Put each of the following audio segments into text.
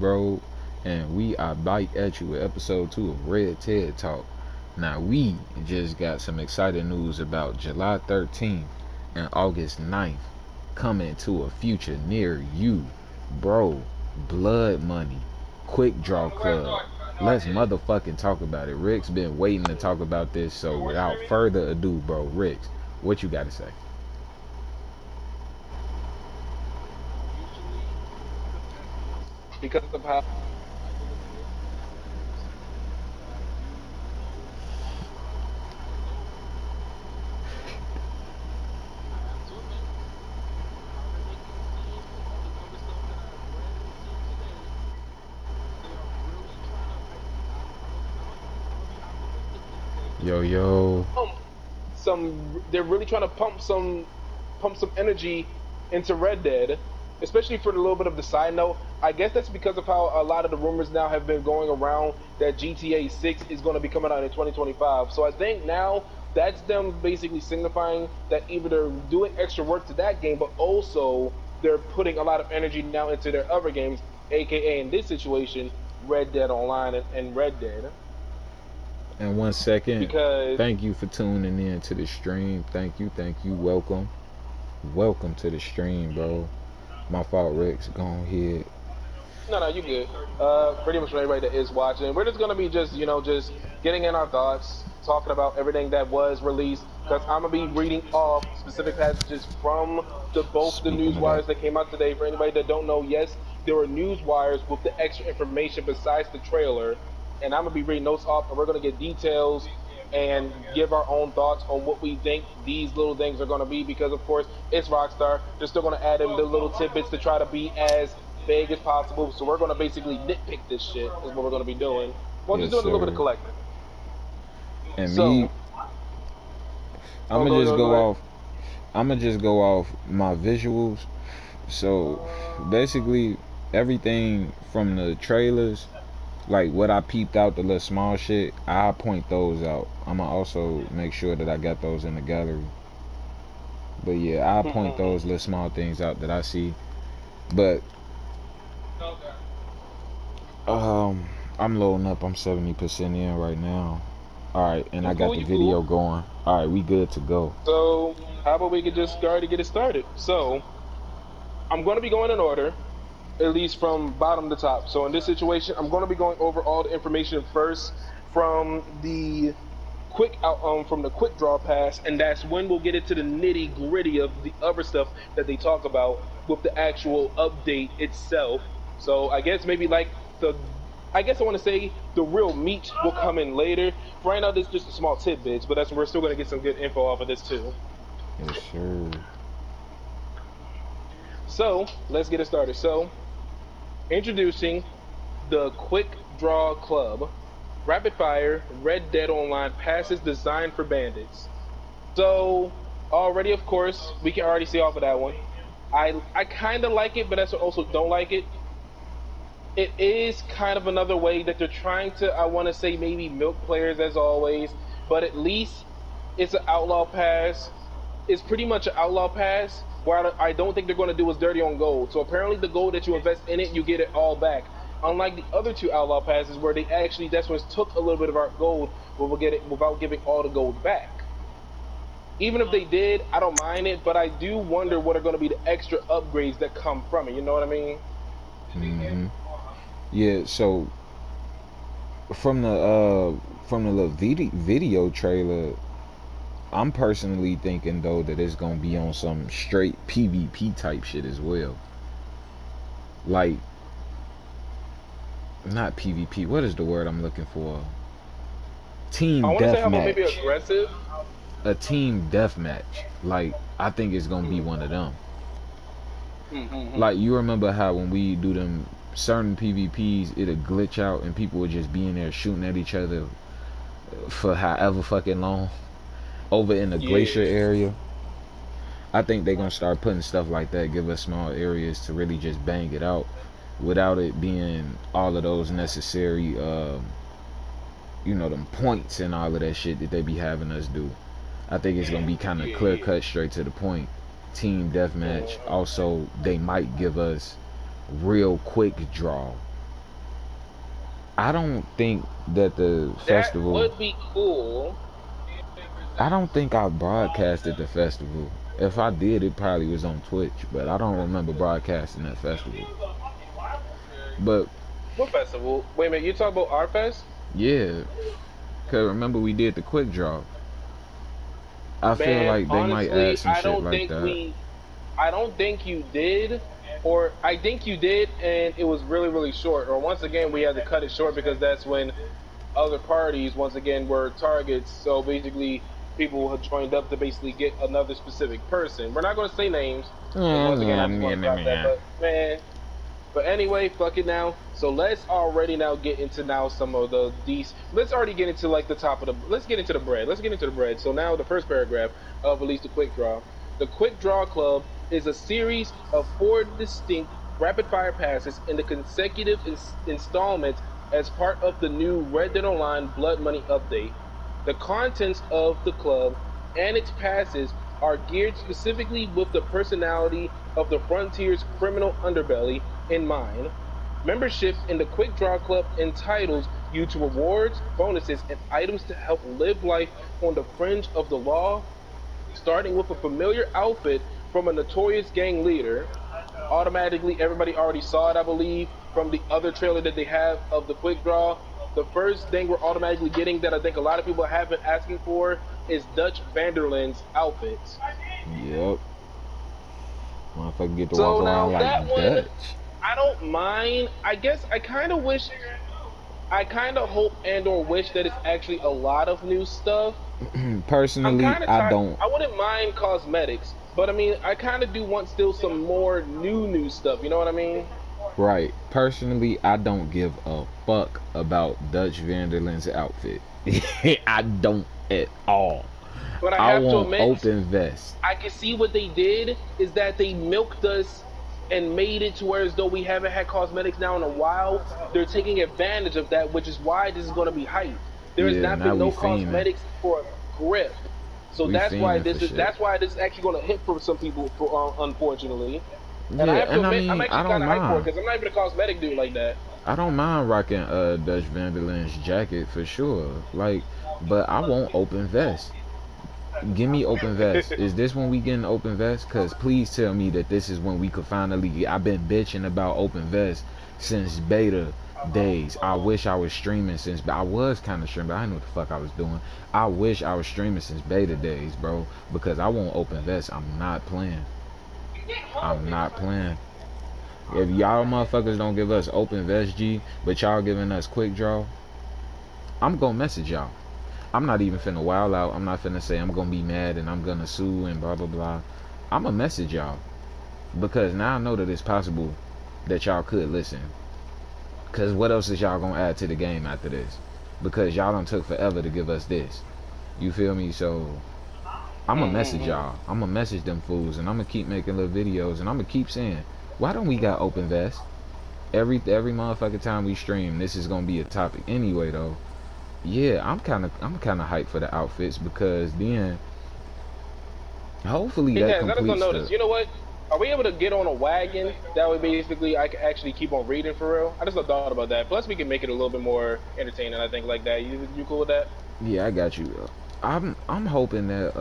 bro, and we are back at you with episode 2 of Red TED Talk. Now, we just got some exciting news about July 13th and August 9th coming to a future near you, bro. Blood Money, Quickdraw Club. Let's motherfucking talk about it. Rick's been waiting to talk about this, so without further ado, bro, Rick, what you got to say? Because of how Yo, yo. they're really trying to pump some energy into Red Dead, especially for the little bit of the side note. I guess that's because of how a lot of the rumors now have been going around that GTA 6 is going to be coming out in 2025. So I think now that's them basically signifying that either they're doing extra work to that game, but also they're putting a lot of energy now into their other games, aka in this situation, Red Dead Online and Red Dead. And 1 second, Because thank you for tuning in to the stream. Thank you. Welcome to the stream, bro. My fault, Rex. Go ahead. no, you good. Pretty much for everybody that is watching, we're just gonna be just getting in our thoughts, talking about everything that was released. Because I'm gonna be reading off specific passages from both the Speaking news of that, wires that came out today. For anybody that don't know, yes, there were news wires with the extra information besides the trailer, and I'm gonna be reading those off, and we're gonna get details and give our own thoughts on what we think these little things are going to be, because of course it's Rockstar. They're still going to add in the little tidbits to try to be as vague as possible. So we're going to basically nitpick this shit is what we're going to be doing. We're just yes, doing a little bit of sir. collecting. And me, So, I'm oh, gonna just go go ahead. off. I'm gonna just go off my visuals. So basically, everything from the trailers, like what I peeped out, the little small shit, I'll point those out. I'm gonna also make sure that I got those in the gallery. But yeah, I'll point those little small things out that I see. But um, I'm loading up. I'm 70% in right now. All right, and I You got cool? the You video cool? going. All right, we good to go. So how about we could just go ahead and get it started? So I'm going to be going in order, at least from bottom to top. So in this situation, I'm going to be going over all the information first from the quick draw pass, and that's when we'll get into the nitty gritty of the other stuff that they talk about with the actual update itself. So I guess maybe like the I guess I want to say the real meat will come in later. For right now, this is just a small tidbits, but we're still going to get some good info off of this too. Yes, sir. So let's get it started. So introducing the Quick Draw Club, rapid fire Red Dead Online passes designed for bandits. So already, of course, we can already see off of that one. I kind of like it, but I also don't like it. It is kind of another way that they're trying to, I want to say, maybe milk players as always, but at least it's an outlaw pass. It's pretty much an outlaw pass where I don't think they're going to do is dirty on gold. So apparently the gold that you invest in it, you get it all back. Unlike the other two outlaw passes where they actually, that's when it took a little bit of our gold, but we'll get it without giving all the gold back. Even if they did, I don't mind it, but I do wonder what are going to be the extra upgrades that come from it. You know what I mean? hmm Yeah. So from the little video trailer, I'm personally thinking though that it's gonna be on some straight PvP type shit as well. Like not PvP. What is the word I'm looking for? I Team want to say how about maybe deathmatch. aggressive. A team deathmatch. Like I think it's gonna be one of them. Mm-hmm. Like you remember how when we do them certain PvPs, it'll glitch out and people would just be in there shooting at each other for however fucking long over in the glacier Yeah. area. I think they're gonna start putting stuff like that, give us small areas to really just bang it out without it being all of those necessary them points and all of that shit that they be having us do. I think it's gonna be kind of clear cut, straight to the point. Team deathmatch. Also, they might give us real quick draw. I don't think that the That festival. would be cool. I don't think I broadcasted the festival. If I did, it probably was on Twitch, but I don't remember broadcasting that festival. But What festival? Wait a minute, you talking about Art Fest? yeah, cause remember we did the quick draw. I feel Man, like they might add honestly, some shit like that. I don't think you did, or I think you did, and it was really, really short. Or once again, we had to cut it short because that's when other parties, once again, were targets. So basically, people had joined up to basically get another specific person. We're not going to say names because once again, I just want to drop that. But man, but anyway, fuck it now. So let's already now get into now some of these. Let's already get into like the top of the. Let's get into the bread. Let's get into the bread. So now the first paragraph of Release the Quick Draw. The Quick Draw Club is a series of 4 distinct rapid fire passes in the consecutive installments as part of the new Red Dead Online Blood Money update. The contents of the club and its passes are geared specifically with the personality of the Frontier's criminal underbelly in mind. Membership in the Quick Draw Club entitles you to rewards, bonuses, and items to help live life on the fringe of the law, starting with a familiar outfit from a notorious gang leader. Automatically, everybody already saw it, I believe, from the other trailer that they have of the Quick Draw. The first thing we're automatically getting that I think a lot of people have been asking for is Dutch Vanderland's outfits. Yep. Motherfucker get to So walk now around like that one, Dutch. I don't mind. I guess I kind of wish, I kind of hope and or wish that it's actually a lot of new stuff. Personally, I don't. I wouldn't mind cosmetics, but I mean, I kind of do want still some more new stuff. You know what I mean? Right. Personally, I don't give a fuck about Dutch Vanderland's outfit. I don't at all. But I I have to want admit, open vest. I can see what they did is that they milked us and made it to where as though we haven't had cosmetics now in a while. They're taking advantage of that, which is why this is going to be hype. There has Yeah, not now been no we fiending. cosmetics for grip, so We that's why fiending this for is shit. that's why this is actually going to hit for some people, unfortunately. And Yeah, I have to and I admit, mean, I'm I actually don't kind of hyped for it mind. because I'm not even a cosmetic dude like that. I don't mind rocking Dutch Vanderland's jacket for sure. Like, but I want open vest. Give me open vest. Is this when we getting open vest? Cause please tell me that this is when we could finally get. I've been bitching about open vest since beta days. I wish I was streaming since. I was kind of streaming, but I didn't know what the fuck I was doing. I wish I was streaming since beta days, bro. Because I want open vest. I'm not playing. I'm not playing. If y'all motherfuckers don't give us open vest G, but y'all giving us quick draw, I'm gonna message y'all. I'm not even finna wild out. I'm not finna say I'm gonna be mad and I'm gonna sue and blah blah blah. I'm gonna message y'all because now I know that it's possible that y'all could listen. Cause what else is y'all gonna add to the game after this? Because y'all done took forever to give us this. You feel me? So I'm gonna message y'all. I'm gonna message them fools and I'm gonna keep making little videos and I'm gonna keep saying, why don't we got open vest? Every motherfucking time we stream, this is gonna be a topic anyway though. Yeah, I'm kind of hyped for the outfits because then hopefully Hey that guys, I just don't completes notice. the. You know what? Are we able to get on a wagon? That way, basically, I can actually keep on reading for real. I just thought about that. Plus, we can make it a little bit more entertaining. I think like that. You cool with that? Yeah, I got you. I'm hoping that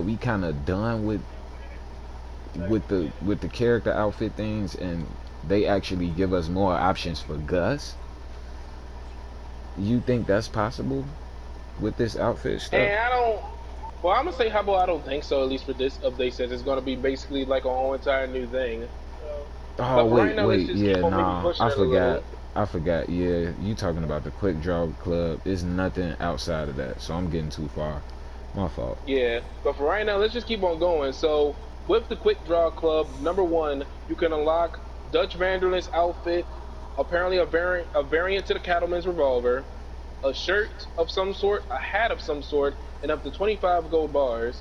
we kind of done with the character outfit things and they actually give us more options for Gus. You think that's possible with this outfit stuff? And I don't. Well, I'm gonna say how about I don't think so. At least for this update, says it's gonna be basically like a whole entire new thing. Oh But for right wait, now, let's just yeah, keep on maybe nah, pushing I it a little. forgot. I forgot. Yeah, you talking about the Quick Draw Club? It's nothing outside of that, so I'm getting too far. My fault. Yeah, but for right now, let's just keep on going. So, with the Quick Draw Club, number 1, you can unlock Dutch Vanderland's outfit, apparently a variant to the Cattleman's revolver, a shirt of some sort, a hat of some sort, and up to 25 gold bars.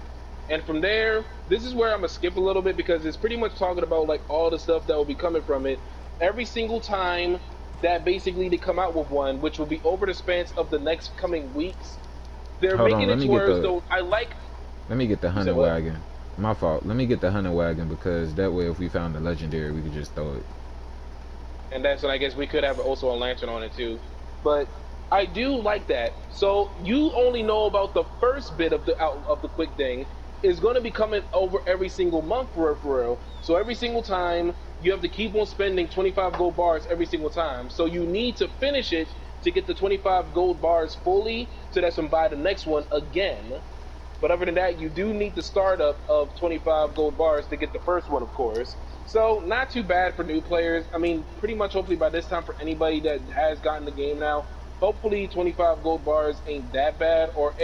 And from there, this is where I'm gonna skip a little bit because it's pretty much talking about like all the stuff that will be coming from it. Every single time that basically they come out with one, which will be over the span of the next coming weeks, they're Hold on, making it to where so I like. let me get the hunting what? wagon. My fault. Let me get the hunting wagon because that way, if we found the legendary, we could just throw it. and that's when I guess we could have also a lantern on it too. But I do like that. So you only know about the first bit of the quick thing. Is going to be coming over every single month for real. So every single time you have to keep on spending 25 gold bars every single time. So you need to finish it to get the 25 gold bars fully, so that's when buy the next one again. But other than that, you do need the startup of 25 gold bars to get the first one, of course. So not too bad for new players. I mean, pretty much hopefully by this time for anybody that has gotten the game now, hopefully 25 gold bars ain't that bad. Or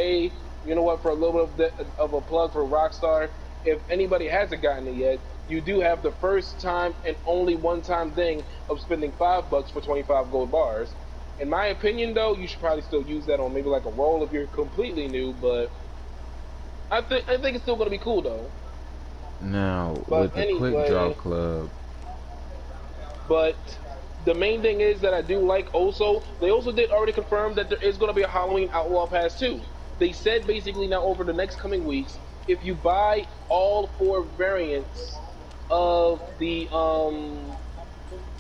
you know what, for a little bit of a plug for Rockstar, if anybody hasn't gotten it yet, you do have the first time and only one time thing of spending $5 for 25 gold bars. In my opinion, though, you should probably still use that on maybe like a roll if you're completely new, but I think it's still gonna be cool though. Now But with the anyway, Quickdraw Club, but the main thing is that I do like also, they also did already confirm that there is gonna be a Halloween Outlaw Pass too. They said basically now over the next coming weeks, if you buy all 4 variants of the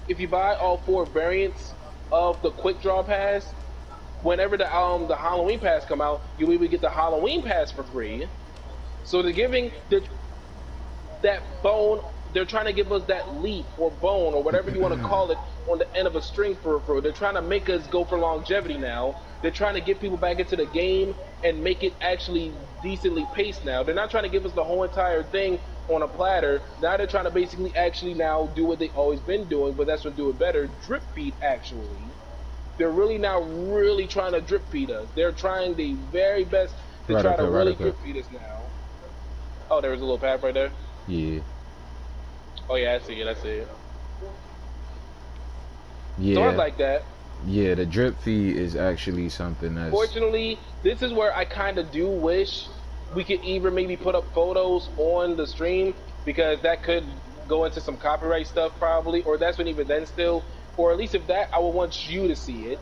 if you buy all 4 variants of the Quick Draw Pass, whenever the Halloween Pass come out, you will get the Halloween Pass for free. So they're giving that bone. They're trying to give us that leaf or bone or whatever you want to call it on the end of a string for. They're trying to make us go for longevity now. They're trying to get people back into the game and make it actually decently paced now. They're not trying to give us the whole entire thing on a platter. Now they're trying to basically actually now do what they've always been doing, but that's what do it better. Drip feed actually. They're really now really trying to drip feed us. They're trying the very best to try to really drip feed us now. Oh, there was a little path right there? yeah. Oh yeah, I see it, I see it. Yeah. So I like that. Yeah, the drip feed is actually something that's... Fortunately, this is where I kind of do wish we could either maybe put up photos on the stream, because that could go into some copyright stuff probably, or that's when even then still, or at least if that, I would want you to see it.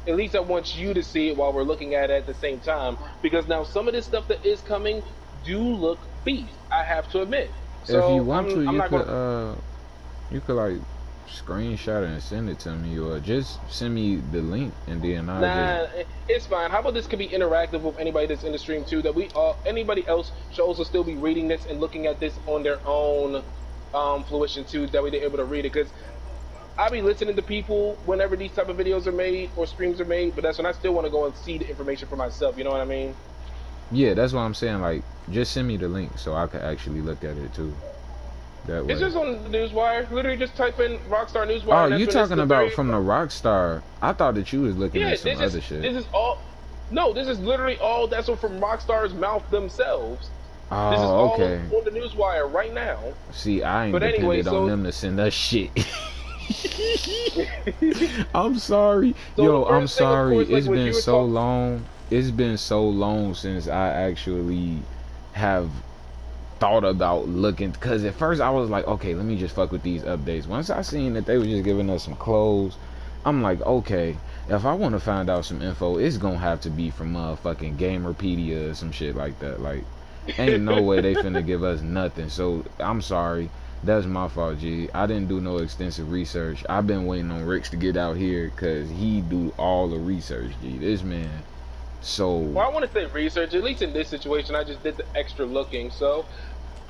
At least I want you to see it while we're looking at it at the same time, because now some of this stuff that is coming do look beast, I have to admit. So if you want you could like screenshot it and send it to me, or just send me the link and then it's fine. How about this could be interactive with anybody that's in the stream too, that we anybody else should also still be reading this and looking at this on their own fruition too, that way they're able to read it, because I be listening to people whenever these type of videos are made or streams are made, but that's when I still want to go and see the information for myself, you know what I mean? Yeah, that's what I'm saying. Like, just send me the link so I can actually look at it too. That way. It's just on the Newswire. Literally just type in Rockstar Newswire. Oh, you talking about from the Rockstar? I thought that you was looking at some other shit. This is all. No, this is literally all that's from Rockstar's mouth themselves. Oh, this is all okay. on the Newswire right now. See, I ain't depended on them to send us shit. I'm sorry. Yo, I'm sorry. It's been so long. It's been so long since I actually have thought about looking, because at first I was like, okay, let me just fuck with these updates. Once I seen that they were just giving us some clothes, I'm like, okay, if I want to find out some info, it's gonna have to be from fucking Gamerpedia or some shit like that. Like, ain't no way they finna give us nothing. So I'm sorry, that's my fault, G. I didn't do no extensive research. I've been waiting on Rix to get out here because he do all the research, G. This man. So well, I want to say research. At least in this situation, I just did the extra looking. So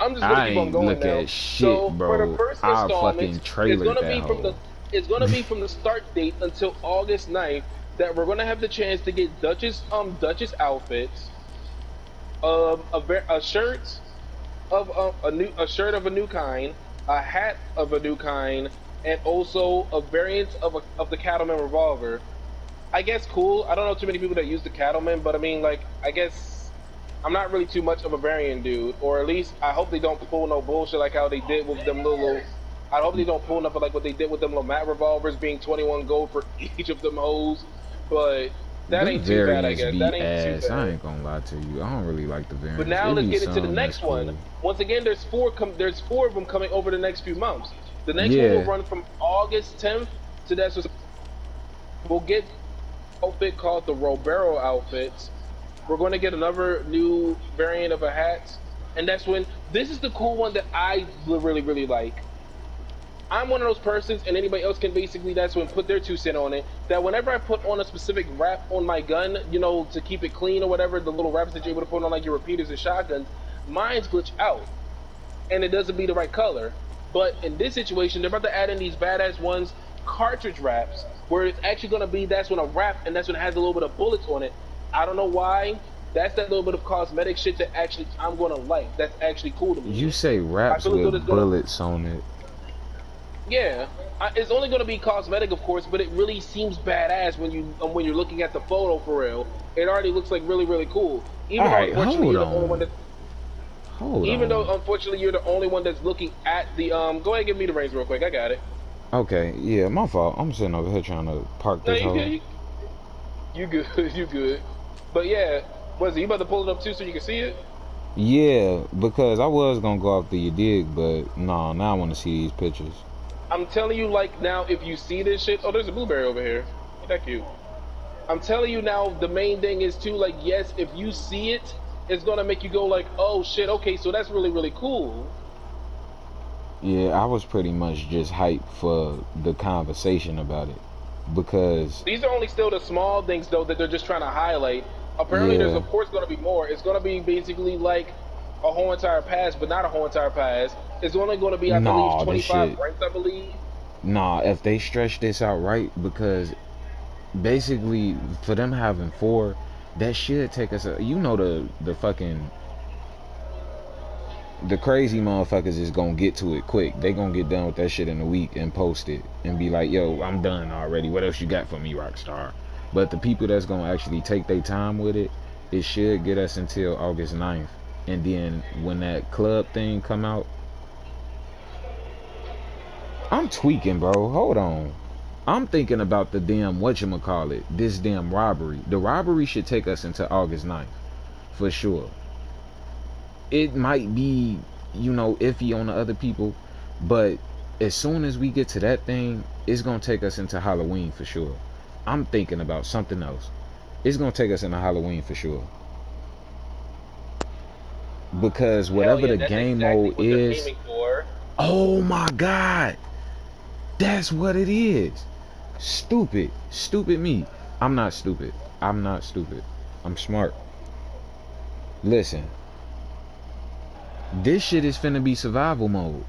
I'm just gonna keep on going look now. At shit, so bro. for the first installment, it's gonna be from the start date until August 9th that we're gonna have the chance to get Duchess outfits, a shirt of a shirt of a new kind, a hat of a new kind, and also a variant of the Cattleman revolver. I guess cool. I don't know too many people that use the Cattleman, but I mean, like, I guess I'm not really too much of a variant dude, or at least I hope they don't pull no bullshit like how they did with them little. I hope they don't pull nothing like what they did with them Lamat revolvers being 21 gold for each of them hoes. But that ain't too bad, I guess. That ain't too bad. I ain't gonna lie to you. I don't really like the variants. But now let's get into the next one. Once again, there's four of them coming over the next few months. The next one will run from August 10th to that's what we'll get. Outfit called the Robero outfits. We're going to get another new variant of a hat, and that's when this is the cool one that I really like. I'm one of those persons, and anybody else can basically that's when put their 2 cents on it. That whenever I put on a specific wrap on my gun, you know, to keep it clean or whatever, the little wraps that you're able to put on like your repeaters and shotguns, mine's glitch out, and it doesn't be the right color. But in this situation, they're about to add in these badass ones, cartridge wraps, where it's actually going to be that's when a wrap, and that's when it has a little bit of bullets on it. I don't know why. That's that little bit of cosmetic shit that actually I'm going to like. That's actually cool to me. You say wraps with bullets on it. Yeah, it's only going to be cosmetic, of course, but it really seems badass when you're looking at the photo for real. It already looks like really, really cool. Even though unfortunately you're the only one that. Even though unfortunately you're the only one that's looking at the Go ahead and give me the reins real quick. I got it. Okay, yeah, my fault. I'm sitting over here trying to park this hole. You good? You good? But yeah, was it you about to pull it up too so you can see it? Yeah, because I was gonna go after you dig, but nah, now I want to see these pictures. I'm telling you, like, now, if you see this shit... Oh, there's a blueberry over here. Ain't that cute? I'm telling you now, the main thing is, too, like, yes, if you see it, it's gonna make you go, like, oh, shit, okay, so that's really, really cool. Yeah, I was pretty much just hyped for the conversation about it. Because... These are only still the small things, though, that they're just trying to highlight. Apparently, there's, of course, gonna be more. It's gonna be basically, like, a whole entire pass, but not a whole entire pass. It's only going to be, I believe, 25 ranks, I believe. Nah, if they stretch this out right, because basically, for them having 4, that should take us, you know, the fucking, the crazy motherfuckers is going to get to it quick. They going to get done with that shit in a week and post it and be like, yo, I'm done already. What else you got for me, Rockstar? But the people that's going to actually take their time with it, it should get us until August 9th. And then when that club thing come out, I'm tweaking, bro. Hold on. I'm thinking about the damn whatchamacallit, this damn robbery. The robbery should take us into August 9th, for sure. It might be, you know, iffy on the other people, but as soon as we get to that thing, it's going to take us into Halloween for sure. I'm thinking about something else. It's going to take us into Halloween for sure. Because whatever the game mode is, oh my god, that's what it is. Stupid me. I'm not stupid. I'm smart. Listen, this shit is finna be survival mode.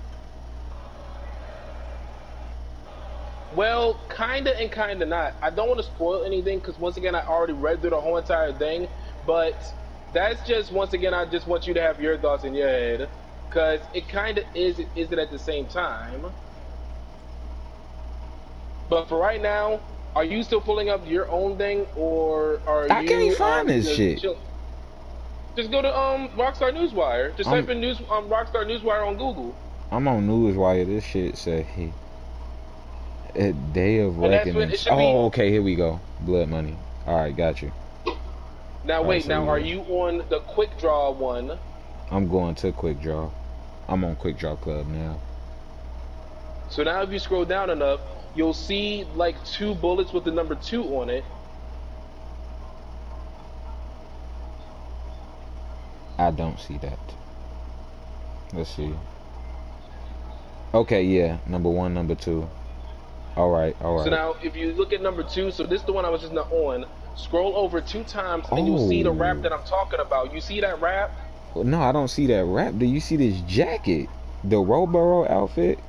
Well, kinda and kinda not. I don't want to spoil anything because once again I already read through the whole entire thing, but that's just, once again, I just want you to have your thoughts in your head, because it kind of is, it isn't at the same time. But for right now, are you still pulling up your own thing, or are I can't find this shit. Just go to Rockstar Newswire. Just type in Rockstar Newswire on Google. I'm on Newswire. This shit say a day of reckoning. Oh, okay, here we go. Blood money. All right, got you. Now wait, now are you on the Quickdraw one? I'm going to Quickdraw. I'm on Quickdraw Club now. So now if you scroll down enough, you'll see like 2 bullets with the number 2 on it. I don't see that. Let's see. Okay, yeah, number 1, number 2. All right. So now if you look at number 2, so this is the one I was just not on. Scroll over 2 times and you'll see the wrap that I'm talking about. You see that wrap? No, I don't see that wrap. Do you see this jacket? The Roboro outfit?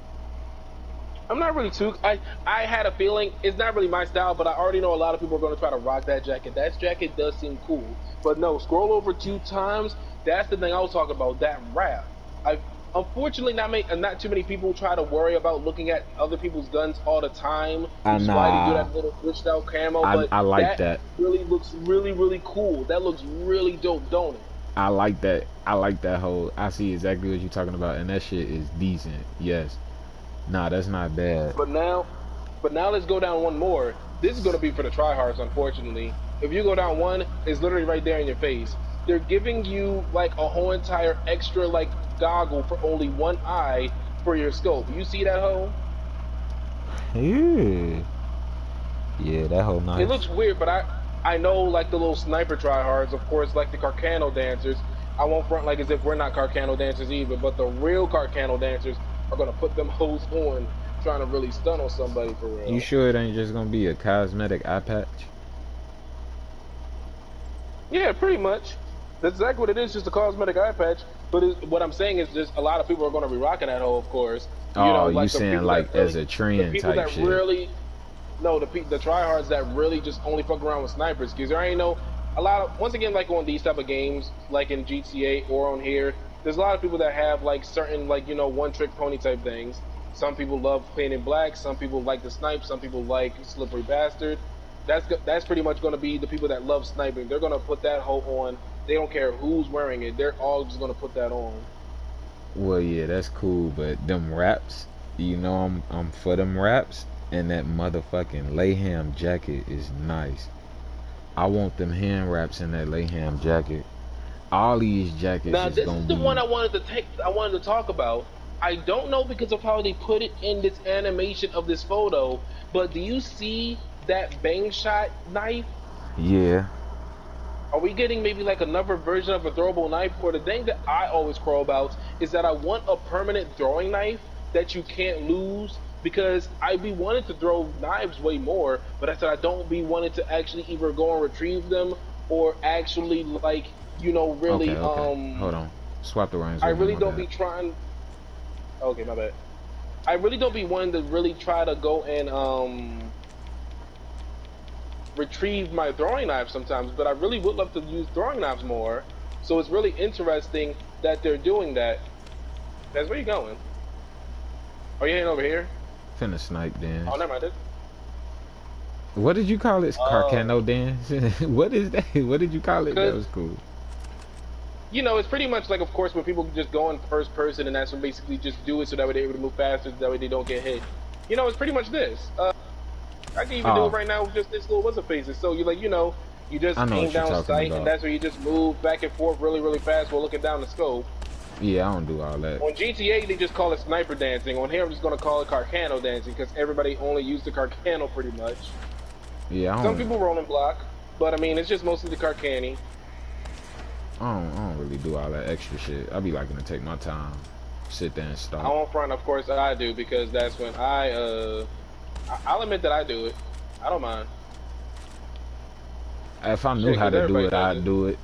I'm not really too... I had a feeling it's not really my style, but I already know a lot of people are going to try to rock that jacket. That jacket does seem cool. But no, scroll over 2 times. That's the thing I was talking about, that wrap. Unfortunately, not too many people try to worry about looking at other people's guns all the time. That's why they do that little glitched out camo. But I like that. Really looks really, really cool. That looks really dope, don't it? I like that. I like that whole. I see exactly what you're talking about, and that shit is decent. Yes. Nah, that's not bad. But now let's go down one more. This is gonna be for the tryhards, unfortunately. If you go down one, it's literally right there in your face. They're giving you like a whole entire extra like goggle for only 1 eye for your scope. You see that hoe? Yeah, that whole nice. It looks weird, but I know like the little sniper tryhards, of course, like the Carcano dancers. I won't front like as if we're not Carcano dancers either, but the real Carcano dancers are gonna put them hoes on trying to really stun on somebody for You real. sure it ain't just gonna be a cosmetic eye patch? Yeah, pretty much. That's exactly what it is, just a cosmetic eye patch. But what I'm saying is, just a lot of people are going to be rocking that hoe, of course. You know, Oh, you like saying like as a the trend people type that shit? really, no, the tryhards that really just only fuck around with snipers. Because there ain't no, a lot of, once again, like on these type of games, like in GTA or on here, there's a lot of people that have like certain, like, one trick pony type things. Some people love painting black, some people like the snipe, some people like slippery bastard. That's pretty much going to be the people that love sniping. They're going to put that hoe on. They don't care who's wearing it. They're all just going to put that on. Well, yeah, that's cool, but them raps, I'm for them raps, and that motherfucking Layham jacket is nice. I want them hand wraps in that Layham jacket. All these jackets Now, is this is gonna the one be. I wanted to take. I wanted to talk about. I don't know because of how they put it in this animation of this photo, but do you see that bang shot knife? Yeah, Are we getting maybe like another version of a throwable knife? Or the thing that I always crow about is that I want a permanent throwing knife that you can't lose because I be wanting to throw knives way more, but I said I don't be wanting to actually either go and retrieve them or actually like okay, really okay. Hold on. Swap the reins I with me, really my don't bad. be trying. Okay, my bad. I really don't be wanting to really try to go and retrieve my throwing knives sometimes, but I really would love to use throwing knives more. So it's really interesting that they're doing that. That's where you going? Oh, you heading over here? Finna snipe Oh, dance. never mind. What did you call it? Oh, Carcano dance? What is that? What did you call it? That because was cool. it's pretty much like, of course, when people just go in first person, and that's when basically just do it so that way they're able to move faster, so that way they don't get hit. It's pretty much this. I can even do it Oh, right now with just this little what's it faces. So you just I know aim what you're down talking sight, and about. that's where you just move back and forth really, really fast while looking down the scope. Yeah, I don't do all that. On GTA, they just call it sniper dancing. On here, I'm just gonna call it Carcano dancing because everybody only used the Carcano pretty much. Yeah, Some people rolling block, but I mean it's just mostly the Carcani. I don't really do all that extra shit. I be liking to take my time, sit there and I stop. won't front, of course, I do because that's when I'll admit that I do it. I don't mind. If I knew Shit, how because to do everybody it, does I'd it. do it.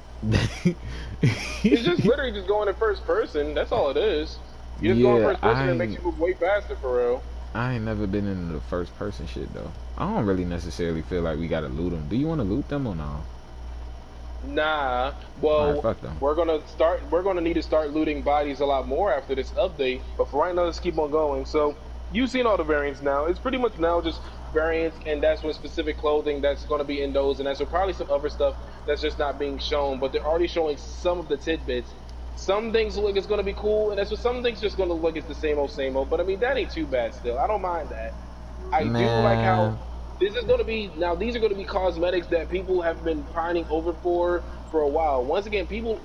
It's just literally just going in first person. That's all it is. You just go in Yeah, first person and it makes you move way faster for real. I ain't never been into the first person shit though. I don't really necessarily feel like we gotta loot them. Do you want to loot them or no? Nah. All right, Well, fuck them. we're gonna start. We're gonna need to start looting bodies a lot more after this update. But for right now, let's keep on going. So you've seen all the variants now. It's pretty much now just variants, and that's what specific clothing that's gonna be in those, and that's what probably some other stuff that's just not being shown. But they're already showing some of the tidbits. Some things look like it's gonna be cool, and that's what some things just gonna look like it's the same old, same old. But I mean, that ain't too bad still. I don't mind that. I do like how Man, this is going to be now. These are going to be cosmetics that people have been pining over for a while. Once again, people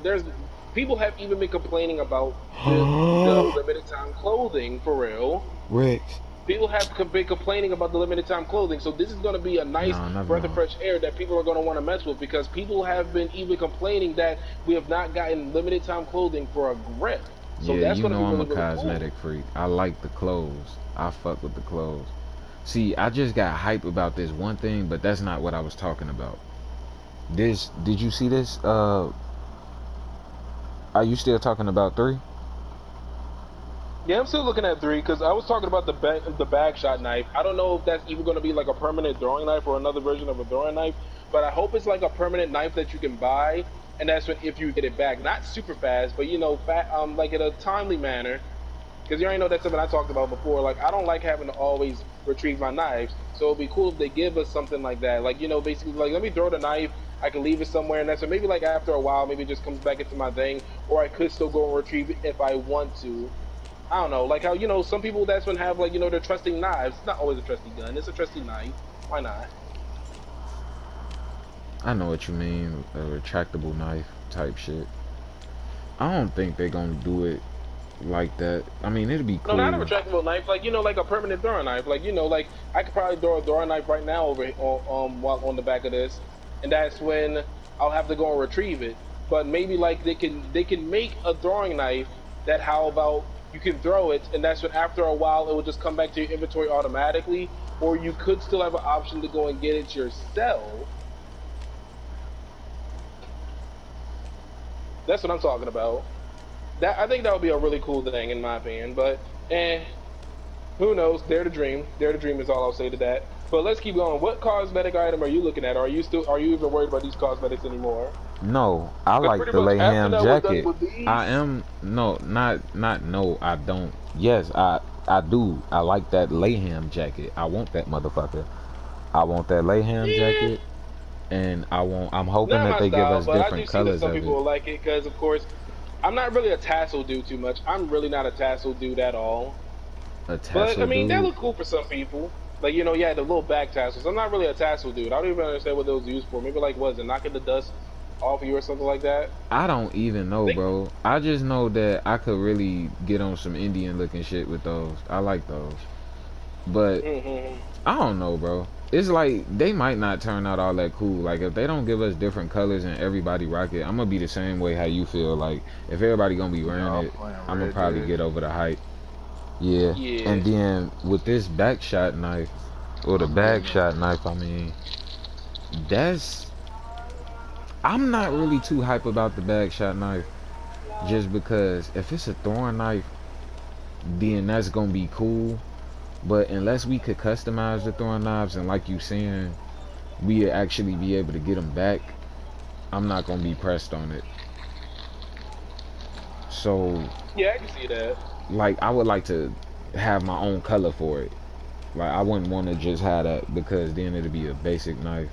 have even been complaining about the limited time clothing for real. Rex. People have been complaining about the limited time clothing, so this is going to be a nice No, never breath of mind. fresh air that people are going to want to mess with because people have been even complaining that we have not gotten limited time clothing for a grip. So Yeah, that's you going to know be I'm really a really cool. cosmetic freak. I like the clothes. I fuck with the clothes. See, I just got hype about this one thing, but that's not what I was talking about. This, did you see this? Are you still talking about 3? Yeah, I'm still looking at three because I was talking about the bag shot knife. I don't know if that's even going to be like a permanent throwing knife or another version of a throwing knife, but I hope it's like a permanent knife that you can buy, and that's when if you get it back, not super fast, but like in a timely manner. Because you already know that's something I talked about before. Like I don't like having to always retrieve my knives, so it'd be cool if they give us something like that. Like basically like let me throw the knife. I can leave it somewhere, and that's so maybe like after a while, maybe it just comes back into my thing, or I could still go and retrieve it if I want to. I don't know, like how some people that's when have like they're trusting knives. It's not always a trusty gun; it's a trusty knife. Why not? I know what you mean, a retractable knife type shit. I don't think they're gonna do it like that. I mean, it'd be No, not a cool. retractable knife. Like like a permanent throwing knife. Like like I could probably throw a throwing knife right now over while on the back of this, and that's when I'll have to go and retrieve it. But maybe like they can make a throwing knife that how about you can throw it, and that's when after a while it will just come back to your inventory automatically, or you could still have an option to go and get it yourself. That's what I'm talking about. That I think that would be a really cool thing in my opinion, but who knows? Dare to dream. Dare to dream is all I'll say to that. But let's keep going. What cosmetic item are you looking at? Are you even worried about these cosmetics anymore? No, I like the Layham jacket. I am no, not no, I don't. Yes, I do. I like that Layham jacket. I want that motherfucker. I want that Layham jacket, and I'm hoping that they give us different colors some of people it. will like it because, of course, I'm not really a tassel dude too much. I'm really not a tassel dude at all. A tassel But I mean, dude? they look cool for some people. Like, you know, yeah, the little back tassels. I'm not really a tassel dude. I don't even understand what those are used for. Maybe like, what is it, knocking the dust off of you or something like that? I don't even know, bro. I just know that I could really get on some Indian looking shit with those. I like those. But I don't know, bro. It's like they might not turn out all that cool. Like if they don't give us different colors and everybody rock it, I'm gonna be the same way how you feel. Like if everybody gonna be wearing it, I'm gonna probably get over the hype. Yeah. And then with this back shot knife, or the bag shot knife, I mean, I'm not really too hype about the bag shot knife, just because if it's a throwing knife, then that's gonna be cool. But unless we could customize the throwing knives, and like you saying, we actually be able to get them back, I'm not gonna be pressed on it. So yeah, I can see that. Like I would like to have my own color for it. Like I wouldn't want to just have that, because then it'd be a basic knife.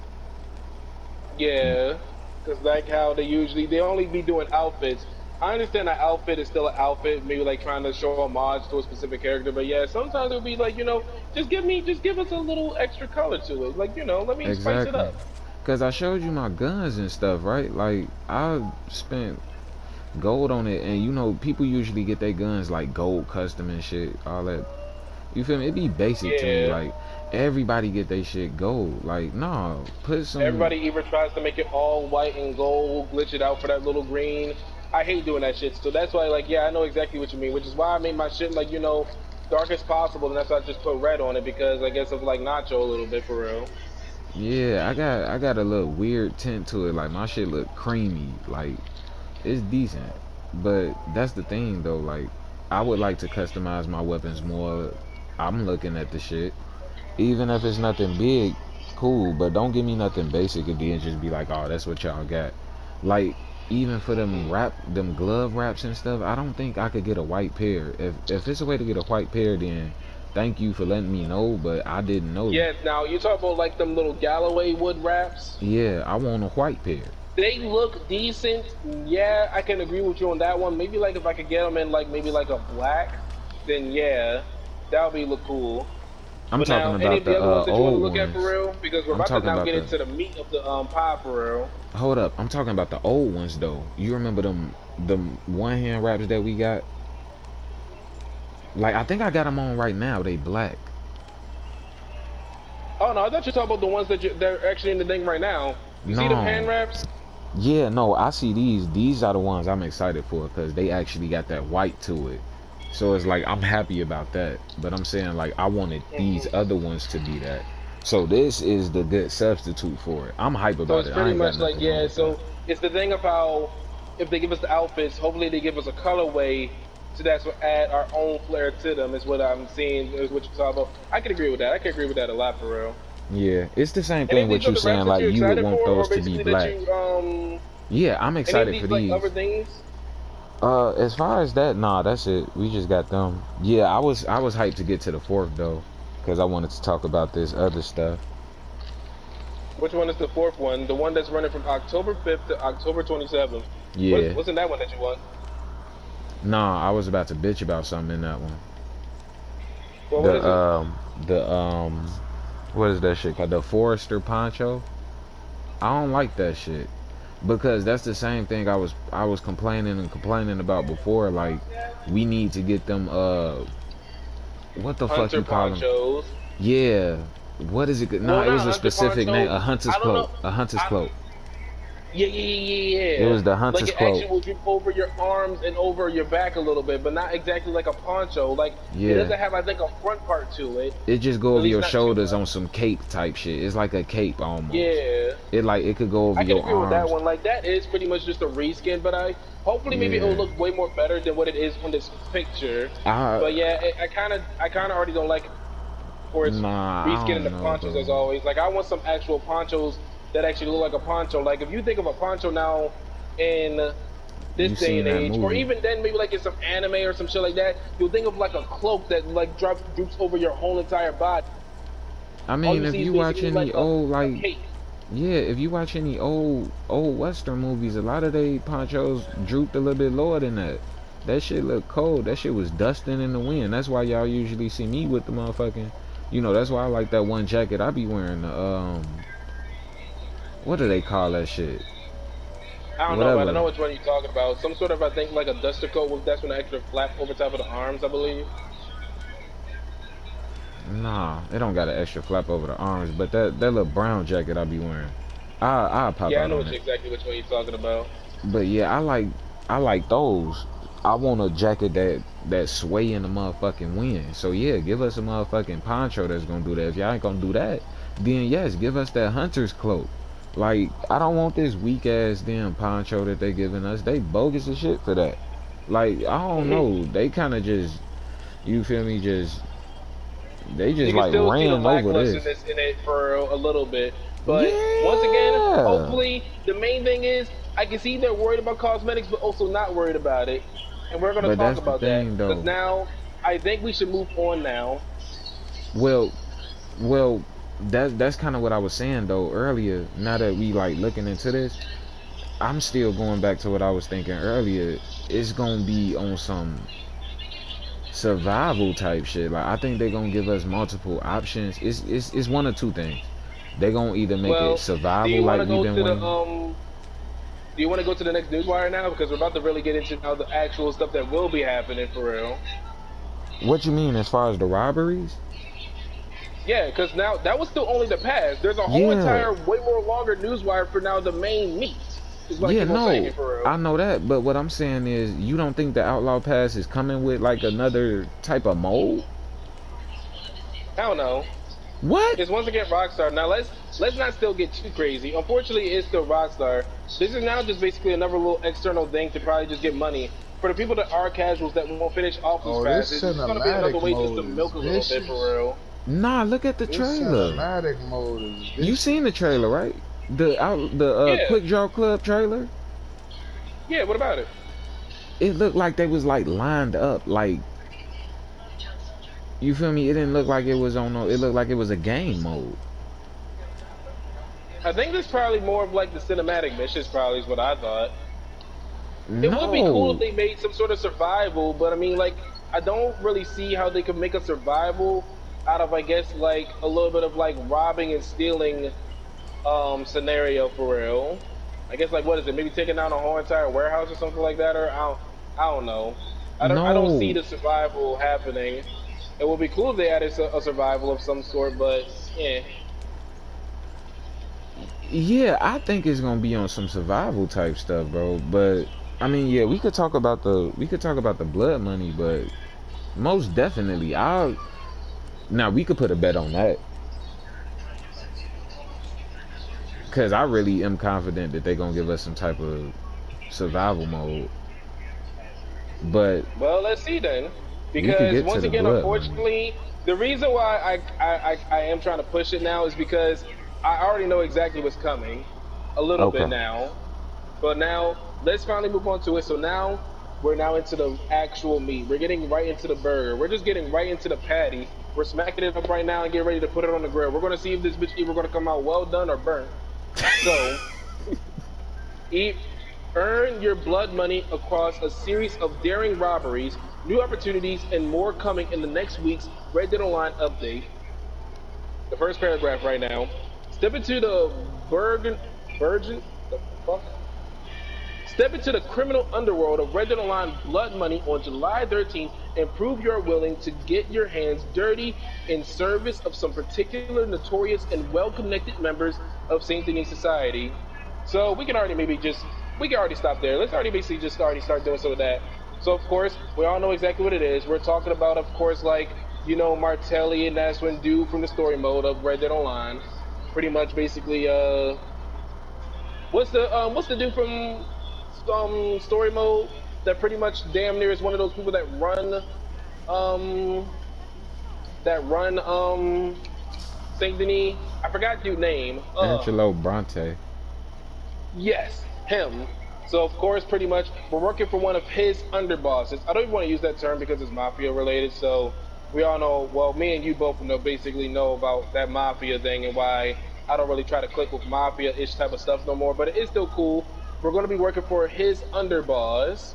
Yeah, because like how they only be doing outfits. I understand an outfit is still an outfit, maybe like trying to show homage to a specific character, but yeah, sometimes it'll be like, you know, just give us a little extra color to it. Like, you know, let me spice it up. Because I showed you my guns and stuff, right? Like I spent gold on it, and you know, people usually get their guns like gold custom and shit, all that. You feel me? It be basic to me. Like everybody get their shit gold. Like nah, put some. Everybody either tries to make it all white and gold, glitch it out for that little green. I hate doing that shit. So that's why, like, yeah, I know exactly what you mean. Which is why I made my shit like, you know, dark as possible, and that's why I just put red on it, because I guess of like Nacho a little bit for real. Yeah, I got a little weird tint to it. Like my shit look creamy. Like it's decent. But that's the thing though, like I would like to customize my weapons more. I'm looking at the shit. Even if it's nothing big, cool, but don't give me nothing basic and then just be like, oh, that's what y'all got. Like even for them glove wraps and stuff, I don't think I could get a white pair. If it's a way to get a white pair, then thank you for letting me know, but I didn't know. Yeah, now you talk about like them little Galloway wood wraps. Yeah, I want a white pair. They look decent. Yeah, I can agree with you on that one. Maybe like if I could get them in like maybe like a black, then yeah, that would look cool. I'm but talking now, about the old ones. At for real? Because we're about to now get into the meat of the pie for real. Hold up, I'm talking about the old ones though. You remember them one hand wraps that we got? Like I think I got them on right now. They black. Oh no, I thought you were talking about the ones they're actually in the thing right now. You see the hand wraps? Yeah, no, I see these. These are the ones I'm excited for, because they actually got that white to it. So it's like I'm happy about that. But I'm saying like I wanted these other ones to be that. So this is the good substitute for it. I'm hype about it. So it's pretty much like, yeah, so it's the thing of how if they give us the outfits, hopefully they give us a colorway, so that's what add our own flair to them, is what I'm seeing, is what you're talking about. I can agree with that. I can agree with that a lot for real. Yeah, it's the same thing what you're saying, like you would want those to be black. Yeah, I'm excited for these. Like other things? As far as that, nah, that's it. We just got them. Yeah, I was hyped to get to the fourth though, because I wanted to talk about this other stuff. Which one is the fourth one? The one that's running from October 5th to October 27th. Yeah. What's in that one that you want? Nah, I was about to bitch about something in that one. Well, what is that shit called? The Forester poncho. I don't like that shit, because that's the same thing I was complaining about before. Like we need to get them what the fuck you call them? Yeah. What is it? No, it was a specific name. A hunter's cloak. A hunter's cloak. It Yeah. was the Like hunter's it cloak. actually will drip over your arms and over your back a little bit, but not exactly like a poncho. Like it Yeah. doesn't have, I think, a front part to it. It just go At over least your not too shoulders on much. some cape type shit. It's like a cape almost. Yeah. It could go over I can your agree with that arms. one. Like that is pretty much just a reskin, but I hopefully maybe it'll Yeah. look way more better than what it is on this picture. I But yeah, I kind of already don't like, of course, Nah, I reskinning don't the know, ponchos bro. as always. Like I want some actual ponchos that actually look like a poncho. Like if you think of a poncho now in this You day seen and that age, or movie? even then maybe like in some anime or some shit like that, you'll think of like a cloak that like droops over your whole entire body. I All mean, you if see is you watch basically like any old a like cape. yeah, if you watch any old Western movies, a lot of they ponchos drooped a little bit lower than that. That shit look cold. That shit was dusting in the wind. That's why y'all usually see me with the motherfucking. That's why I like that one jacket I be wearing. The what do they call that shit? I don't know, but I Whatever. know which one you're talking about. Some sort of, I think, like a duster coat with that's when the extra flap over top of the arms, I believe. Nah, it don't got an extra flap over the arms, but that little brown jacket I be wearing, I pop Yeah, I out know on it. exactly which one you're talking about. But yeah, I like those. I want a jacket that sway in the motherfucking wind. So yeah, give us a motherfucking poncho that's gonna do that. If y'all ain't gonna do that, then yes, give us that hunter's cloak. Like I don't want this weak ass damn poncho that they giving us. They bogus as shit for that. Like I don't know. They kind of just you feel me? They just You can like still see the ran over this. lacklusterness in it for a little bit, but once again, Yeah. hopefully, the main thing is I can see they're worried about cosmetics, but also not worried about it, and we're gonna But talk that's the about that thing because though. now I think we should move on now. Well, Well, that's kind of what I was saying though earlier. Now that we like looking into this, I'm still going back to what I was thinking earlier. It's gonna be on some survival type shit. Like I think they're gonna give us multiple options. It's one or two things. They're gonna either make it Well, do survival you want like to we've go been to the waiting. Do you want to go to the next newswire now because we're about to really get into now the actual stuff that will be happening for real? What you mean as far as the robberies? Yeah, because now that was still only the past. There's a whole Yeah, entire, way more longer newswire for now the main meat. Is what I yeah, keep on saying no, here for real. I know that, but what I'm saying is, you don't think the Outlaw Pass is coming with like another type of mode? I don't know. What? It's once again Rockstar. Now let's not still get too crazy. Unfortunately, it's still Rockstar. This is now just basically another little external thing to probably just get money. For the people that are casuals that won't finish off these Oh, this passes, it's gonna be another cinematic way just to mode is milk a little bit vicious. for real. Nah, look at the This trailer. cinematic mode is You vicious. seen the trailer, right? The Yeah, Quickdraw Club trailer. yeah. What about it? It looked like they was like lined up, like you feel me. It didn't look like it was on no. It looked like it was a game mode. I think this probably more of like the cinematic missions. Probably is what I thought. It would be cool if No, they made some sort of survival, but I mean, like, I don't really see how they could make a survival out of, I guess, like a little bit of like robbing and stealing scenario for real. I guess like what is it? Maybe taking down a whole entire warehouse or something like that, or I don't know. I don't see no. the survival happening. It would be cool if they added a survival of some sort, but yeah. Yeah, I think it's gonna be on some survival type stuff, bro. But I mean, yeah, we could talk about the blood money, but most definitely, I'll now we could put a bet on that because I really am confident that they're gonna give us some type of survival mode. But Well, let's see then. we could Because get to once the again, blood money. unfortunately, the reason why I am trying to push it now is because I already know exactly what's coming a little bit Okay. now. But now let's finally move on to it. So now we're now into the actual meat. We're getting right into the burger. We're just getting right into the patty. We're smacking it up right now and getting ready to put it on the grill. We're gonna see if this bitch either gonna come out well done or burnt. So eat, earn your blood money across a series of daring robberies, new opportunities, and more coming in the next week's Red Dead Online update. The first paragraph right now. Step into the virgin, the fuck? Step into the criminal underworld of Red Dead Online Blood Money on July 13th and prove you're willing to get your hands dirty in service of some particular notorious and well-connected members of Saint Denis society. So we can already we can already stop there. Let's already basically just already start doing some of that. So of course we all know exactly what it is. We're talking about, of course, like Martelli, and that's when dude from the story mode of Red Dead Online, pretty much basically what's the dude from story mode that pretty much damn near is one of those people um that run Saint Denis. I forgot dude's name. Angelo Bronte. Yes, him. So of course, pretty much, we're working for one of his underbosses. I don't even want to use that term because it's mafia related. So we all know. Well, me and you both basically know about that mafia thing and why I don't really try to click with mafia-ish type of stuff no more. But it is still cool. We're going to be working for his underboss.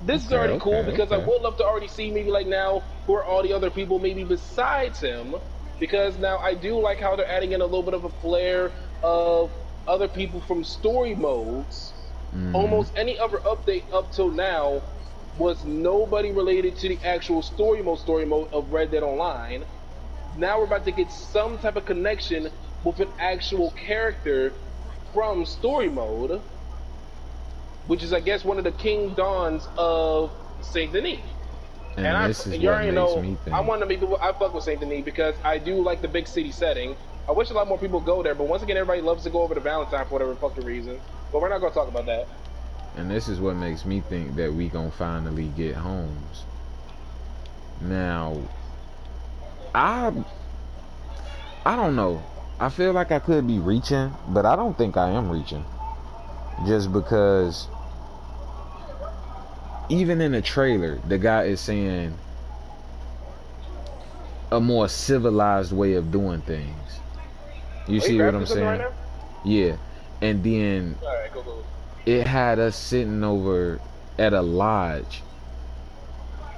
This is already cool because I would love to already see maybe like now who are all the other people maybe besides him, because now I do like how they're adding in a little bit of a flair of other people from story modes. Almost any other update up till now was nobody related to the actual story mode of Red Dead Online. Now we're about to get some type of connection with an actual character from story mode, which is, I guess, one of the King Dons of Saint Denis. And this is what makes me think. I fuck with Saint Denis because I do like the big city setting. I wish a lot more people go there, but once again, everybody loves to go over to Valentine for whatever fucking reason. But we're not gonna talk about that. And this is what makes me think that we gonna finally get homes. Now, I don't know. I feel like I could be reaching, but I don't think I am reaching. Just because even in the trailer, the guy is saying a more civilized way of doing things. You see what I'm saying? Right now? Yeah. And then go. It had us sitting over at a lodge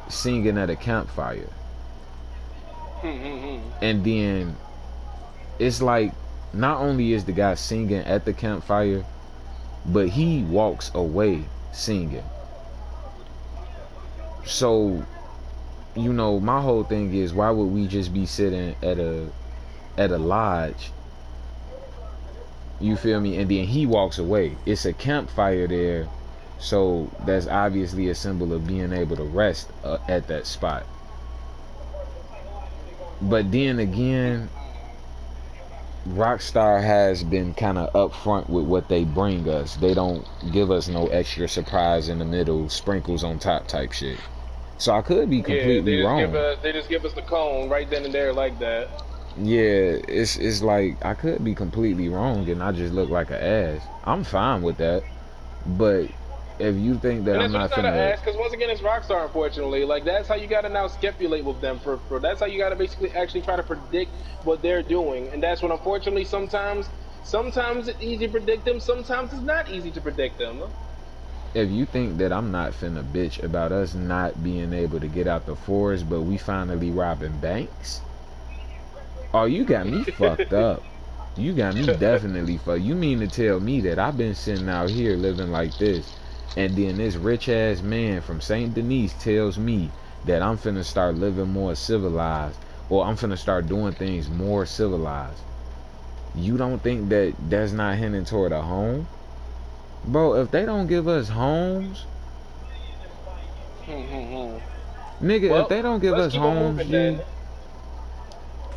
singing at a campfire. And then it's like not only is the guy singing at the campfire, but he walks away singing. So, my whole thing is, why would we just be sitting at a lodge? You feel me? And then he walks away. It's a campfire there, so that's obviously a symbol of being able to rest at that spot. But then again, Rockstar has been kind of upfront with what they bring us. They don't give us no extra surprise in the middle, sprinkles on top type shit. So I could be completely wrong. They just give us the cone right then and there like that. Yeah, it's like I could be completely wrong and I just look like an ass. I'm fine with that. But if you think that I'm not finna, because once again it's Rockstar, unfortunately. Like that's how you gotta now speculate with them for that's how you gotta basically actually try to predict what they're doing. And that's when unfortunately sometimes it's easy to predict them, sometimes it's not easy to predict them. If you think that I'm not finna bitch about us not being able to get out the forest, but we finally robbing banks, oh, you got me fucked up. You got me definitely fucked. You mean to tell me that I've been sitting out here living like this, and then this rich ass man from Saint Denis tells me that I'm finna start living more civilized, or I'm finna start doing things more civilized? You don't think that that's not hinting toward a home? Bro, if they don't give us homes, nigga, if they don't give us homes, dude,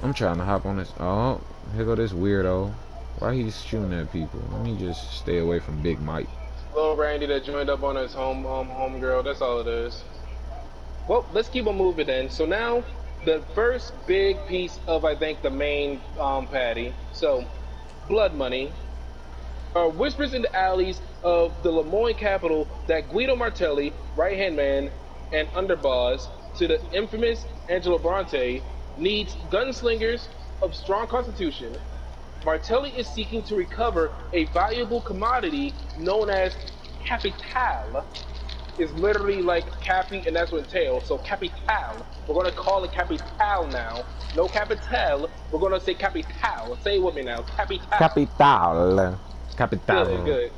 I'm trying to hop on this. Oh, here go this weirdo. Why he's shooting at people? Let me just stay away from Big Mike. Little Randy that joined up on his home girl. That's all it is. Well, let's keep on moving then. So now, the first big piece of, I think, the main patty. So, blood money. Whispers in the alleys of the Lemoyne capital that Guido Martelli, right-hand man and underboss to the infamous Angelo Bronte, needs gunslingers of strong constitution. Martelli is seeking to recover a valuable commodity known as capital. Is literally like capi, and that's what it entails. So capital. We're gonna call it capital now. No capital. We're gonna say capital. Say it with me now. Capital. Capital. Good.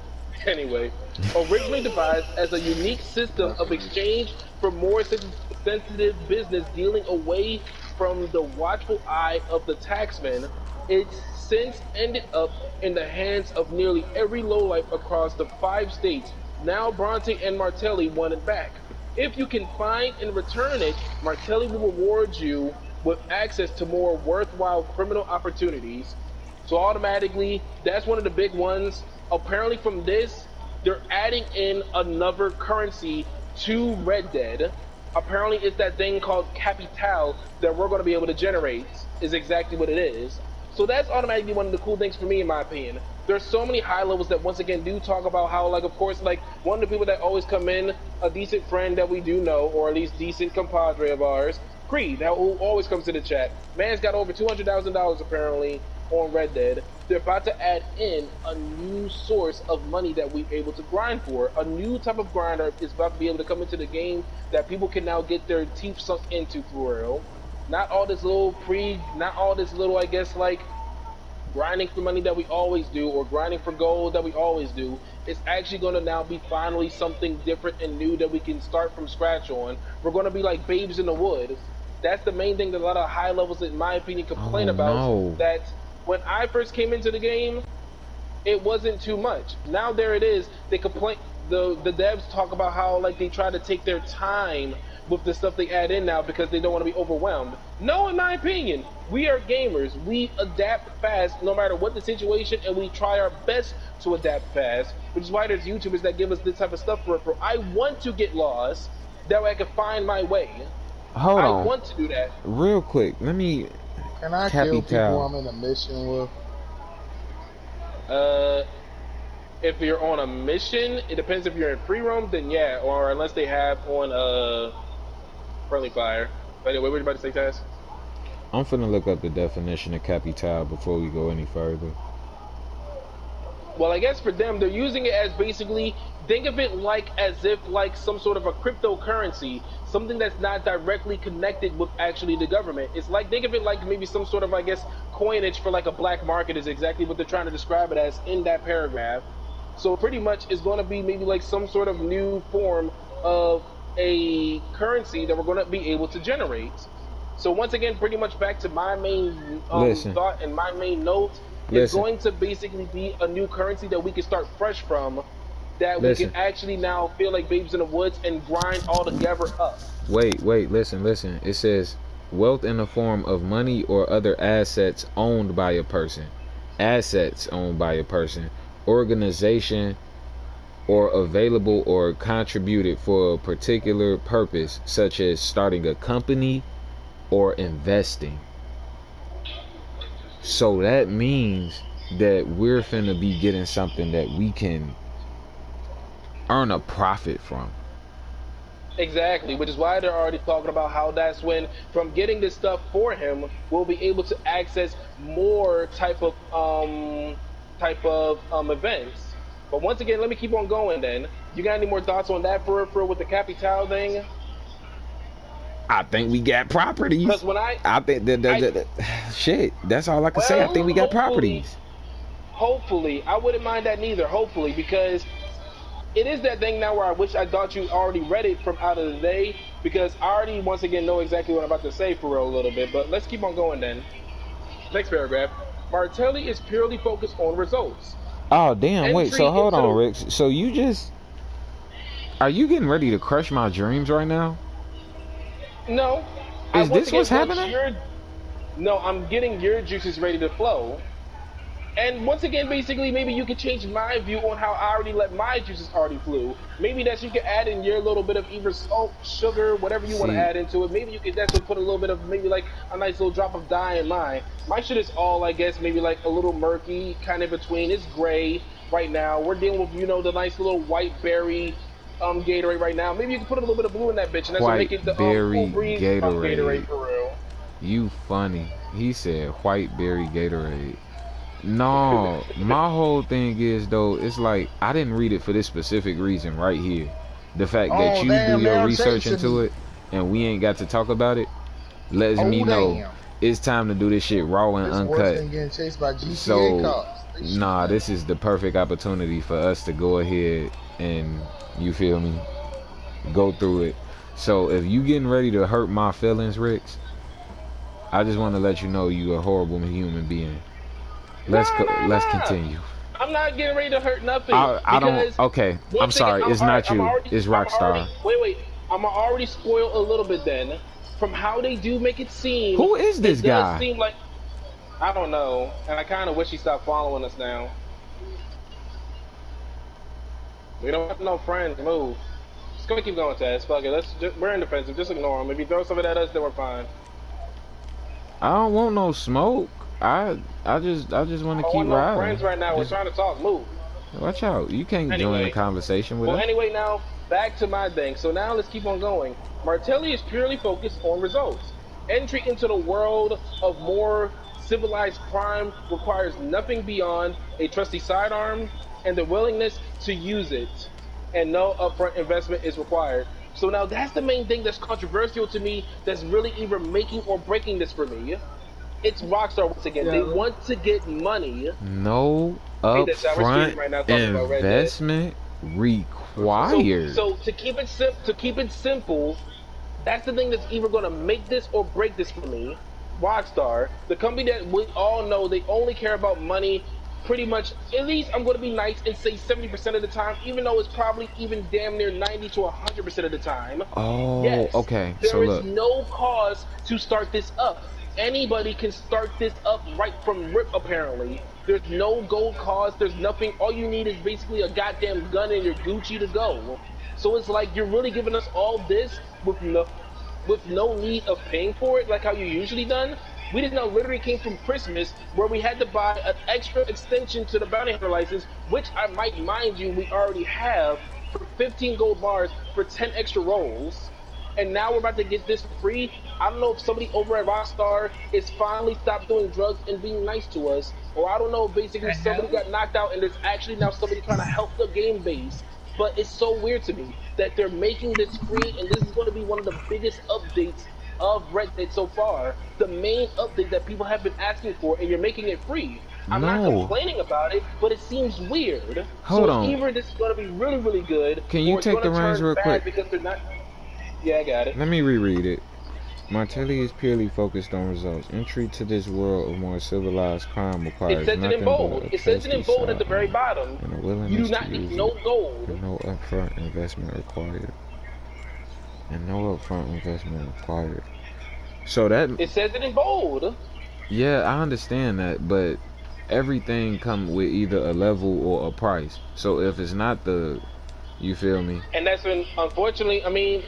Anyway, originally devised as a unique system of exchange for more sensitive business dealing away from the watchful eye of the taxman, it's since ended up in the hands of nearly every lowlife across the 5 states. Now Bronte and Martelli want it back. If you can find and return it, Martelli will reward you with access to more worthwhile criminal opportunities. So automatically, that's one of the big ones. Apparently from this, they're adding in another currency to Red Dead. Apparently it's that thing called Capital that we're going to be able to generate, is exactly what it is. So that's automatically one of the cool things for me, in my opinion. There's so many high levels that once again do talk about how, like, of course, like, one of the people that always come in, a decent friend that we do know, or at least decent compadre of ours, Creed, who always comes to the chat. Man's got over $200,000 apparently on Red Dead. They're about to add in a new source of money that we're able to grind for. A new type of grinder is about to be able to come into the game that people can now get their teeth sunk into for real. Not all this little I guess, like, grinding for money that we always do, or grinding for gold that we always do. It's actually going to now be finally something different and new that we can start from scratch on. We're going to be like babes in the woods. That's the main thing that a lot of high levels, in my opinion, complain about. No. That when I first came into the game, it wasn't too much. Now there it is. They complain. The devs talk about how, like, they try to take their time with the stuff they add in now because they don't want to be overwhelmed. No, in my opinion, we are gamers. We adapt fast no matter what the situation, and we try our best to adapt fast, which is why there's YouTubers that give us this type of stuff for. I want to get lost, that way I can find my way. Hold on. I want to do that. Real quick, let me... Can I kill people I'm in a mission with? If you're on a mission, it depends if you're in free roam, then yeah, or unless they have on friendly fire. By the way, what were you about to say, Taz? I'm finna look up the definition of capital before we go any further. Well, I guess for them, they're using it as basically, think of it like as if like some sort of a cryptocurrency, something that's not directly connected with actually the government. It's like, think of it like maybe some sort of, I guess, coinage for like a black market is exactly what they're trying to describe it as in that paragraph. So pretty much it's going to be maybe like some sort of new form of a currency that we're going to be able to generate. So once again, pretty much back to my main thought and my main note, it's going to basically be a new currency that we can start fresh from, that we can actually now feel like babes in the woods and grind all together up. Wait, listen. It says wealth in the form of money or other assets owned by a person. Assets owned by a person, organization, or available or contributed for a particular purpose, such as starting a company or investing. So that means that we're finna be getting something that we can earn a profit from. Exactly, which is why they're already talking about how that's when, from getting this stuff for him, we'll be able to access more type of events. But once again, let me keep on going then. You got any more thoughts on that for with the Capital thing? I think we got properties. Because when I think that shit, that's all I can say. I think we got properties. Hopefully, I wouldn't mind that neither. Hopefully, because it is that thing now where I wish I thought you already read it from out of the day, because I already once again know exactly what I'm about to say for real a little bit. But let's keep on going then. Next paragraph. Martelli is purely focused on results. Oh damn! Wait. So hold on, Rick. So are you getting ready to crush my dreams right now? No. Is this what's happening? No, I'm getting your juices ready to flow. And once again, basically, maybe you could change my view on how I already let my juices already flow. Maybe that you could add in your little bit of either salt, sugar, whatever you want to add into it. Maybe you could also put a little bit of maybe like a nice little drop of dye in mine. My shit is all, I guess, maybe like a little murky, kind of between. It's gray right now. We're dealing with, you know, the nice little white berry Gatorade right now. Maybe you can put a little bit of blue in that bitch, and that's what make it the berry cool breeze Gatorade for real. You funny. He said white berry Gatorade. No, my whole thing is though, it's like I didn't read it for this specific reason right here. The fact that you do your research into it and we ain't got to talk about it lets me know it's time to do this shit raw and uncut. So nah, this is the perfect opportunity for us to go ahead and, you feel me, go through it. So if you getting ready to hurt my feelings, Rix, I just want to let you know you a horrible human being. Let's continue. I'm not getting ready to hurt nothing. I don't. Okay, I'm sorry. It's not you. It's Rockstar. Wait. I'm already spoiled a little bit then. From how they do make it seem. Who is this guy? It does seem like, I don't know, and I kind of wish he stopped following us now. We don't have no friends. Move. Just gonna keep going, Taz. Fuck it. We're in defensive. Just ignore him. If you throw something at us, then we're fine. I don't want no smoke. I just want to keep riding. Friends right now. We're trying to talk. Move. Watch out. You can't join the conversation with us. Well, anyway, now back to my thing. So now let's keep on going. Martelli is purely focused on results. Entry into the world of more civilized crime requires nothing beyond a trusty sidearm and the willingness to use it, and no upfront investment is required. So now that's the main thing that's controversial to me, that's really either making or breaking this for me. It's Rockstar once again. Yeah. They want to get money. No upfront investment required. So to keep it simple, that's the thing that's either going to make this or break this for me. Rockstar, the company that we all know, they only care about money. Pretty much, at least I'm going to be nice and say 70% of the time, even though it's probably even damn near 90 to 100% of the time. Oh, yes, okay. There is no cause to start this up. Anybody can start this up right from rip, apparently. There's no gold cause, there's nothing. All you need is basically a goddamn gun and you're Gucci to go. So it's like you're really giving us all this with no need of paying for it like how you usually done. We just now literally came from Christmas where we had to buy an extra extension to the bounty hunter license, which I might mind you we already have, for 15 gold bars for 10 extra rolls. And now we're about to get this free. I don't know if somebody over at Rockstar is finally stopped doing drugs and being nice to us, or I don't know if basically somebody got knocked out and there's actually now somebody trying to help the game base. But it's so weird to me that they're making this free, and this is going to be one of the biggest updates of Red Dead so far. The main update that people have been asking for, and you're making it free. I'm not complaining about it, but it seems weird. Hold on. Either this is going to be really, really good. Can you take the reins real quick? Because they're not. Yeah, I got it. Let me reread it. Martelli is purely focused on results. Entry to this world of more civilized crime requires nothing but it says it in bold at the very bottom. And a willingness you do not need no gold. And no upfront investment required. So that it says it in bold. Yeah, I understand that, but everything come with either a level or a price. So if it's not the, you feel me? And that's when, unfortunately, I mean,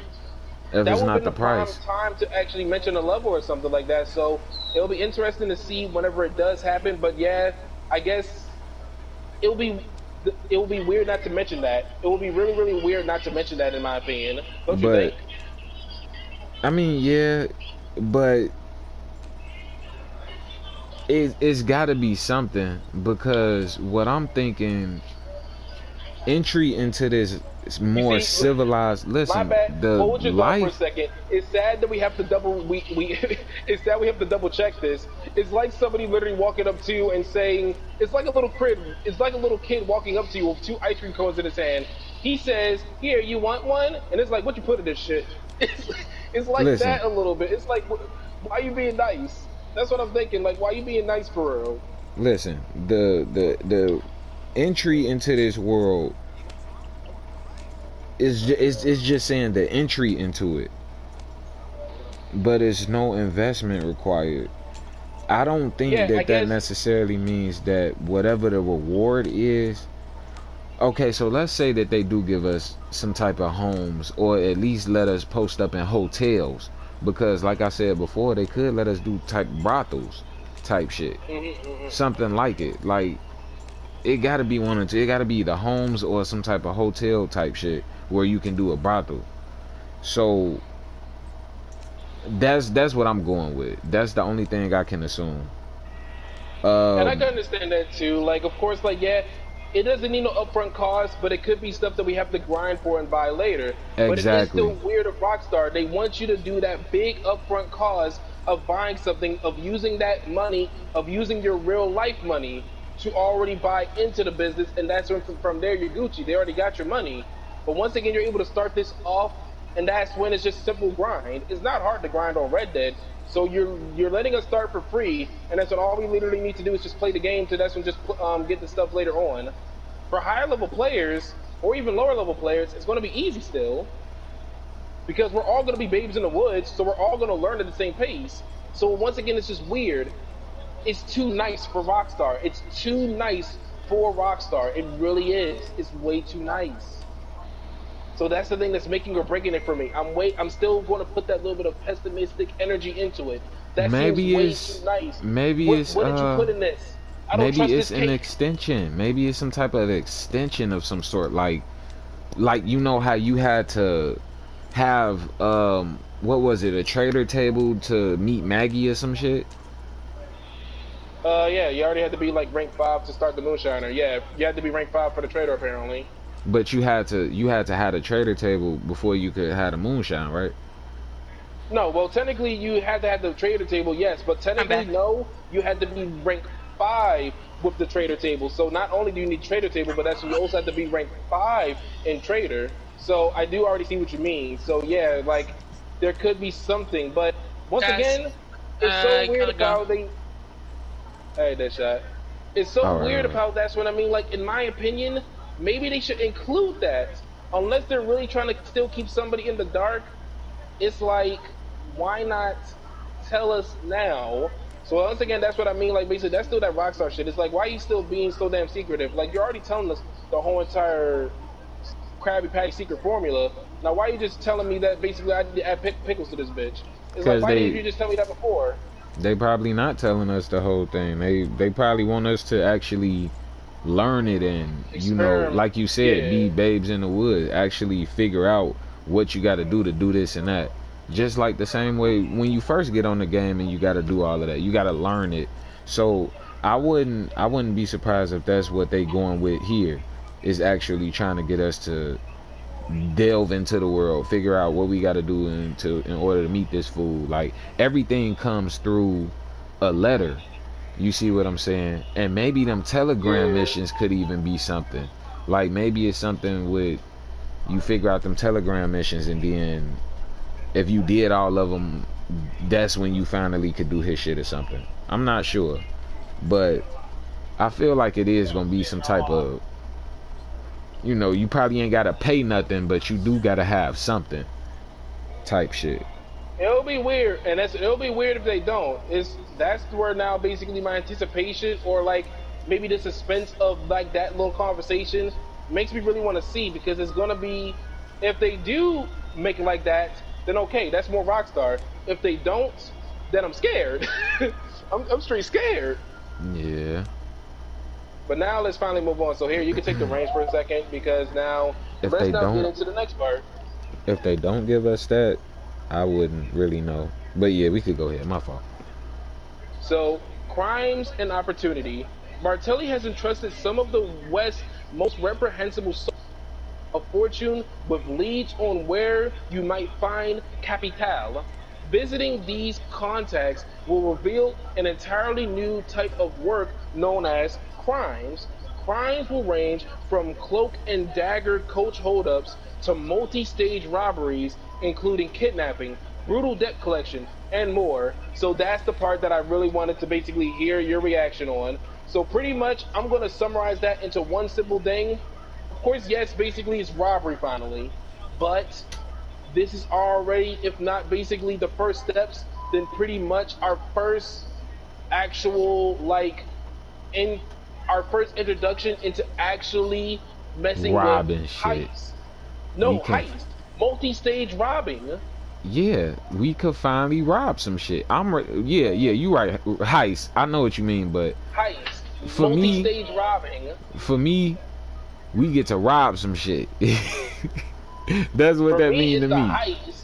if that it's not the price, time to actually mention a level or something like that. So it'll be interesting to see whenever it does happen. But yeah, I guess it will be weird not to mention that. It will be really, really weird not to mention that, in my opinion. Don't you think? I mean, yeah, but it's got to be something, because what I'm thinking, entry into this more civilized. Listen, the hold your life. For a second. It's sad that we have to double. It's sad we have to double check this. It's like somebody literally walking up to you and saying, it's like a little kid. It's like a little kid walking up to you with 2 ice cream cones in his hand. He says, "Here, you want one?" And it's like, "What you put in this shit?" It's like that a little bit. It's like, why are you being nice? That's what I'm thinking. Like, why are you being nice for real? Listen, the entry into this world is just saying the entry into it, but it's no investment required. I don't think that necessarily means that whatever the reward is. Okay, so let's say that they do give us some type of homes, or at least let us post up in hotels, because like I said before, they could let us do type brothels type shit. Something like it. Like, it gotta be one or two. It gotta be the homes or some type of hotel type shit where you can do a brothel. So that's what I'm going with. That's the only thing I can assume. And I can understand that too. Like, of course, like, yeah, it doesn't need no upfront cost, but it could be stuff that we have to grind for and buy later. Exactly. But it is still weird of Rockstar. They want you to do that big upfront cost of buying something, of using that money, of using your real life money to already buy into the business, and that's when from there you're Gucci. They already got your money. But once again, you're able to start this off and that's when it's just simple grind. It's not hard to grind on Red Dead. So you're letting us start for free, and that's when all we literally need to do is just play the game. To that's when just get the stuff later on. For higher level players or even lower level players, it's going to be easy still, because we're all going to be babes in the woods. So we're all going to learn at the same pace. So once again, it's just weird. It's too nice for Rockstar. It's too nice for Rockstar. It really is. It's way too nice. So that's the thing that's making or breaking it for me. I'm still going to put that little bit of pessimistic energy into it. That maybe seems way too nice. Maybe what it's did you put in this? Maybe it's an extension. Maybe it's some type of extension of some sort. Like you know how you had to have what was it, a trader table to meet Maggie or some shit? Yeah, you already had to be like rank 5 to start the Moonshiner. Yeah, you had to be rank 5 for the trader apparently. But you had to have a trader table before you could have a moonshine, right? No, well technically you had to have the trader table, yes, but technically no, you had to be rank 5 with the trader table. So not only do you need trader table, but that's you also have to be rank 5 in trader. So I do already see what you mean. So yeah, like there could be something, but once again, it's so weird how they. Hey, that shot. It's so weird about that's what I mean. Like in my opinion, maybe they should include that. Unless they're really trying to still keep somebody in the dark, it's like, why not tell us now? So once again, that's what I mean. Like basically, that's still that Rockstar shit. It's like, why are you still being so damn secretive? Like you're already telling us the whole entire Krabby Patty secret formula. Now why are you just telling me that basically I add pickles to this bitch? It's like, why didn't you just tell me that before? They probably not telling us the whole thing. They probably want us to actually learn it and, you know, like you said, be babes in the woods. Actually figure out what you got to do this and that. Just like the same way when you first get on the game and you got to do all of that. You got to learn it. So I wouldn't be surprised if that's what they going with here, is actually trying to get us to delve into the world, figure out what we got to do in order to meet this fool. Like everything comes through a letter. You see what I'm saying? And maybe them telegram missions could even be something. Like maybe it's something with you figure out them telegram missions, and then if you did all of them, that's when you finally could do his shit or something. I'm not sure, but I feel like it is gonna be some type of, you know, you probably ain't gotta pay nothing, but you do gotta have something type shit. It'll be weird, and it'll be weird if they don't. That's where now basically my anticipation, or like maybe the suspense of like that little conversation makes me really want to see, because it's gonna be, if they do make it like that, then okay, that's more Rockstar. If they don't, then I'm scared. I'm straight scared. Yeah. But now let's finally move on. So here, you can take the reins for a second, because now let's now get into the next part. If they don't give us that, I wouldn't really know. But yeah, we could go ahead. My fault. So, crimes and opportunity. Martelli has entrusted some of the West's most reprehensible of fortune with leads on where you might find capital. Visiting these contacts will reveal an entirely new type of work known as crimes. Crimes will range from cloak and dagger coach holdups to multi-stage robberies, including kidnapping, brutal debt collection, and more. So that's the part that I really wanted to basically hear your reaction on. So pretty much, I'm going to summarize that into one simple thing. Of course, yes, basically it's robbery finally, but this is already, if not basically the first steps, then pretty much our first actual, like, in our first introduction into actually messing robbing with shit. Heist. No, heist. Multi-stage robbing. Yeah, we could finally rob some shit. Yeah, you right. Heist. I know what you mean, but heist. For multi-stage robbing. For me, we get to rob some shit. That's what that means to me. Heist.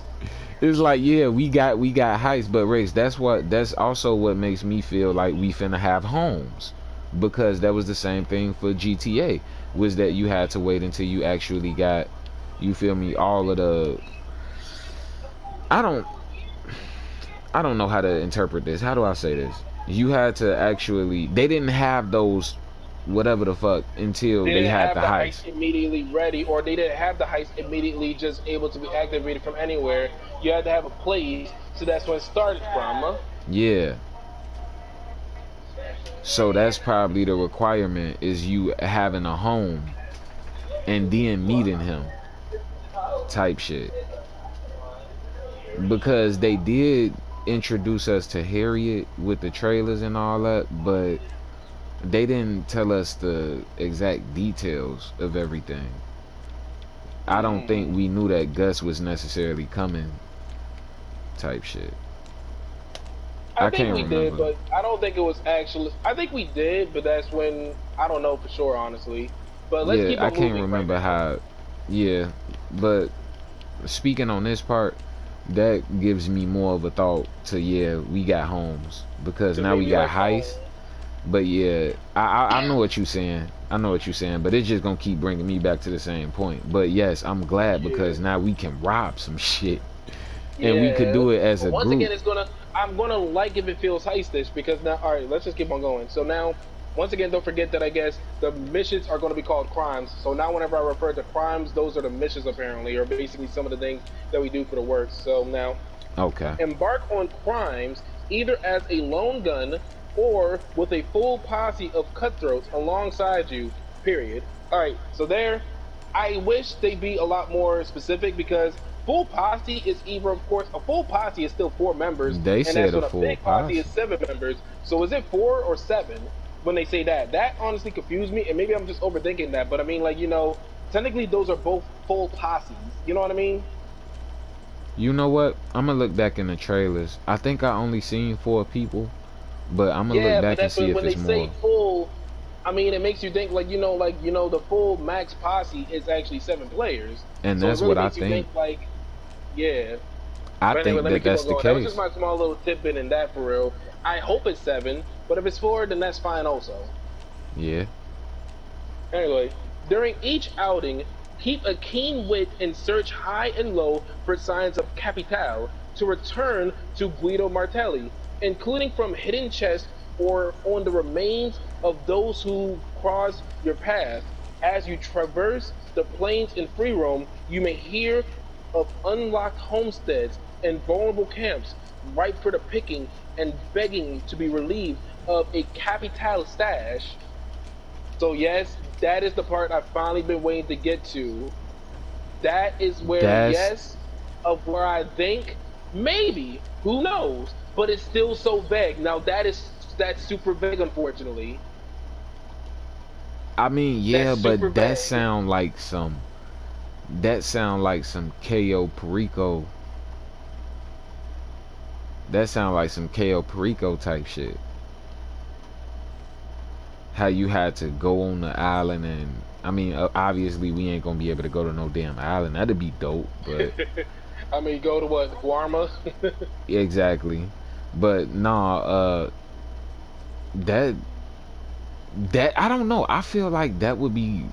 It's like, yeah, we got heist, but Rex, that's also what makes me feel like we finna have homes, because that was the same thing for GTA, was that you had to wait until you actually got, you feel me, all of the, I don't know how to interpret this. How do I say this? You had to actually, they didn't have those whatever the fuck until they didn't had have the the heist. heist immediately ready, or they didn't have the heist immediately just able to be activated from anywhere. You had to have a place, so that's when it started from. Yeah. So that's probably the requirement, is you having a home and then meeting him type shit. Because they did introduce us to Harriet with the trailers and all that, but they didn't tell us the exact details of everything. I don't think we knew that Gus was necessarily coming type shit. I think we did, but I don't think it was actually. I think we did, but that's when I don't know for sure, honestly. But let's keep it moving. I can't remember how. Yeah, but speaking on this part, that gives me more of a thought to, yeah, we got homes, because now we got heist. But yeah, I know what you're saying. I know what you're saying, but it's just gonna keep bringing me back to the same point. But yes, I'm glad because now we can rob some shit, and we could do it as a group. Once again, I'm gonna like if it feels heistish, because now, all right, let's just keep on going. So now, once again, don't forget that I guess the missions are gonna be called crimes. So now, whenever I refer to crimes, those are the missions apparently, or basically some of the things that we do for the work. So now, okay, embark on crimes either as a lone gun or with a full posse of cutthroats alongside you, period. Alright, so there, I wish they'd be a lot more specific, because full posse is either, of course, a full posse is still 4 members, they said a full big posse is 7 members. So is it 4 or 7 when they say that? That honestly confused me, and maybe I'm just overthinking that, but I mean, like, you know, technically those are both full posses, you know what I mean? You know what? I'm gonna look back in the trailers. I think I only seen 4 people. But I'm gonna look back and see if it's more. When they say full, I mean, it makes you think like the full max posse is actually 7 players. And so that's really what I think. Like, yeah. I think that's the case. That was just my small little tidbit in that, for real. I hope it's 7, but if it's 4, then that's fine also. Yeah. Anyway, during each outing, keep a keen wit and search high and low for signs of capital to return to Guido Martelli, including from hidden chests or on the remains of those who cross your path. As you traverse the plains in free roam, you may hear of unlocked homesteads and vulnerable camps ripe for the picking and begging to be relieved of a capital stash. So yes, that is the part I've finally been waiting to get to. That is where, of where I think, maybe, who knows, but it's still so vague. Now that's super vague, unfortunately. I mean, yeah, but that sound like some KO Perico. That sound like some KO Perico type shit. How you had to go on the island, and I mean, obviously we ain't gonna be able to go to no damn island. That'd be dope, but I mean, go to what, Guarma? Exactly. But nah, that I don't know. I feel like that would be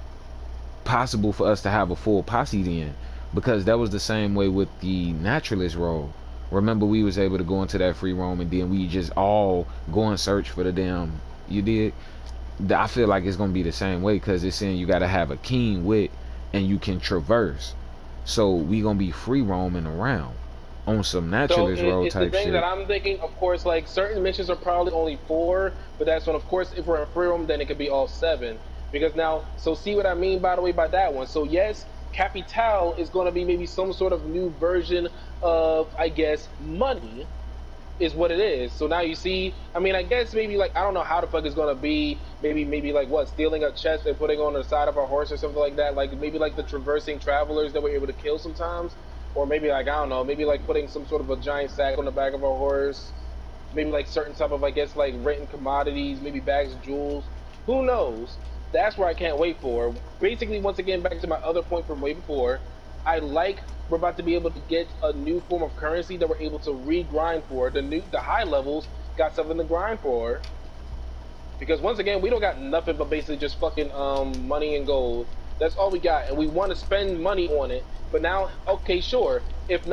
possible for us to have a full posse then, because that was the same way with the naturalist role. Remember, we was able to go into that free roam, and then we just all go and search for the damn. You did. I feel like it's gonna be the same way, because it's saying you gotta have a keen wit and you can traverse. So we gonna be free roaming around on some naturalist road type shit. The thing that I'm thinking, of course, like certain missions are probably only 4, but that's when, of course, if we're in free roam, then it could be all 7. Because now, so see what I mean, by the way, by that one. So yes, Capital is going to be maybe some sort of new version of, I guess, money is what it is. So now you see, I mean, I guess maybe like, I don't know how the fuck it's going to be. Maybe like what, stealing a chest and putting on the side of a horse or something like that. Like maybe like the traversing travelers that we're able to kill sometimes. Or maybe like, I don't know, maybe like putting some sort of a giant sack on the back of a horse. Maybe like certain type of, I guess, like renting commodities, maybe bags of jewels. Who knows? That's where I can't wait for. Basically, once again, back to my other point from way before, I like we're about to be able to get a new form of currency that we're able to re-grind for. The high levels got something to grind for. Because once again, we don't got nothing but basically just fucking money and gold. That's all we got, and we want to spend money on it. But now, okay, sure. If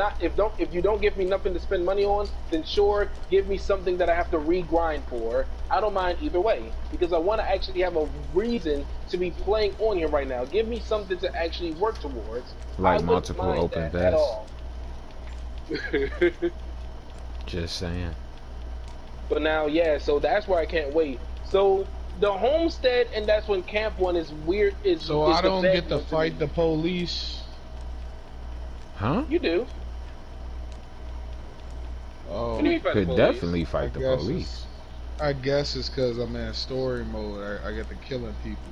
you don't give me nothing to spend money on, then sure, give me something that I have to regrind for. I don't mind either way, because I want to actually have a reason to be playing on here right now. Give me something to actually work towards. Like multiple open at all. Just saying. But now, yeah, so that's where I can't wait. So the homestead, and that's when Camp 1 is weird. So I don't get to fight the police. Huh? You do. Oh, you could definitely fight the police. I guess it's because I'm in story mode. I get to killing people.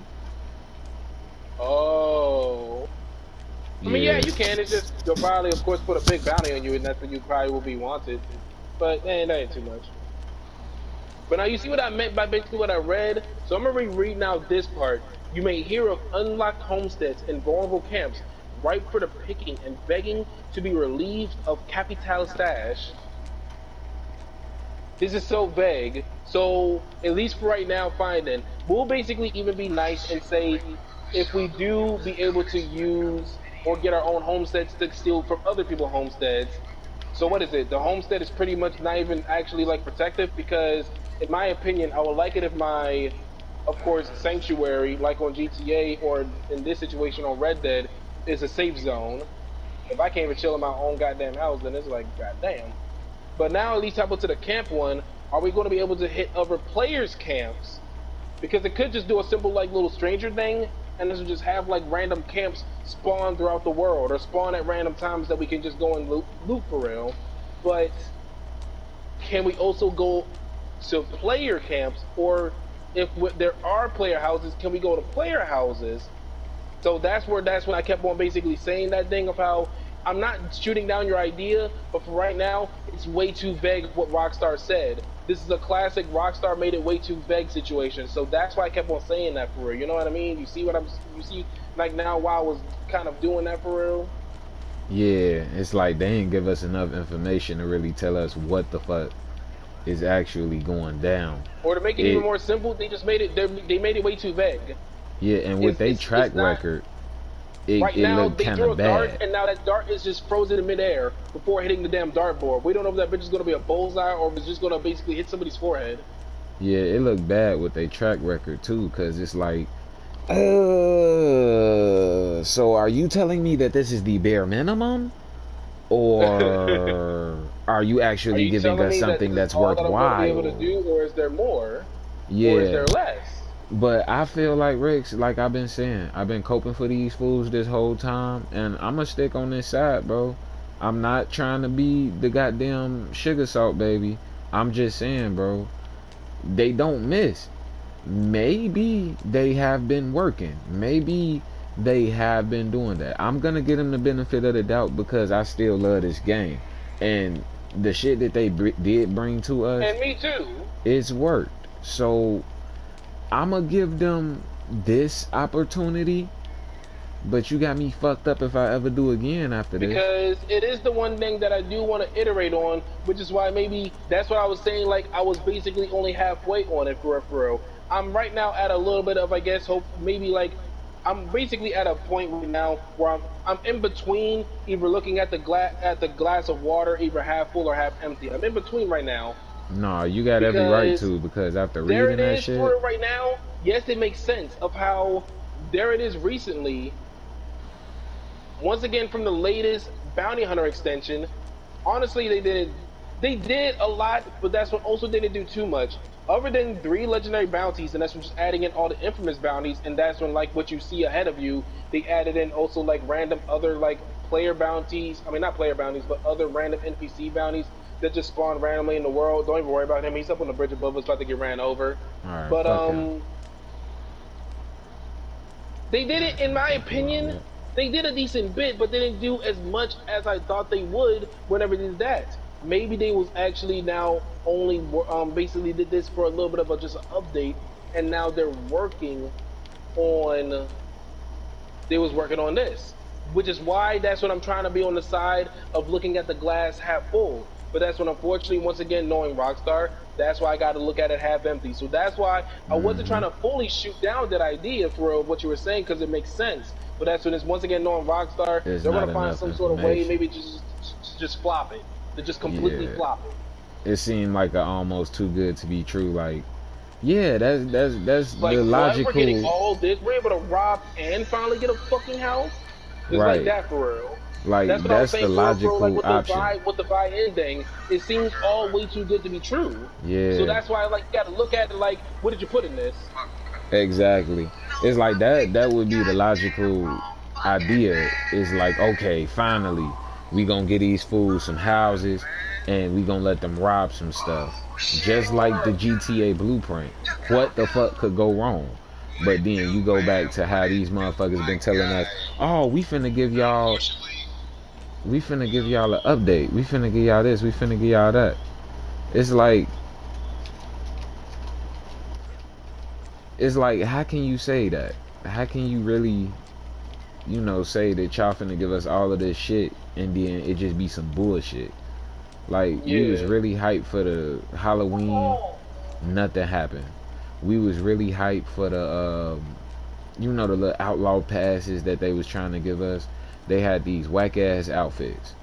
Oh. I mean, yeah, you can. It's just you'll probably, of course, put a big bounty on you, and that's when you probably will be wanted. But that ain't too much. But now you see what I meant by basically what I read? So I'm going to reread now this part. You may hear of unlocked homesteads and vulnerable camps, ripe for the picking and begging to be relieved of capital stash. This is so vague. So, at least for right now, fine then. We'll basically even be nice and say, if we do be able to use or get our own homesteads to steal from other people's homesteads. So what is it? The homestead is pretty much not even actually like protective, because in my opinion, I would like it if my, of course, sanctuary, like on GTA or in this situation on Red Dead, is a safe zone. If I can't even chill in my own goddamn house, then it's like, goddamn. But now at least hop to the camp one, are we going to be able to hit other players' camps? Because it could just do a simple like little stranger thing, and this would just have like random camps spawn throughout the world, or spawn at random times that we can just go and loot for real. But can we also go to player camps, or if there are player houses, can we go to player houses? So that's when I kept on basically saying that thing of how I'm not shooting down your idea, but for right now, it's way too vague what Rockstar said. This is a classic Rockstar made it way too vague situation, so that's why I kept on saying that for real. You know what I mean? You see like now why I was kind of doing that for real? Yeah, it's like they didn't give us enough information to really tell us what the fuck is actually going down. Or to make it even more simple, they just made it, they made it way too vague. Yeah, and with their track record, it looked kind of bad. Dart, and now that dart is just frozen in midair before hitting the damn dartboard. We don't know if that bitch is going to be a bullseye or if it's just going to basically hit somebody's forehead. Yeah, it looked bad with their track record too, because it's like, so are you telling me that this is the bare minimum? Or are you actually giving us something that's worthwhile? Be able to do, or is there more? Yeah. Or is there less? But I feel like, Rix, like I've been saying, I've been coping for these fools this whole time, and I'm gonna stick on this side, bro. I'm not trying to be the goddamn sugar salt baby. I'm just saying, bro, they don't miss. Maybe they have been working. Maybe they have been doing that. I'm gonna give them the benefit of the doubt because I still love this game, and the shit that they did bring to us, and me too, it's worked. So I'm gonna give them this opportunity, but you got me fucked up if I ever do again after this. Because it is the one thing that I do want to iterate on, which is why maybe that's what I was saying. Like I was basically only halfway on it for real. I'm right now at a little bit of, I guess, hope. Maybe like I'm basically at a point right now where I'm in between, either looking at the glass of water, either half full or half empty. I'm in between right now. No, you got every right to, because after reading that shit, for it right now, yes, it makes sense of how there it is recently. Once again, from the latest Bounty Hunter extension, honestly, they did a lot, but that's what also didn't do too much. Other than 3 legendary bounties, and that's when just adding in all the infamous bounties, and that's when like what you see ahead of you, they added in also like random other like player bounties. I mean, not player bounties, but other random NPC bounties that just spawn randomly in the world. Don't even worry about him. He's up on the bridge above us, about to get ran over. Right, but they did it, in my opinion. They did a decent bit, but they didn't do as much as I thought they would whenever they did that. Maybe they was actually now only basically did this for a little bit of just an update, and now they're working on. They was working on this, which is why that's what I'm trying to be on the side of looking at the glass half full. But that's when, unfortunately, once again, knowing Rockstar, that's why I got to look at it half empty. So that's why I wasn't trying to fully shoot down that idea for what you were saying, because it makes sense. But that's when it's once again knowing Rockstar, There's they're not gonna find enough some sort of way, information. maybe just flop it, to just completely Yeah, flop it. it seemed like a almost too good to be true. Like, yeah, that's Like the what? We're getting logical, all this. We're able to rob and finally get a fucking house. It's like right? that for real. That's Like what I was that's the saying for real. Like logical option. with the buy-in thing, it seems all way too good to be true. So Yeah, that's why like you got to look at it like, what did you put in this? exactly. It's like that would be the logical idea. Is like, okay, finally we gonna get these fools some houses and we gonna let them rob some stuff. Just like the GTA blueprint. What the fuck could go wrong? But then you go back to how these motherfuckers been telling us, oh, we finna give y'all an update. We finna give y'all this, we finna give y'all that. It's like, how can you say that? How can you really, say that y'all finna give us all of this shit and then it just be some bullshit? Like, we was Yeah. really hyped for the Halloween, nothing happened. We was really hyped for the, the little outlaw passes that they was trying to give us. They had these whack ass outfits.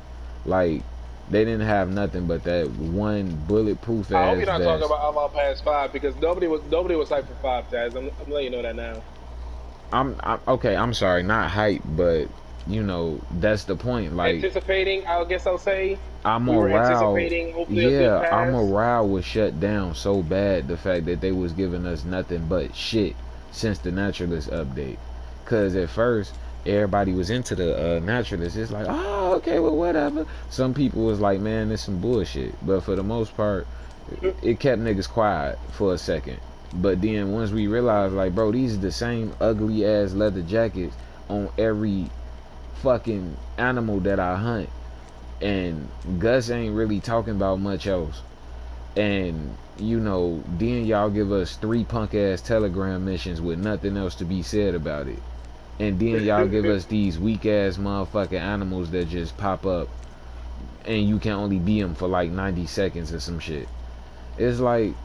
Like, they didn't have nothing but that one bulletproof I hope ass you're not talking vest. about Outlaw Pass 5 because nobody was hyped for 5, Taz. I'm letting you know that now. I'm okay. I'm sorry, not hype, but that's the point. Like, Anticipating, I guess I'll say, our we were morale, anticipating hopefully a good yeah, our pass. morale was shut down so bad. The fact that they was giving us nothing but shit since the naturalist update. Cause at first everybody was into the naturalist. It's like, oh, okay, well, whatever. Some people was like, man, this some bullshit. But for the most part, it kept niggas quiet for a second. But then once we realized, like, bro, these are the same ugly ass leather jackets on every fucking animal that I hunt, and Gus ain't really talking about much else. And then y'all give us 3 punk ass telegram missions with nothing else to be said about it. And then y'all give us these weak ass motherfucking animals that just pop up and you can only be them for like 90 seconds or some shit. It's like,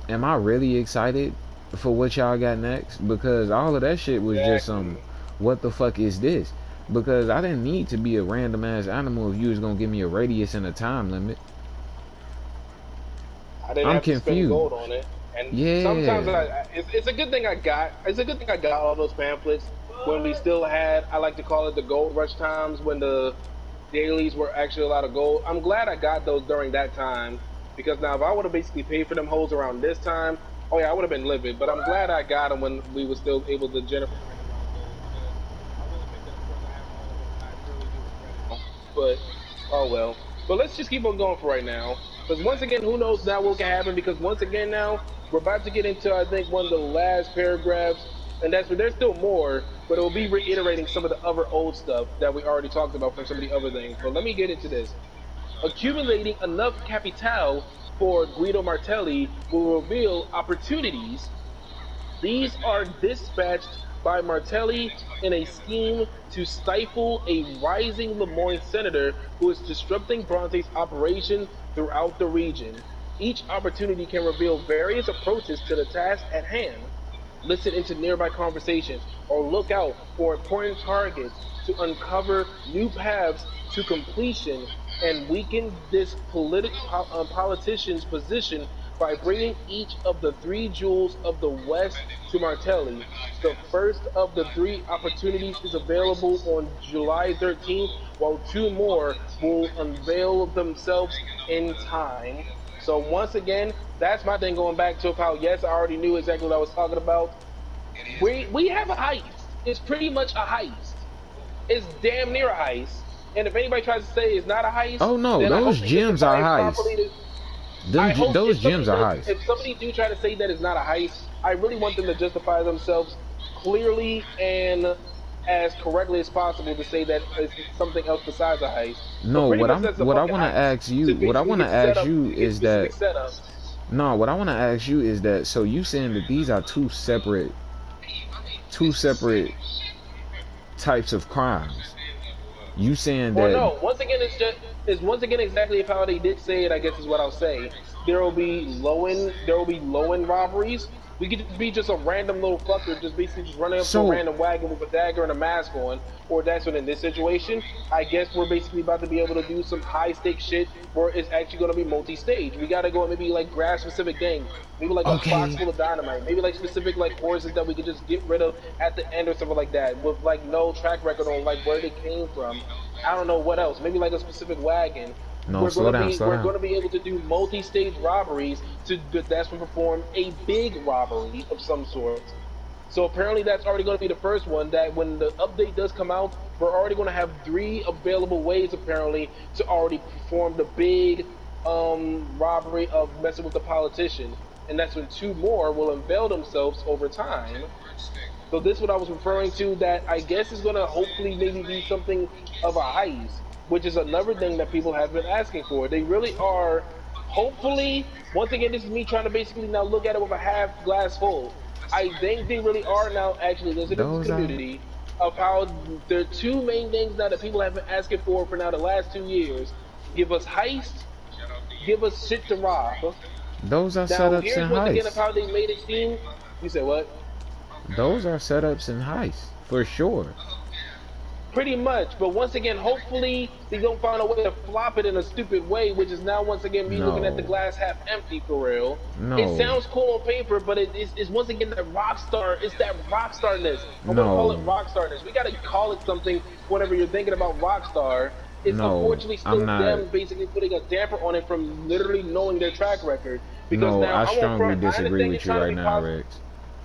am I really excited for what y'all got next? Because all of that shit was just some, Exactly. what the fuck is this? Because I didn't need to be a random ass animal if you was gonna give me a radius and a time limit. I didn't I'm have to spend confused. gold on it. And sometimes Yeah. it's a good thing I got. It's a good thing I got all those pamphlets when we still had. I like to call it the gold rush times when the dailies were actually a lot of gold. I'm glad I got those during that time because now if I would have basically paid for them holes around this time, oh yeah, I would have been livid. But I'm glad I got them when we were still able to generate a lot of gold because I really think that of course I have all of them and I really do regret it. But oh well. But let's just keep on going for right now. Because once again, who knows now what can happen? Because once again now, we're about to get into I think one of the last paragraphs, and that's where there's still more, but it will be reiterating some of the other old stuff that we already talked about from some of the other things. But let me get into this. Accumulating enough capital for Guido Martelli will reveal opportunities. These are dispatched by Martelli in a scheme to stifle a rising Lemoyne senator who is disrupting Bronte's operations throughout the region. Each opportunity can reveal various approaches to the task at hand. Listen into nearby conversations or look out for important targets to uncover new paths to completion and weaken this politician's position by bringing each of the 3 jewels of the West to Martelli. The first of the 3 opportunities is available on July 13th, while 2 more will unveil themselves in time. So once again, that's my thing going back to how yes, I already knew exactly what I was talking about. We have a heist. It's pretty much a heist. It's damn near a heist. And if anybody tries to say it's not a heist, Oh no, then I hope those they gems are justify it heist. properly. I hope Those gems are heist. if somebody do try to say that it's not a heist, I really want them to justify themselves clearly and as correctly as possible to say that it's something else besides a heist. But No, pretty much that's a what I fucking want to heist ask you, to what I basically want to get set ask up, you to get is that specific setup. no, what I want to ask you is that, so you saying that these are two separate types of crimes. You saying Or that, no, once again, it's once again exactly how they did say it. I guess is what I'll say. There will be low end robberies, We could just be just a random little fucker, just basically just running up to a So random wagon with a dagger and a mask on. Or that's when in this situation, I guess we're basically about to be able to do some high stakes shit where it's actually going to be multi-stage. We got to go and maybe like grab specific things, maybe like a box okay, full of dynamite, maybe like specific like horses that we could just get rid of at the end or something like that, with like no track record on like where they came from. I don't know what else. Maybe like a specific wagon. no, slow down, slow We're down. gonna be able to do multi-stage robberies to that's when perform a big robbery of some sort. So apparently that's already going to be the first one. That when the update does come out, we're already going to have 3 available ways apparently to already perform the big robbery of messing with the politician, and that's when 2 more will unveil themselves over time. So this is what I was referring to. That I guess is going to hopefully maybe be something of a heist, which is another thing that people have been asking for. They really are. Hopefully, once again, this is me trying to basically now look at it with a half glass full. I think they really are now actually listening to this Those are community of how the 2 main things now that people have been asking for now the last 2 years. Give us heist, give us shit to rob. those are Now setups here's and once again of heists. how they made it seem. You said what? Those are setups and heists for sure. Pretty much, but once again, hopefully they don't find a way to flop it in a stupid way, which is now once again me looking at the No, glass half empty for real. It no, sounds cool on paper, but it's once again that rock star. It's that rock starness. I want to call it no, rock starness. We gotta call it something whenever you're thinking about rock star. It's no. unfortunately I'm still not. them basically putting a damper on it from literally knowing their track record. Because No, now I I won't strongly front. I disagree understand you're with you trying to right be now, positive. Rex.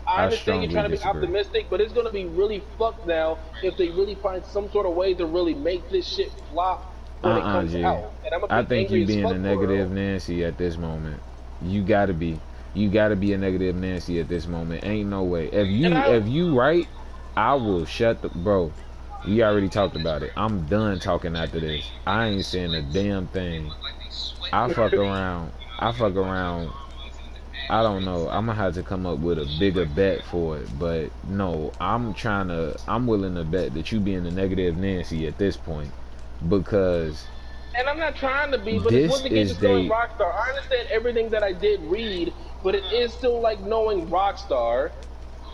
I I understand you're trying strongly to be disagree. optimistic, but it's going to be really fucked now if they really find some sort of way to really make this shit flop when it comes G. out. And I'm going I to be think you angry as being a fuck for negative real. Nancy at this moment. You gotta be. You gotta be a negative Nancy at this moment. Ain't no way. And I, If you right, I will shut the bro. We already talked about it. I'm done talking after this. I ain't saying a damn thing. I fuck around. I fuck around. I don't know. I'm gonna have to come up with a bigger bet for it. But no, I'm willing to bet that you being a negative Nancy at this point. Because and I'm not trying to be, but it's this once again is just knowing they Rockstar. I understand everything that I did read, but it is still like knowing Rockstar.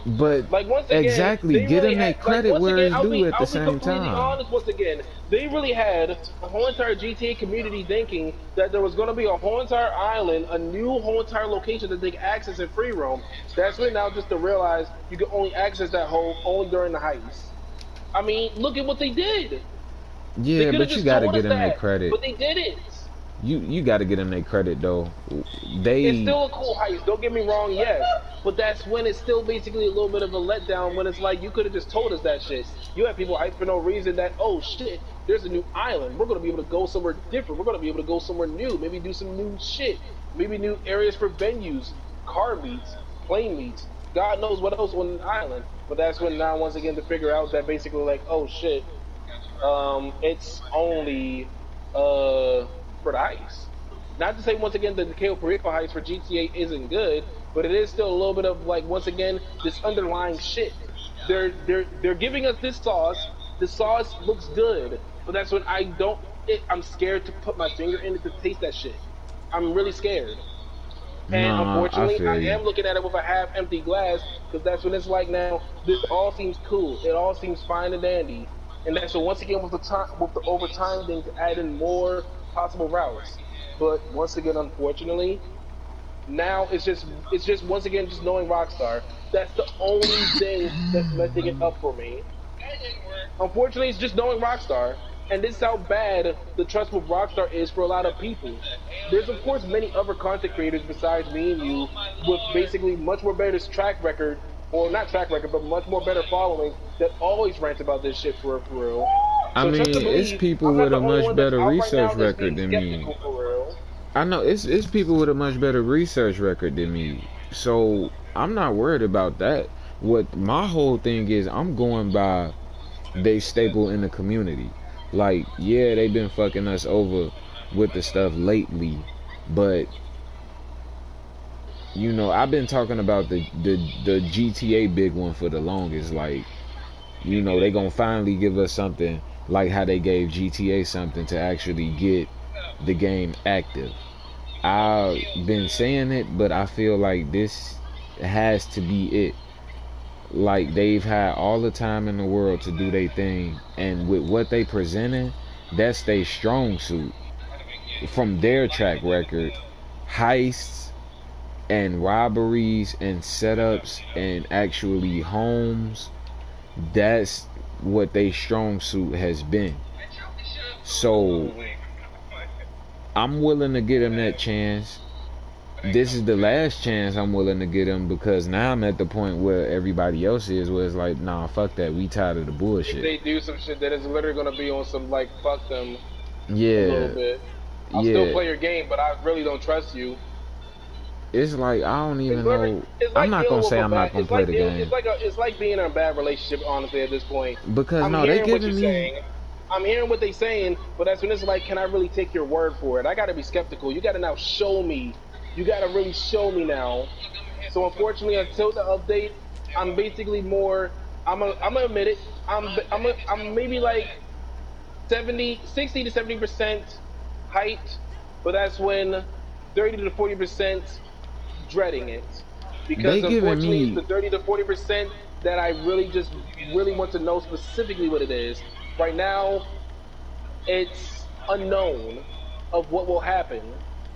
but Like once again, exactly they get really them had that like credit once where again, it's due at the I'll be same completely time. honest once again. They really had a whole entire GTA community thinking that there was gonna be a whole entire island, a new whole entire location that they could access in free roam. That's when now just to realize you can only access that hole only during the heist. I mean, look at what they did. They Yeah, could have but you just gotta told get us them that that, credit. but they didn't. You gotta get them that credit though. It's They still a cool heist, don't get me wrong, yes. But that's when it's still basically a little bit of a letdown when it's like you could have just told us that shit. You have people hyped for no reason that, oh shit, there's a new island. We're gonna be able to go somewhere different. We're gonna be able to go somewhere new. Maybe do some new shit. Maybe new areas for venues, car meets, plane meets. God knows what else on an island. But that's when now once again to figure out that basically like, oh shit, it's only for the heist. Not to say once again that the KO Perico heist for GTA isn't good, but it is still a little bit of like once again this underlying shit. They're giving us this sauce. The sauce looks good, but that's when I don't. I'm scared to put my finger in it to taste that shit. I'm really scared. And nah, I unfortunately, I feel you. am looking at it with a half-empty glass because that's when it's like now. This all seems cool. It all seems fine and dandy. And that's so once again with the time, with the overtime thing to add in more possible routes. But once again, unfortunately, now it's just once again just knowing Rockstar. That's the only thing that's messing it up for me. Unfortunately, it's just knowing Rockstar. And this is how bad the trust with Rockstar is for a lot of people. There's of course many other content creators besides me and you with basically much more better track record, or not track record, but much more better following that always rant about this shit for real. I So mean, trust and it's believe, people I'm not with the a only much one that's better out right now research that's record being than me. skeptical for real. I know it's people with a much better research record than me. So I'm not worried about that. What my whole thing is, I'm going by they staple in the community. Like, yeah, they've been fucking us over with the stuff lately, but you know, I've been talking about the GTA big one for the longest. Like, you know, they gonna finally give us something like how they gave GTA something to actually get the game active. I've been saying it, but I feel like this has to be it. Like, they've had all the time in the world to do their thing, and with what they presented, that's their strong suit. From their track record, heists and robberies and setups and actually homes, that's what they strong suit has been. So I'm willing to give him that chance. This is the last chance I'm willing to get him, because now I'm at the point where everybody else is, where it's like, nah, fuck that, we tired of the bullshit. If they do some shit that is literally gonna be on some like fuck them Yeah, a little bit. I'll still play your game, but I really don't trust you. It's like, I don't even know. Like I'm not gonna say I'm not gonna play the game. It's like being in a bad relationship, honestly, at this point. Because I'm no, they hearing what giving you're me. saying. I'm hearing what they're saying, but that's when it's like, can I really take your word for it? I gotta be skeptical. You gotta now show me. You gotta really show me now. So unfortunately, until the update, I'm basically more. I'm gonna admit it. I'm maybe like 60 to 70% hyped, but that's when 30 to 40% dreading it. Because unfortunately, it's the 30 to 40% that I really want to know specifically what it is. Right now, it's unknown of what will happen.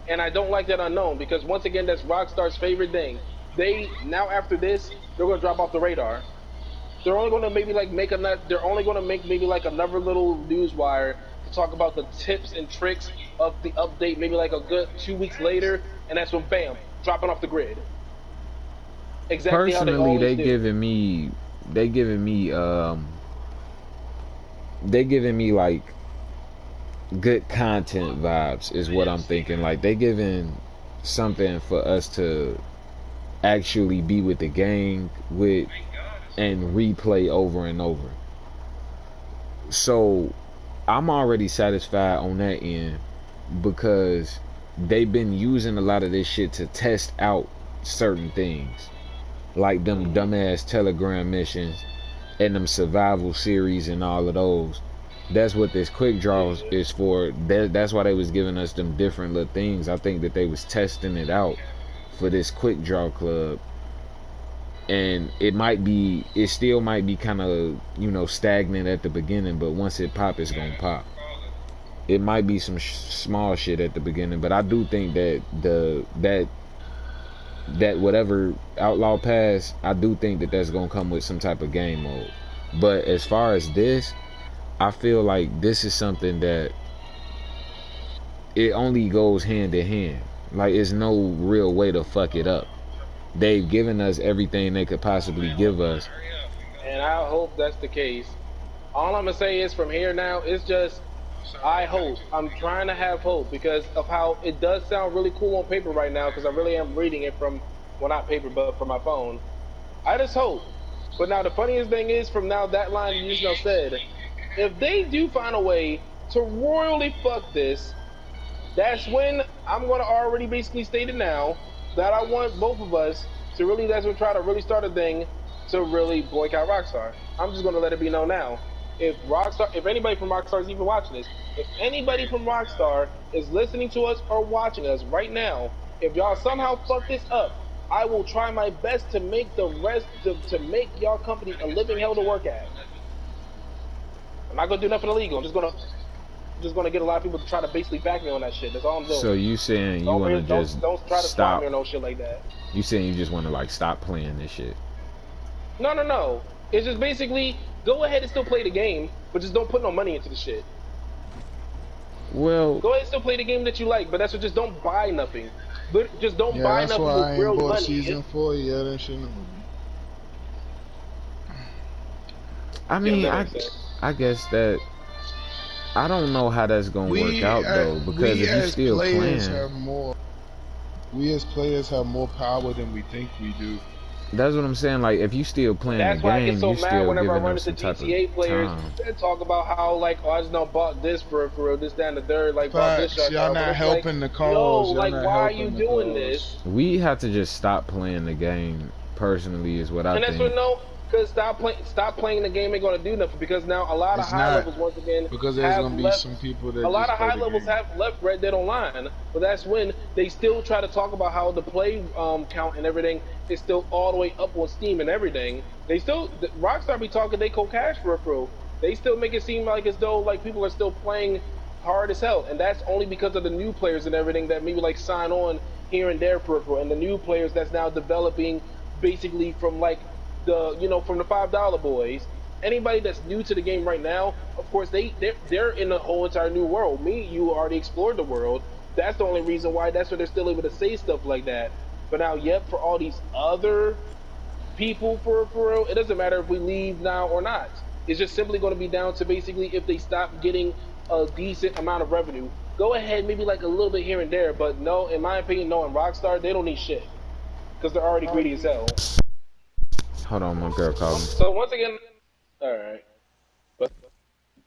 And I don't like that unknown, because once again, that's Rockstar's favorite thing. They now, after this, they're gonna drop off the radar. They're only gonna maybe like make another. They're only gonna make maybe like another little newswire to talk about the tips and tricks of the update. Maybe like a good 2 weeks later, and that's when bam, dropping off the grid. Exactly. Personally, how they giving me like good content vibes is what I'm thinking. Like, they giving something for us to actually be with the gang with and replay over and over. So I'm already satisfied on that end, because they've been using a lot of this shit to test out certain things, like them dumbass Telegram missions and them survival series and all of those. That's what this quick draw is for. That's why they was giving us them different little things. I think that they was testing it out for this quick draw club, and it still might be kind of, you know, stagnant at the beginning, but once it pop, it's gonna pop. It might be some small shit at the beginning, but I do think that that whatever outlaw pass, I do think that that's gonna come with some type of game mode. But as far as this, I feel like this is something that it only goes hand in hand. Like, it's no real way to fuck it up. They've given us everything they could possibly give us, and I hope that's the case. All I'm gonna say is, from here now, it's just, I hope. I'm trying to have hope, because of how it does sound really cool on paper right now, because I really am reading it from, well, not paper, but from my phone. I just hope. But now the funniest thing is, from now that line you just now said, if they do find a way to royally fuck this, that's when I'm gonna already basically state it now that I want both of us to really, that's when try to really start a thing to really boycott Rockstar. I'm just gonna let it be known now. If anybody from Rockstar is even watching this, if anybody from Rockstar is listening to us or watching us right now, if y'all somehow fuck this up, I will try my best to make the rest to make y'all company a living hell to work at. I'm not gonna do nothing illegal. I'm just gonna get a lot of people to try to basically back me on that shit. That's all I'm doing. So you saying you want to just don't try to stop me or no shit like that. You saying you just want to like stop playing this shit? No. It's just basically, go ahead and still play the game, but just don't put no money into the shit. Well, go ahead and still play the game that you like, but that's what, just don't buy nothing. Just don't buy nothing with real money. Season 4 yet and shit. I mean, I guess that I don't know how that's gonna work out though, because if you still playing, we as players have more power than we think we do. That's what I'm saying. Like, if you still playing that's the why game, I get so you mad still whenever I giving run them into some type GTA of players. time. They talk about how, like, oh, I just not bought this for this, that, and the third. Like, bought this shot. Y'all not helping the cause. Yo, like, why are you doing this? We have to just stop playing the game. Personally, is what I think. And that's what Because stop playing the game ain't gonna do nothing. Because now a lot of It's high not, levels once again because there's have gonna be left. some people A that lot just of play high the levels game. have left Red Dead Online, but that's when they still try to talk about how the play count and everything is still all the way up on Steam and everything. They still Rockstar be talking they cold cash for real. They still make it seem like as though like people are still playing hard as hell, and that's only because of the new players and everything that maybe like sign on here and there peripheral, and the new players that's now developing basically from like from the $5 boys. Anybody that's new to the game right now, of course they're in a whole entire new world. Me, you already explored the world. That's the only reason why. That's why they're still able to say stuff like that. But now, yep, for all these other people, for real, it doesn't matter if we leave now or not. It's just simply going to be down to basically if they stop getting a decent amount of revenue. Go ahead, maybe like a little bit here and there, but no, in my opinion, no, in Rockstar, they don't need shit because they're already greedy as hell. Hold on, my girl calling me. So once again, all right, but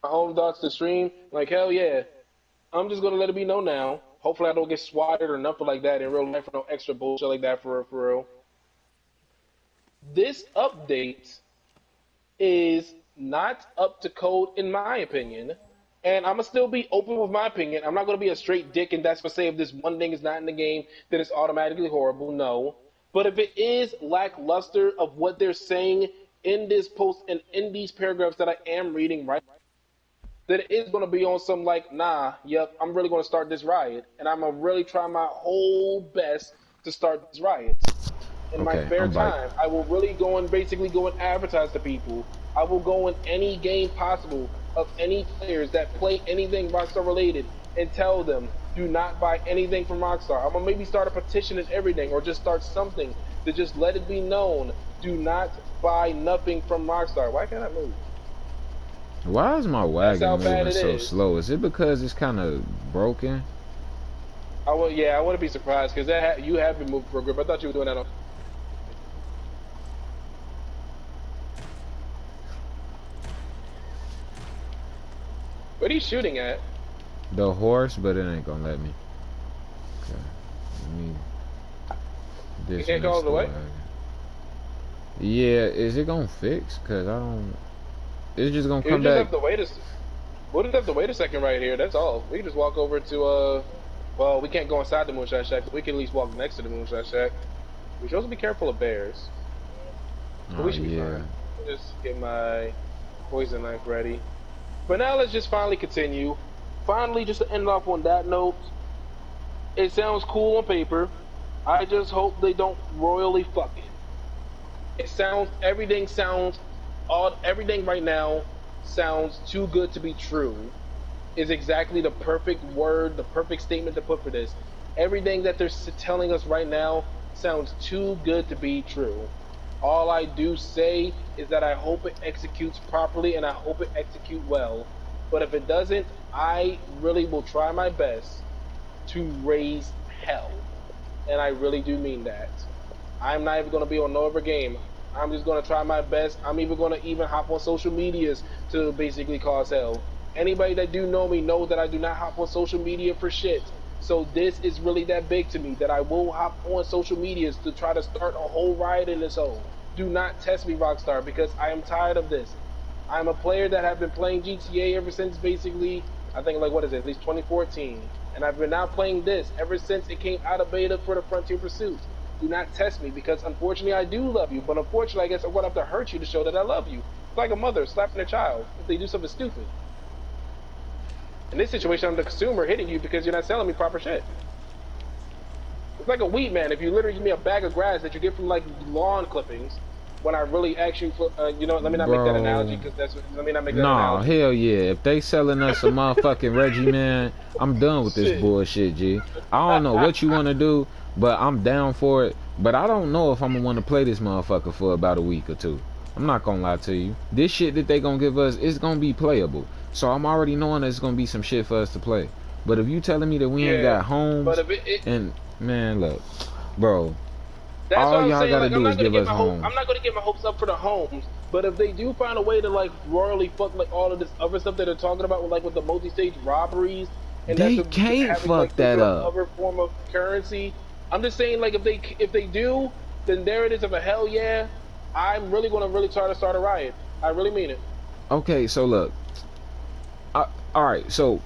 my home thoughts to stream, like hell yeah, I'm just gonna let it be known now. Hopefully, I don't get swatted or nothing like that in real life for no extra bullshit like that for real. This update is not up to code in my opinion, and I'm gonna still be open with my opinion. I'm not gonna be a straight dick and that's for say if this one thing is not in the game, then it's automatically horrible. No, but if it is lackluster of what they're saying in this post and in these paragraphs that I am reading right, then it is gonna be on some like, nah, yep, I'm really gonna start this riot, and I'm gonna really try my whole best to start this riot in my Okay, spare I'm bite. time. I will really go and basically go and advertise to people. I will go in any game possible of any players that play anything Rockstar related and tell them do not buy anything from Rockstar. I'm gonna maybe start a petition and everything, or just start something to just let it be known. Do not buy nothing from Rockstar. Why can't I move? Why is my That's how wagon bad moving it so is. slow? Is it because it's kind of broken? I wouldn't be surprised because you have been moving for a grip. I thought you were doing that on. What are you shooting at? The horse, but it ain't gonna let me. Okay, let me You can't call dismiss it the away? wagon. Yeah, is it gonna fix? Cause I don't. It's just gonna You come just back. have to wait we'll just have to wait a second right here. That's all. We can just walk over to well, we can't go inside the Moonshine Shack, but we can at least walk next to the Moonshine Shack. We're supposed to be careful of bears. But Oh we should be yeah. fine. Just get my poison knife ready. But now let's just finally continue. Finally, just to end off on that note, it sounds cool on paper. I just hope they don't royally fuck it. Everything right now sounds too good to be true. Is exactly the perfect word, the perfect statement to put for this. Everything that they're telling us right now sounds too good to be true. All I do say is that I hope it executes properly and I hope it execute well. But if it doesn't, I really will try my best to raise hell. And I really do mean that. I'm not even going to be on no other game. I'm just going to try my best. I'm even going to even hop on social medias to basically cause hell. Anybody that do know me knows that I do not hop on social media for shit. So this is really that big to me that I will hop on social medias to try to start a whole riot in this hole. Do not test me, Rockstar, because I am tired of this. I'm a player that have been playing GTA ever since basically, I think like what is it, at least 2014. And I've been now playing this ever since it came out of beta for the Frontier Pursuit. Do not test me because unfortunately I do love you, but unfortunately I guess I'm gonna have to hurt you to show that I love you. It's like a mother slapping their child if they do something stupid. In this situation, I'm the consumer hitting you because you're not selling me proper shit. It's like a weed man. If you literally give me a bag of grass that you get from like lawn clippings, when I really ask you for, let me not make that analogy Bro. because let me not make that Nah, analogy. hell yeah. If they selling us a motherfucking Reggie, man, I'm done with this Shit. bullshit, G. I don't know what you want to do, but I'm down for it. But I don't know if I'm going to want to play this motherfucker for about a week or two. I'm not going to lie to you. This shit that they going to give us is going to be playable. So I'm already knowing there's going to be some shit for us to play. But if you telling me that we ain't got homes, but if and man, look, bro, that's all what I'm y'all saying. got to Like, I'm do not is gonna give get us my hope. homes. I'm not gonna get my hopes up for the homes. But if they do find a way to like royally fuck like all of this other stuff that they're talking about, with, like with the multi-stage robberies, and They that's can't having fuck like that some up. other form of currency. I'm just saying, like if they do, then there it is of a hell yeah. I'm really gonna really try to start a riot. I really mean it. Okay, so look. All right, so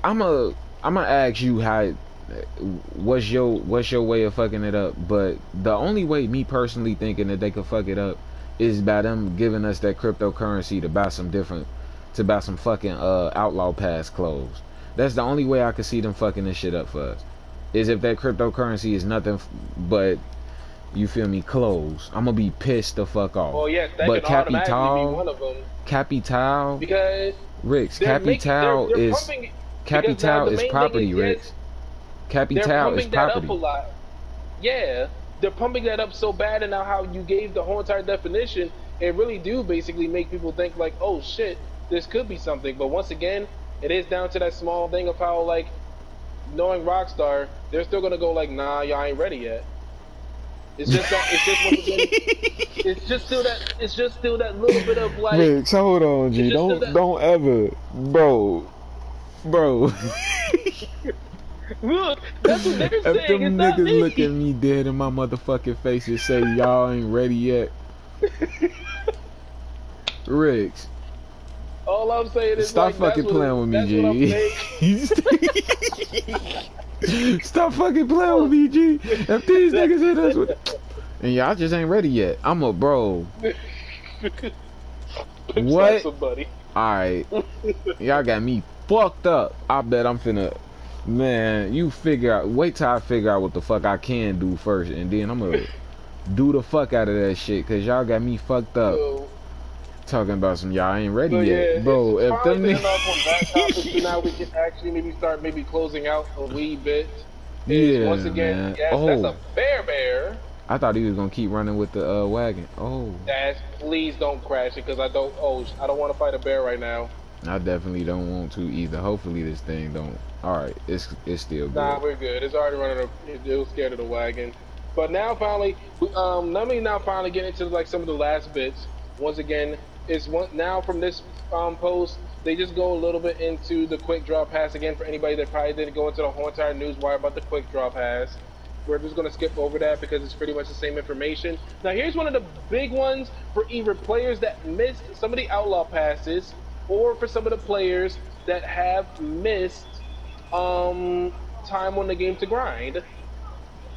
I'm gonna ask you how what's your way of fucking it up, but the only way me personally thinking that they could fuck it up is by them giving us that cryptocurrency to buy some fucking outlaw pass clothes. That's the only way I could see them fucking this shit up for us. Is if that cryptocurrency is nothing but, you feel me, clothes. I'm gonna be pissed the fuck off. Well, yes, that But can automatically be one of them. Capital, Because Rix, they're Capital they're is pumping, Capital is property, Rix. they're Capital is pumping that up a property. lot. Yeah, they're pumping that up so bad, and now how you gave the whole entire definition, it really do basically make people think like, oh shit, this could be something. But once again, it is down to that small thing of how, like, knowing Rockstar, they're still gonna go like, nah, y'all ain't ready yet. It's just once again, it's just still that little bit of like. Rix, hold on, G. Don't ever, bro. Look, that's what they're If saying. them It's not niggas me. look at me dead in my motherfucking face and say y'all ain't ready yet, Rix, All I'm saying is stop like, fucking playing with me, G. Stop fucking playing with me, G. If these niggas hit us with, and y'all just ain't ready yet, I'm a bro. What? Somebody. Alright, y'all got me fucked up. I bet I'm finna, man, you figure out, wait till I figure out what the fuck I can do first, and then I'm gonna do the fuck out of that shit, cause y'all got me fucked up. Talking about some y'all ain't ready yet, bro. If them niggas, so now we can actually maybe start closing out a wee bit. Yeah, once again, man. yes, Oh, that's a bear. I thought he was gonna keep running with the wagon. Oh, Please don't crash it, because I don't want to fight a bear right now. I definitely don't want to either. Hopefully this thing don't. All right, it's still good. Nah, we're good. It's already running. It was scared of the wagon. But now finally, let me now finally get into like some of the last bits. Once again, now from this post, they just go a little bit into the quick draw pass again for anybody that probably didn't go into the whole entire newswire about the quick draw pass. We're just going to skip over that because it's pretty much the same information. Now here's one of the big ones for either players that missed some of the outlaw passes, or for some of the players that have missed time on the game to grind.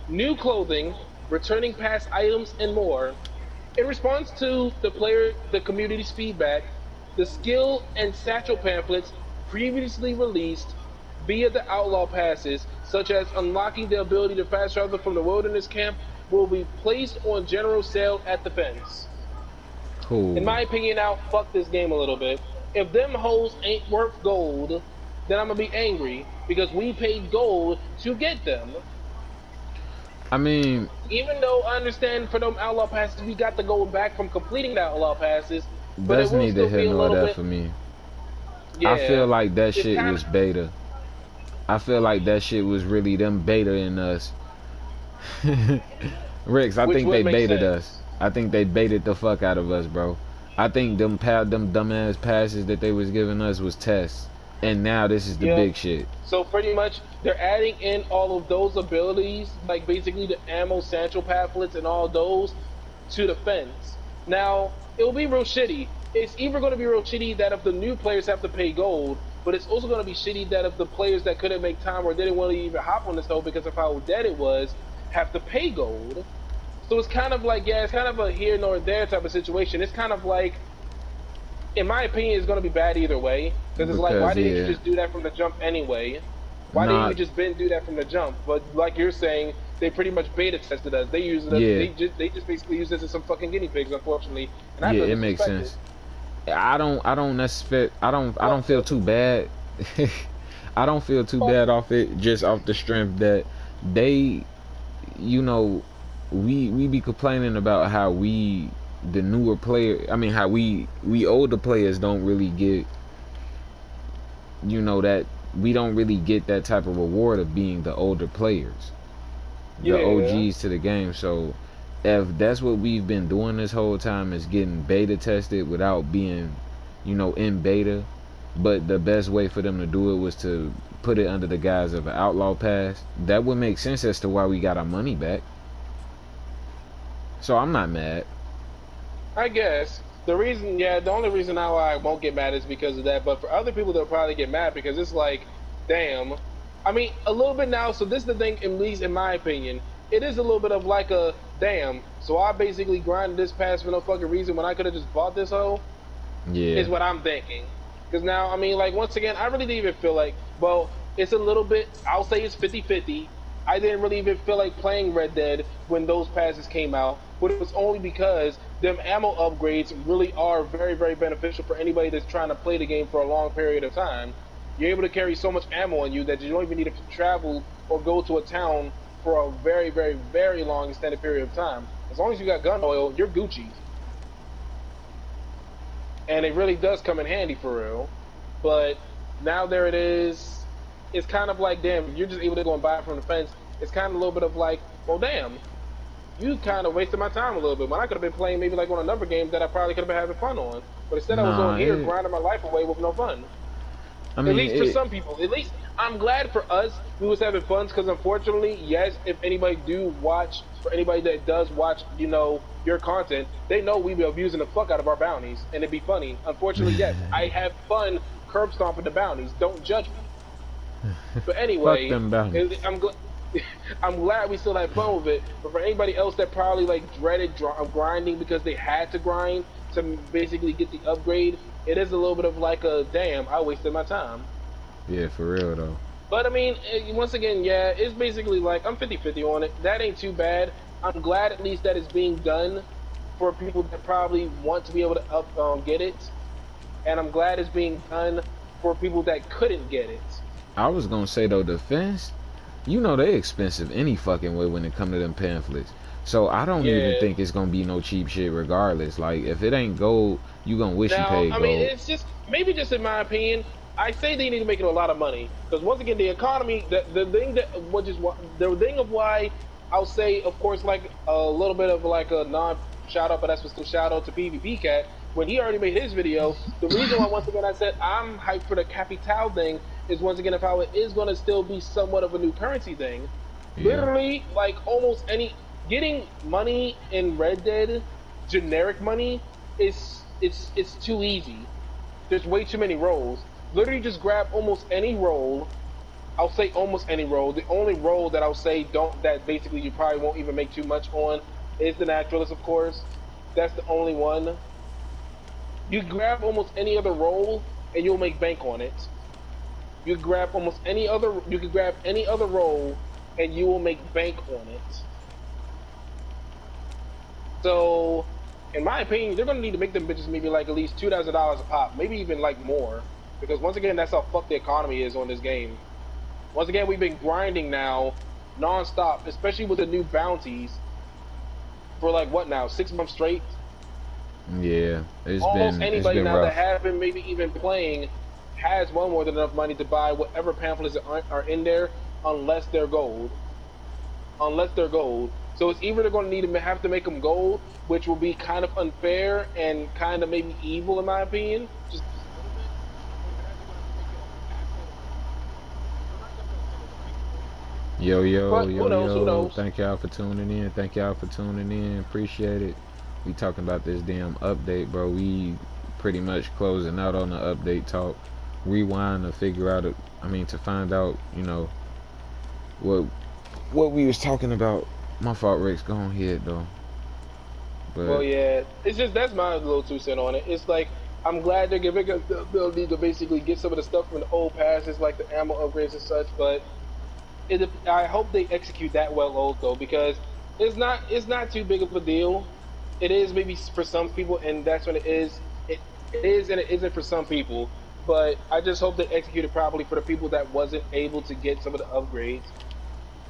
New clothing, returning past items, and more. In response to the community's feedback, the skill and satchel pamphlets previously released via the outlaw passes, such as unlocking the ability to fast travel from the wilderness camp, will be placed on general sale at the fence. Cool. In my opinion, now, fuck this game a little bit. If them hoes ain't worth gold, then I'm gonna be angry, because we paid gold to get them. I mean, even though I understand for them outlaw passes, we got the gold back from completing the outlaw passes, but that's it will neither still be here a nor little there bit. for me. Yeah, I feel like that it's shit was beta. I feel like that shit was really them beta-ing us. Rix, I think they baited us. I think they baited the fuck out of us, bro. I think them dumbass passes that they was giving us was tests. And now this is the big shit. So pretty much they're adding in all of those abilities, like basically the ammo satchel pamphlets and all those, to the fence. Now, it'll be real shitty. It's either going to be real shitty that if the new players have to pay gold, but it's also going to be shitty that if the players that couldn't make time or didn't want to even hop on the stove because of how dead it was, have to pay gold. So it's kind of like, it's kind of a here nor there type of situation. It's kind of like, in my opinion, it's going to be bad either way. Because it's like, why didn't you just do that from the jump anyway? Why didn't you just do that from the jump? But like you're saying, they pretty much beta tested us. They use it. They just basically use this as some fucking guinea pigs, unfortunately. And I it makes sense. I don't necessarily. I don't feel too bad. I don't feel too bad off it, just off the strength that they, you know, we be complaining about how we, the newer player, I mean how we older players don't really get, you know, that we don't really get that type of reward of being the older players, the OGs to the game. So if that's what we've been doing this whole time, is getting beta tested without being, you know, in beta, but the best way for them to do it was to put it under the guise of an outlaw pass, that would make sense as to why we got our money back. So I'm not mad. I guess the only reason now I won't get mad is because of that. But for other people, they'll probably get mad because it's like, damn. I mean, a little bit now. So this is the thing, at least in my opinion, it is a little bit of like a damn. So I basically grinded this pass for no fucking reason when I could have just bought this hoe. Yeah. Is what I'm thinking. Because now, I mean, like, once again, I really didn't even feel like, well, it's a little bit, I'll say it's 50-50. I didn't really even feel like playing Red Dead when those passes came out, but it was only because them ammo upgrades really are very, very beneficial for anybody that's trying to play the game for a long period of time. You're able to carry so much ammo on you that you don't even need to travel or go to a town for a very, very, very long extended period of time. As long as you got gun oil, you're Gucci. And it really does come in handy for real. But now there it is. It's kind of like, damn, you're just able to go and buy it from the fence. It's kind of a little bit of like, well, damn, you kind of wasted my time a little bit when I could have been playing maybe like on a number game that I probably could have been having fun on. But instead I was on here grinding my life away with no fun. I mean, at least for some people. At least I'm glad for us we was having fun because unfortunately, yes, if anybody do watch, for anybody that does watch, you know, your content, they know we be abusing the fuck out of our bounties and it'd be funny. Unfortunately, yes, I have fun curb stomping the bounties. Don't judge me. But anyway, fuck them bounties. I'm glad we still had fun with it. But for anybody else that probably like dreaded grinding because they had to grind to basically get the upgrade, it is a little bit of like a damn, I wasted my time. Yeah, for real though. But I mean, once again, yeah, it's basically like I'm 50-50 on it. That ain't too bad. I'm glad at least that it's being done for people that probably want to be able to get it, and I'm glad it's being done for people that couldn't get it. I was gonna say though, the fence, you know they expensive any fucking way when it come to them pamphlets. So I don't even think it's gonna be no cheap shit regardless. Like if it ain't gold, you gonna wish you paid gold. I mean, it's just maybe just in my opinion. I say they need to make it a lot of money because once again, the economy, the thing of why I'll say, of course, like a little bit of like a non-shout out, but that's still shout out to PvP Cat when he already made his video. The reason why once again I said I'm hyped for the Capital thing is once again if how it is going to still be somewhat of a new currency thing. Yeah. Literally, like almost any getting money in Red Dead, generic money it's too easy. There's way too many roles. Literally just grab almost any role. I'll say almost any role. The only role that I'll say that basically you probably won't even make too much on is the naturalist, of course. That's the only one. You grab almost any other role and you'll make bank on it. You grab almost any other. You can grab any other role and you will make bank on it. So, in my opinion, they're gonna need to make them bitches maybe like at least $2,000 a pop, maybe even like more. Because once again, that's how fucked the economy is on this game. Once again, we've been grinding now, non-stop, especially with the new bounties, for like what now, 6 months straight? Yeah, almost anybody now rough. That have been maybe even playing has well more than enough money to buy whatever pamphlets are in there, unless they're gold. Unless they're gold. So it's either they're going to need to have to make them gold, which will be kind of unfair and kind of maybe evil in my opinion. Just Yo, who knows? Thank y'all for tuning in. Appreciate it. We talking about this damn update, bro. We pretty much closing out on the update talk. Rewind to figure out, to find out, you know, what we was talking about. My fault, Rix. Go on ahead, though. But, well, yeah. It's just, that's my little 2 cents on it. It's like, I'm glad they're giving us the ability to basically get some of the stuff from the old passes, like the ammo upgrades and such, but I hope they execute that well also, because it's not too big of a deal. It is maybe for some people, and that's when it is. It is and it isn't for some people. But I just hope they execute it properly for the people that wasn't able to get some of the upgrades.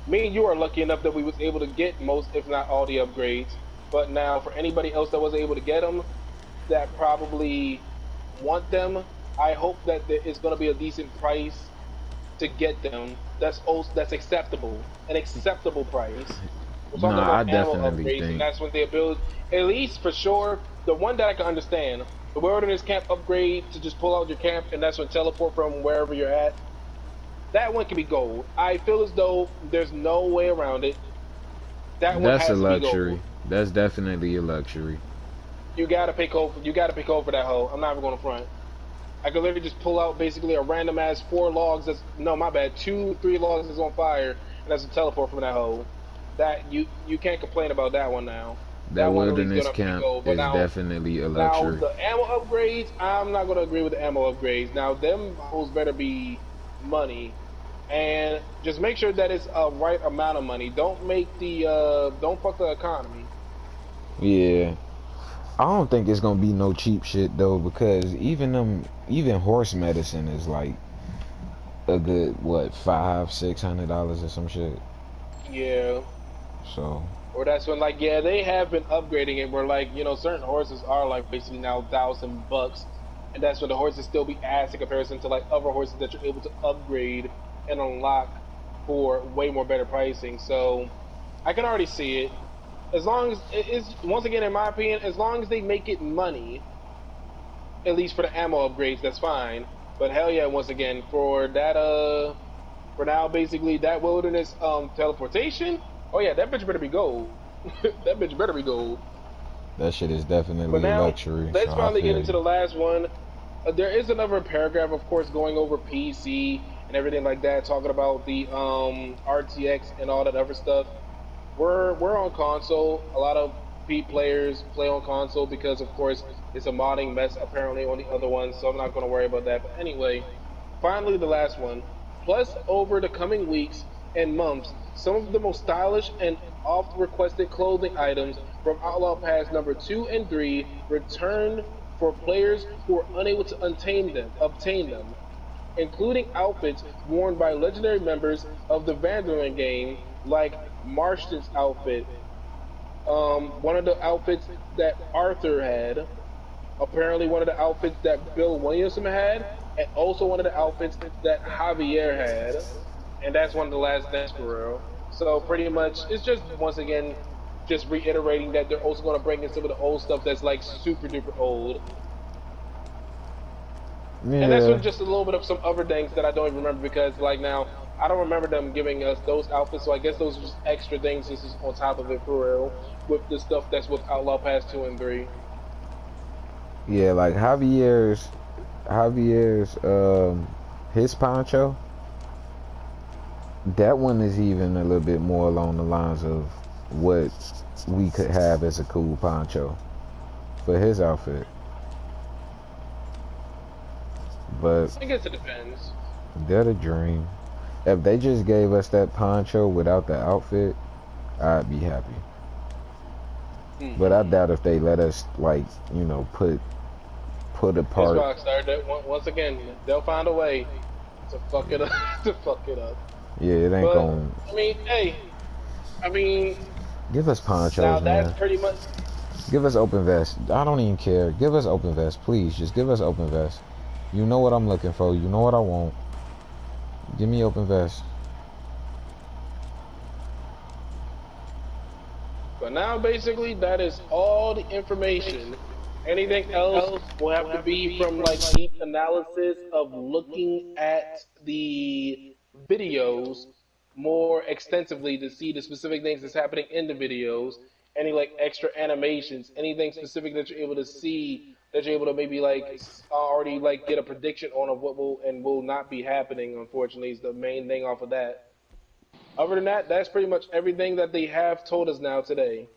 Me and you are lucky enough that we was able to get most, if not all, the upgrades. But now, for anybody else that wasn't able to get them, that probably want them, I hope that it's going to be a decent price to get them. That's acceptable, an acceptable price. We're talking about I ammo definitely upgrades, think, and that's when they build. At least for sure, the one that I can understand, the wilderness camp upgrade to just pull out your camp, and that's when teleport from wherever you're at. That one can be gold. I feel as though there's no way around it. That one that's has a to be luxury. gold. That's definitely a luxury. You gotta pay cold. You gotta pay cold for that hoe. I'm not even going to front. I could literally just pull out basically a random ass 4 logs. That's no, my bad. 2, 3 logs that's on fire, and that's a teleport from that hoe. That you can't complain about that one now. That That one at least wilderness gonna pay camp gold. But is now definitely a now luxury. the ammo upgrades, I'm not gonna agree with the ammo upgrades. Now them hoes better be money, and just make sure that it's a right amount of money. Don't fuck the economy. Yeah, I don't think it's gonna be no cheap shit though, because even horse medicine is like a good what $500-600 or some shit. Yeah. So Or that's when like yeah they have been upgrading it where like certain horses are like basically now $1,000, and that's when the horses still be ass in comparison to like other horses that you're able to upgrade and unlock for way more better pricing. So I can already see it. As long as it's once again in my opinion, as long as they make it money, at least for the ammo upgrades, that's fine. But hell yeah, once again for that for now basically that wilderness teleportation. Oh yeah, that bitch better be gold. That bitch better be gold. that shit is But definitely a now luxury. So let's I finally get feel into you. the last one. There is another paragraph, of course, going over PC and everything like that, talking about the RTX and all that other stuff. We're on console. A lot of players play on console because, of course, it's a modding mess apparently on the other ones. So I'm not going to worry about that. But anyway, finally the last one. Plus, over the coming weeks and months, some of the most stylish and oft requested clothing items from Outlaw Pass number 2 and 3 return for players who are unable to obtain them, including outfits worn by legendary members of the Vanderland game, like Marston's outfit, one of the outfits that Arthur had, apparently one of the outfits that Bill Williamson had, and also one of the outfits that Javier had, and that's one of the last things for real. So pretty much, it's just once again, just reiterating that they're also going to bring in some of the old stuff that's like super duper old, and that's Yeah, with just a little bit of some other things that I don't even remember because like now I don't remember them giving us those outfits, so I guess those are just extra things. This is on top of it for real with the stuff that's with Outlaw Pass 2 and 3. yeah, like Javier's his poncho, that one is even a little bit more along the lines of what we could have as a cool poncho for his outfit. But I guess it depends. they're the dream. If they just gave us that poncho without the outfit, I'd be happy. But I Mm-hmm. doubt if they let us like, put a It's part. Rockstar. That once again, they'll find a way to fuck it up. To fuck it up. Yeah, it ain't But gonna I mean, hey, I mean, give us now ponchos, that's man. pretty much. Give us open vest. I don't even care. Give us open vest, please. Just give us open vest. You know what I'm looking for. You know what I want. Give me open vest. But now, basically, that is all the information. Anything else will have to be from like deep analysis of looking at the videos more extensively to see the specific things that's happening in the videos. Any like extra animations, anything specific that you're able to see, that you're able to maybe like already like get a prediction on of what will and will not be happening. Unfortunately, is the main thing off of that. Other than that, that's pretty much everything that they have told us now today.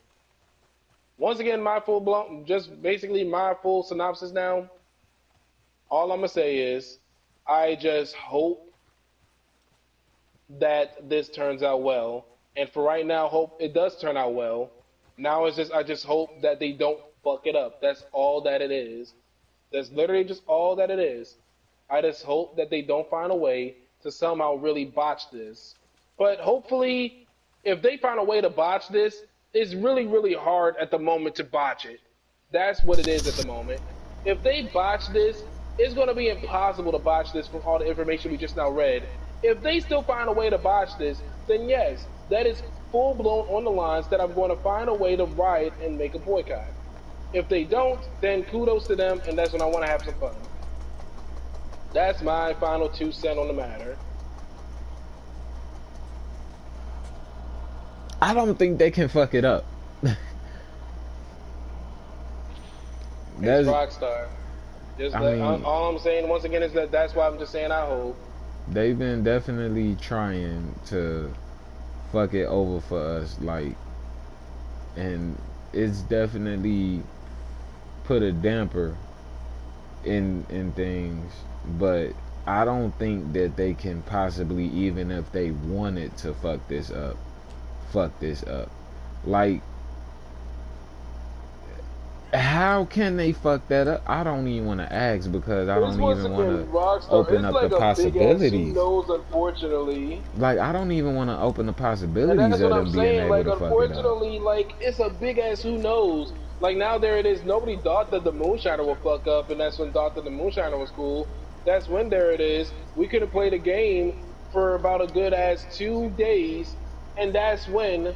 Once again, my full blown, just basically my full synopsis now. All I'm gonna say is, I just hope that this turns out well, and for right now, hope it does turn out well. Now it's just I just hope that they don't fuck it up. That's all that it is. That's literally just all that it is. I just hope that they don't find a way to somehow really botch this. But hopefully, if they find a way to botch this, it's really, really hard at the moment to botch it. That's what it is at the moment. If they botch this, it's going to be impossible to botch this from all the information we just now read. If they still find a way to botch this, then yes, that is full blown on the lines that I'm going to find a way to riot and make a boycott. If they don't, then kudos to them, and that's when I want to have some fun. That's my final 2 cents on the matter. I don't think they can fuck it up. It's That's, Rockstar. Just I mean, all I'm saying once again is that that's why I'm just saying I hope. they've been definitely trying to fuck it over for us, like, and it's definitely put a damper in things, but I don't think that they can possibly, even if they wanted to fuck this up. Like, how can they fuck that up? I don't even want to ask because I It's don't once even want again to Rockstar. open It's up the like a big ass who possibilities. knows, unfortunately. Like, I don't even want to open the And possibilities that's of what I'm them being saying. able Like, to fuck it up. unfortunately, like it's a big ass who knows. Like now there it is. Nobody thought that the Moonshiner would fuck up, and that's when thought that the Moonshiner was cool. That's when there it is. We could have played a game for about a good ass 2 days, and that's when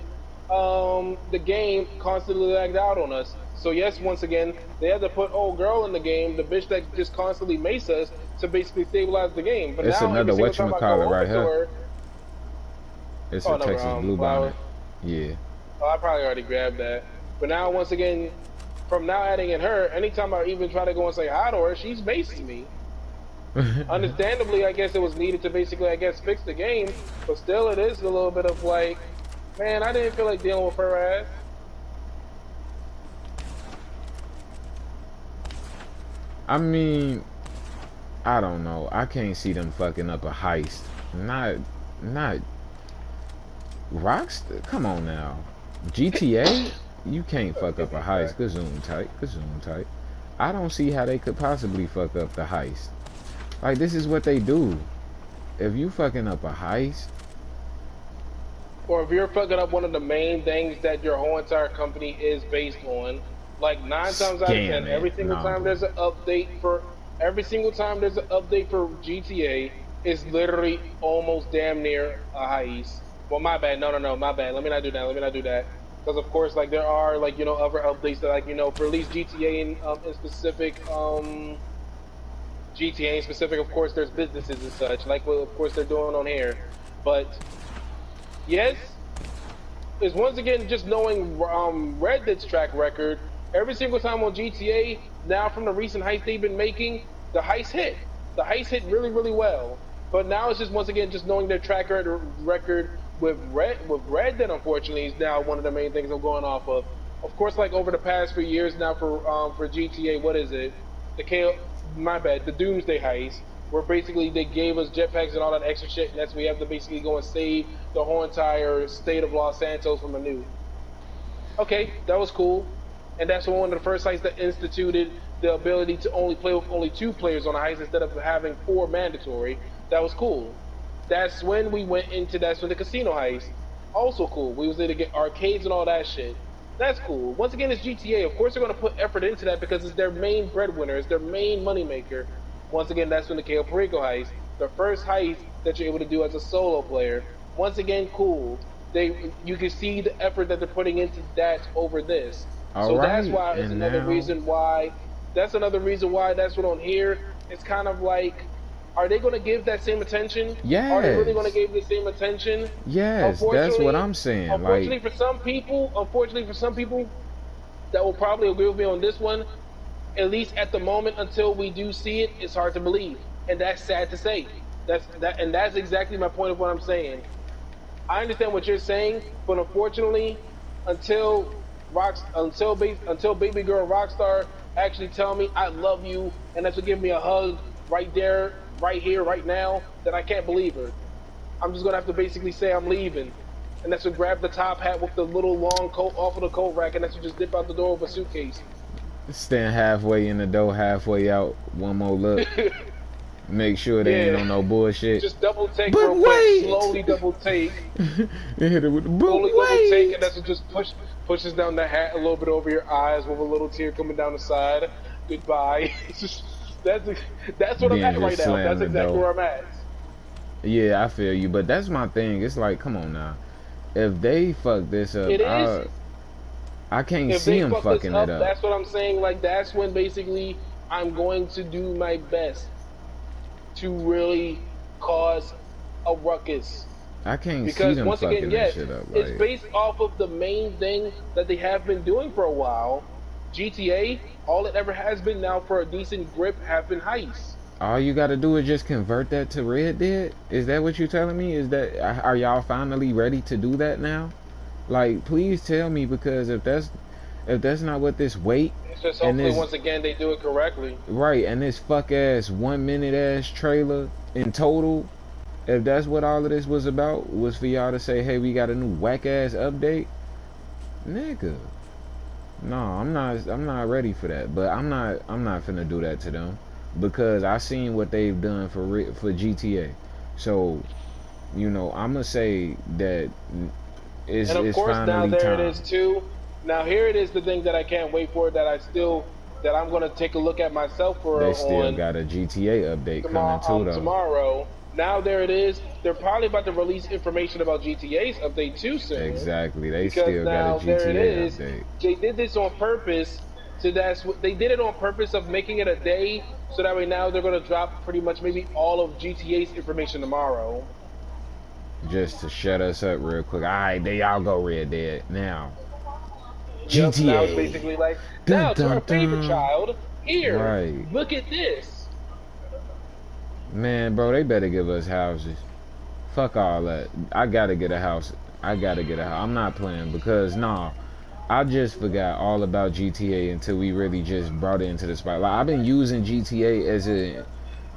the game constantly lagged out on us. So yes, once again, they had to put old girl in the game, the bitch that just constantly mace us to basically stabilize the game. But It's now every another single time I whatchamacallit go over right to here. her, It's oh a no, Texas flower. bluebonnet. Yeah. Oh, I probably already grabbed that. But now, once again, from now adding in her, anytime I even try to go and say hi to her, she's maces me. Understandably, I guess it was needed to basically, I guess, fix the game. But still, it is a little bit of like, man, I didn't feel like dealing with her ass. I mean, I don't know. I can't see them fucking up a heist. Not Rockstar. Come on now, GTA. You can't fuck up a heist. Gazoon tight. Gazoon tight. I don't see how they could possibly fuck up the heist. Like, this is what they do. If you fucking up a heist, Or if you're fucking up one of the main things that your whole entire company is based on, like 9 times out of 10, scam it. every single Nah, I'm time playing. there's an update for GTA, it's literally almost damn near a heist. Well, my bad. No, my bad. Let me not do that. Let me not do that. Because of course, like there are like other updates that like for at least GTA in specific GTA in specific. Of course, there's businesses and such like what of course they're doing on here, but yes, is once again just knowing Red Dead's track record. Every single time on GTA, now from the recent heist they've been making, the heist hit. The heist hit really, really well. But now it's just once again just knowing their track record with Red Dead. Unfortunately, is now one of the main things I'm going off of. Of course, like over the past few years now for GTA, what is it? My bad, the Doomsday heist, where basically they gave us jetpacks and all that extra shit, and that's we have to basically go and save the whole entire state of Los Santos from a nuke. Okay, that was cool, and that's one of the first heists that instituted the ability to only play with only 2 players on a heist instead of having 4 mandatory. That was cool. That's when we went into that's when the casino heist. Also cool. We was able to get arcades and all that shit. That's cool. Once again, it's GTA. Of course, they're going to put effort into that because it's their main breadwinner, it's their main moneymaker. Once again, that's when the Cayo Perico heist, the first heist that you're able to do as a solo player. Once again, cool. You can see the effort that they're putting into that over this. All So that's right, why it's and another now, reason why. That's another reason why that's what on here. It's kind of like, are they going to give that same attention? Are they really going to yes, give the same attention? yes, that's what Unfortunately, I'm saying. Like, unfortunately for some people that will probably agree with me on this one, at least at the moment until we do see it, it's hard to believe, and that's sad to say. And that's exactly my point of what I'm saying. I understand what you're saying, but unfortunately, until until baby girl Rockstar actually tell me I love you and that's to give me a hug right there, right here, right now, then I can't believe her. I'm just gonna have to basically say I'm leaving, and that's to grab the top hat with the little long coat off of the coat rack, and that's to just dip out the door with a suitcase. stand halfway in the door, halfway out. One more look. Make sure they ain't Yeah, on no bullshit. just double take But real quick, wait! slowly double take, They hit it with the, but slowly double take, and wait! that's what just pushes down the hat a little bit over your eyes with a little tear coming down the side. Goodbye. It's just that's that's what I'm Then at right just now. slam That's the exactly door. where I'm at. Yeah, I feel you, but that's my thing. It's like, come on now. If they fuck this up, It is. I can't If see they them fuck this fucking it up, up. that's what I'm saying. Like that's when basically I'm going to do my best to really cause a ruckus. I can't see Because them once again, fucking that yes, shit up. it's Like, based off of the main thing that they have been doing for a while. GTA, all it ever has been now for a decent grip have been heists. All you gotta do is just convert that to Red Dead? Is that what you're telling me? Is that, are y'all finally ready to do that now? Like, please tell me, because if that's not what this wait It's just and hopefully this once again they do it correctly. right and this fuck ass 1 minute ass trailer in total, if that's what all of this was about, was for y'all to say, hey, we got a new whack ass update, nigga. No, I'm not ready for that. But I'm not finna do that to them, because I seen what they've done for GTA. So, you know, I'm gonna say that And of it's course now finally there time. it is too. Now here it is, the thing that I can't wait for, that I'm gonna take a look at myself for They still on got a GTA update coming too, though. tomorrow. Now there it is. They're probably about to release information about GTA's update too soon. Exactly. They Because still now got a there it GTA is. update. They did this on purpose. So they did it on purpose of making it a day, so that way now they're gonna drop pretty much maybe all of GTA's information tomorrow. Just to shut us up real quick. Alright, there y'all go, Red Dead. Now, Yep, GTA. now it's basically like, Dun, now to dun, our favorite dun. child, here, Right. look at this. Man, bro, they better give us houses. Fuck all that. I gotta get a house. I gotta get a house. I'm not playing, because, nah, I just forgot all about GTA until we really just brought it into the spotlight. Like, I've been using GTA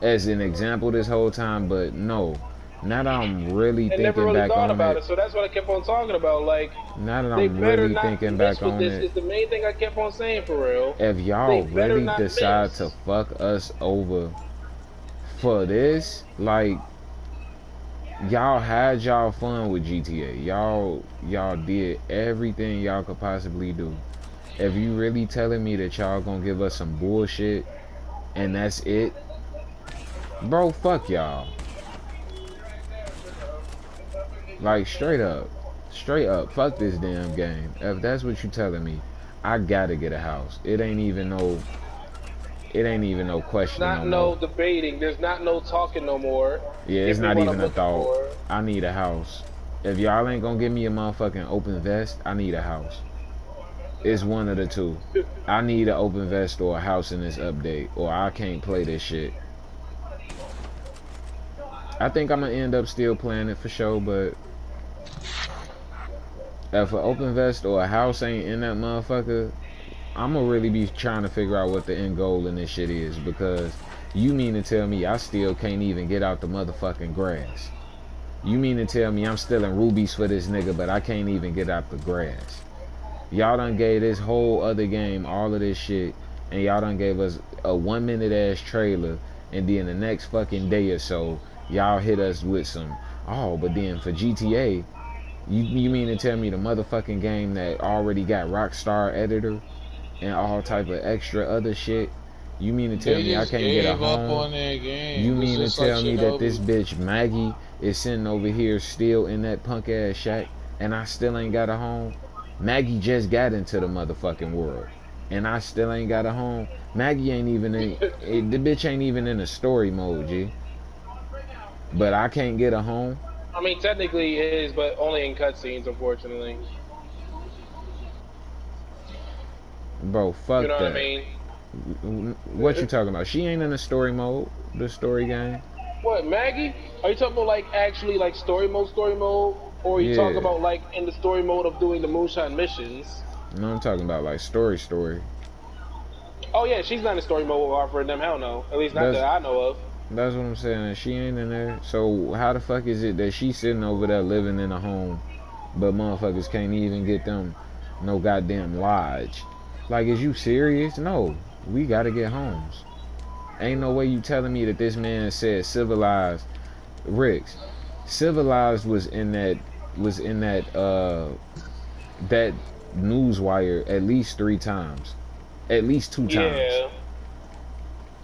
as an example this whole time, but no. Now that I'm really And thinking never really back thought on about it, it, so that's what I kept on talking about. Like, now that they I'm better really not thinking miss back with on this. it, Is the main thing I kept on saying, for real. if They y'all better really not decide miss. to fuck us over for this, like, y'all had y'all fun with GTA. Y'all did everything y'all could possibly do. If you really telling me that y'all gonna give us some bullshit and that's it, bro, fuck y'all. Like, straight up, fuck this damn game. If that's what you telling me, I gotta get a house. It ain't even no question no Not more. no debating. There's not no talking no more. Yeah, it's Give me not what even I'm a looking thought. for. I need a house. If y'all ain't gonna give me a motherfucking open vest, I need a house. It's one of the two. I need an open vest or a house in this update, or I can't play this shit. I think I'm gonna end up still playing it for sure, but if an open vest or a house ain't in that motherfucker, I'm gonna really be trying to figure out what the end goal in this shit is, because you mean to tell me I still can't even get out the motherfucking grass? You mean to tell me I'm stealing rubies for this nigga, but I can't even get out the grass? Y'all done gave this whole other game all of this shit, and y'all done gave us a 1 minute ass trailer, and then the next fucking day or so, y'all hit us with some, oh, but then for GTA, you mean to tell me the motherfucking game that already got Rockstar editor and all type of extra other shit, you mean to tell They me I just can't get a gave up home? on that game. You It's mean to just like tell me that this Shinobi. bitch Maggie is sitting over here still in that punk ass shack, and I still ain't got a home? Maggie just got into the motherfucking world, and I still ain't got a home. Maggie ain't even the bitch ain't even in a story mode, G. But I can't get a home, I mean, technically it is, but only in cutscenes, unfortunately. bro. You Fuck know what I that. mean? What you talking about? She ain't in the story mode, the story game. What, Maggie? Are you talking about like actually like story mode, or are you talking Yeah, about like in the story mode of doing the moonshine missions? no, I'm talking about like story. Oh yeah, she's not in story mode offering them. Hell no, at least not That's that I know of. That's what I'm saying. She ain't in there. So how the fuck is it that she's sitting over there living in a home, but motherfuckers can't even get them no goddamn lodge? Like, is you serious? No, we gotta get homes. Ain't no way you telling me that this man said civilized. Ricks, civilized that newswire at least 3 times, at least 2 times. Yeah,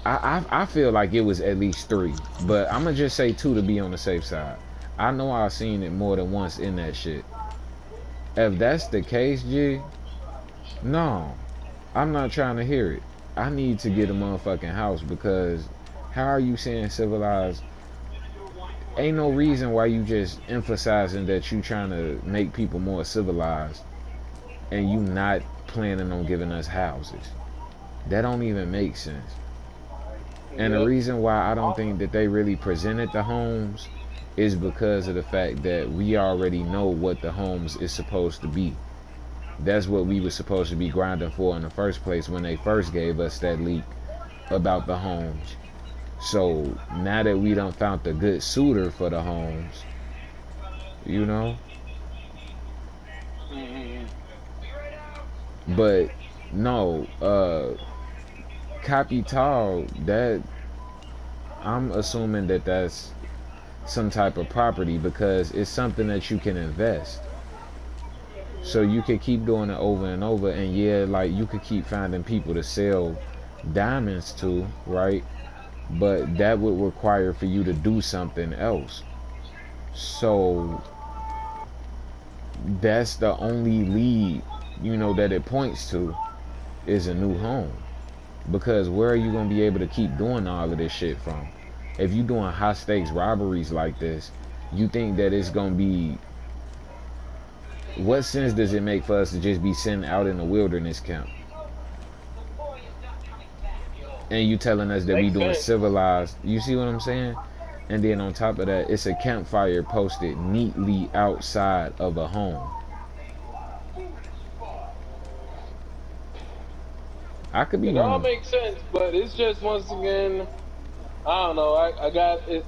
I feel like it was at least 3, but I'm gonna just say 2 to be on the safe side. I know I've seen it more than once in that shit. If that's the case, G, no, I'm not trying to hear it. I need to get a motherfucking house, because how are you saying civilized? Ain't no reason why you just emphasizing that you trying to make people more civilized, and you not planning on giving us houses. That don't even make sense. And the Yep. reason why I don't think that they really presented the homes is because of the fact that we already know what the homes is supposed to be. That's what we were supposed to be grinding for in the first place when they first gave us that leak about the homes. So now that we done found the good suitor for the homes, you know. Mm-hmm. But no, Capital, that I'm assuming that that's some type of property because it's something that you can invest. So you could keep doing it over and over, and yeah, like you could keep finding people to sell diamonds to, right? But that would require for you to do something else. So that's the only lead, that it points to is a new home. Because where are you gonna be able to keep doing all of this shit from? If you doing high stakes robberies like this, you think that it's gonna be, what sense does it make for us to just be sitting out in the wilderness camp? And you telling us that we Makes doing sense. civilized, you see what I'm saying? And then on top of that, it's a campfire posted neatly outside of a home. I could be It all wrong. makes sense, but it's just once again, I don't know. I got it,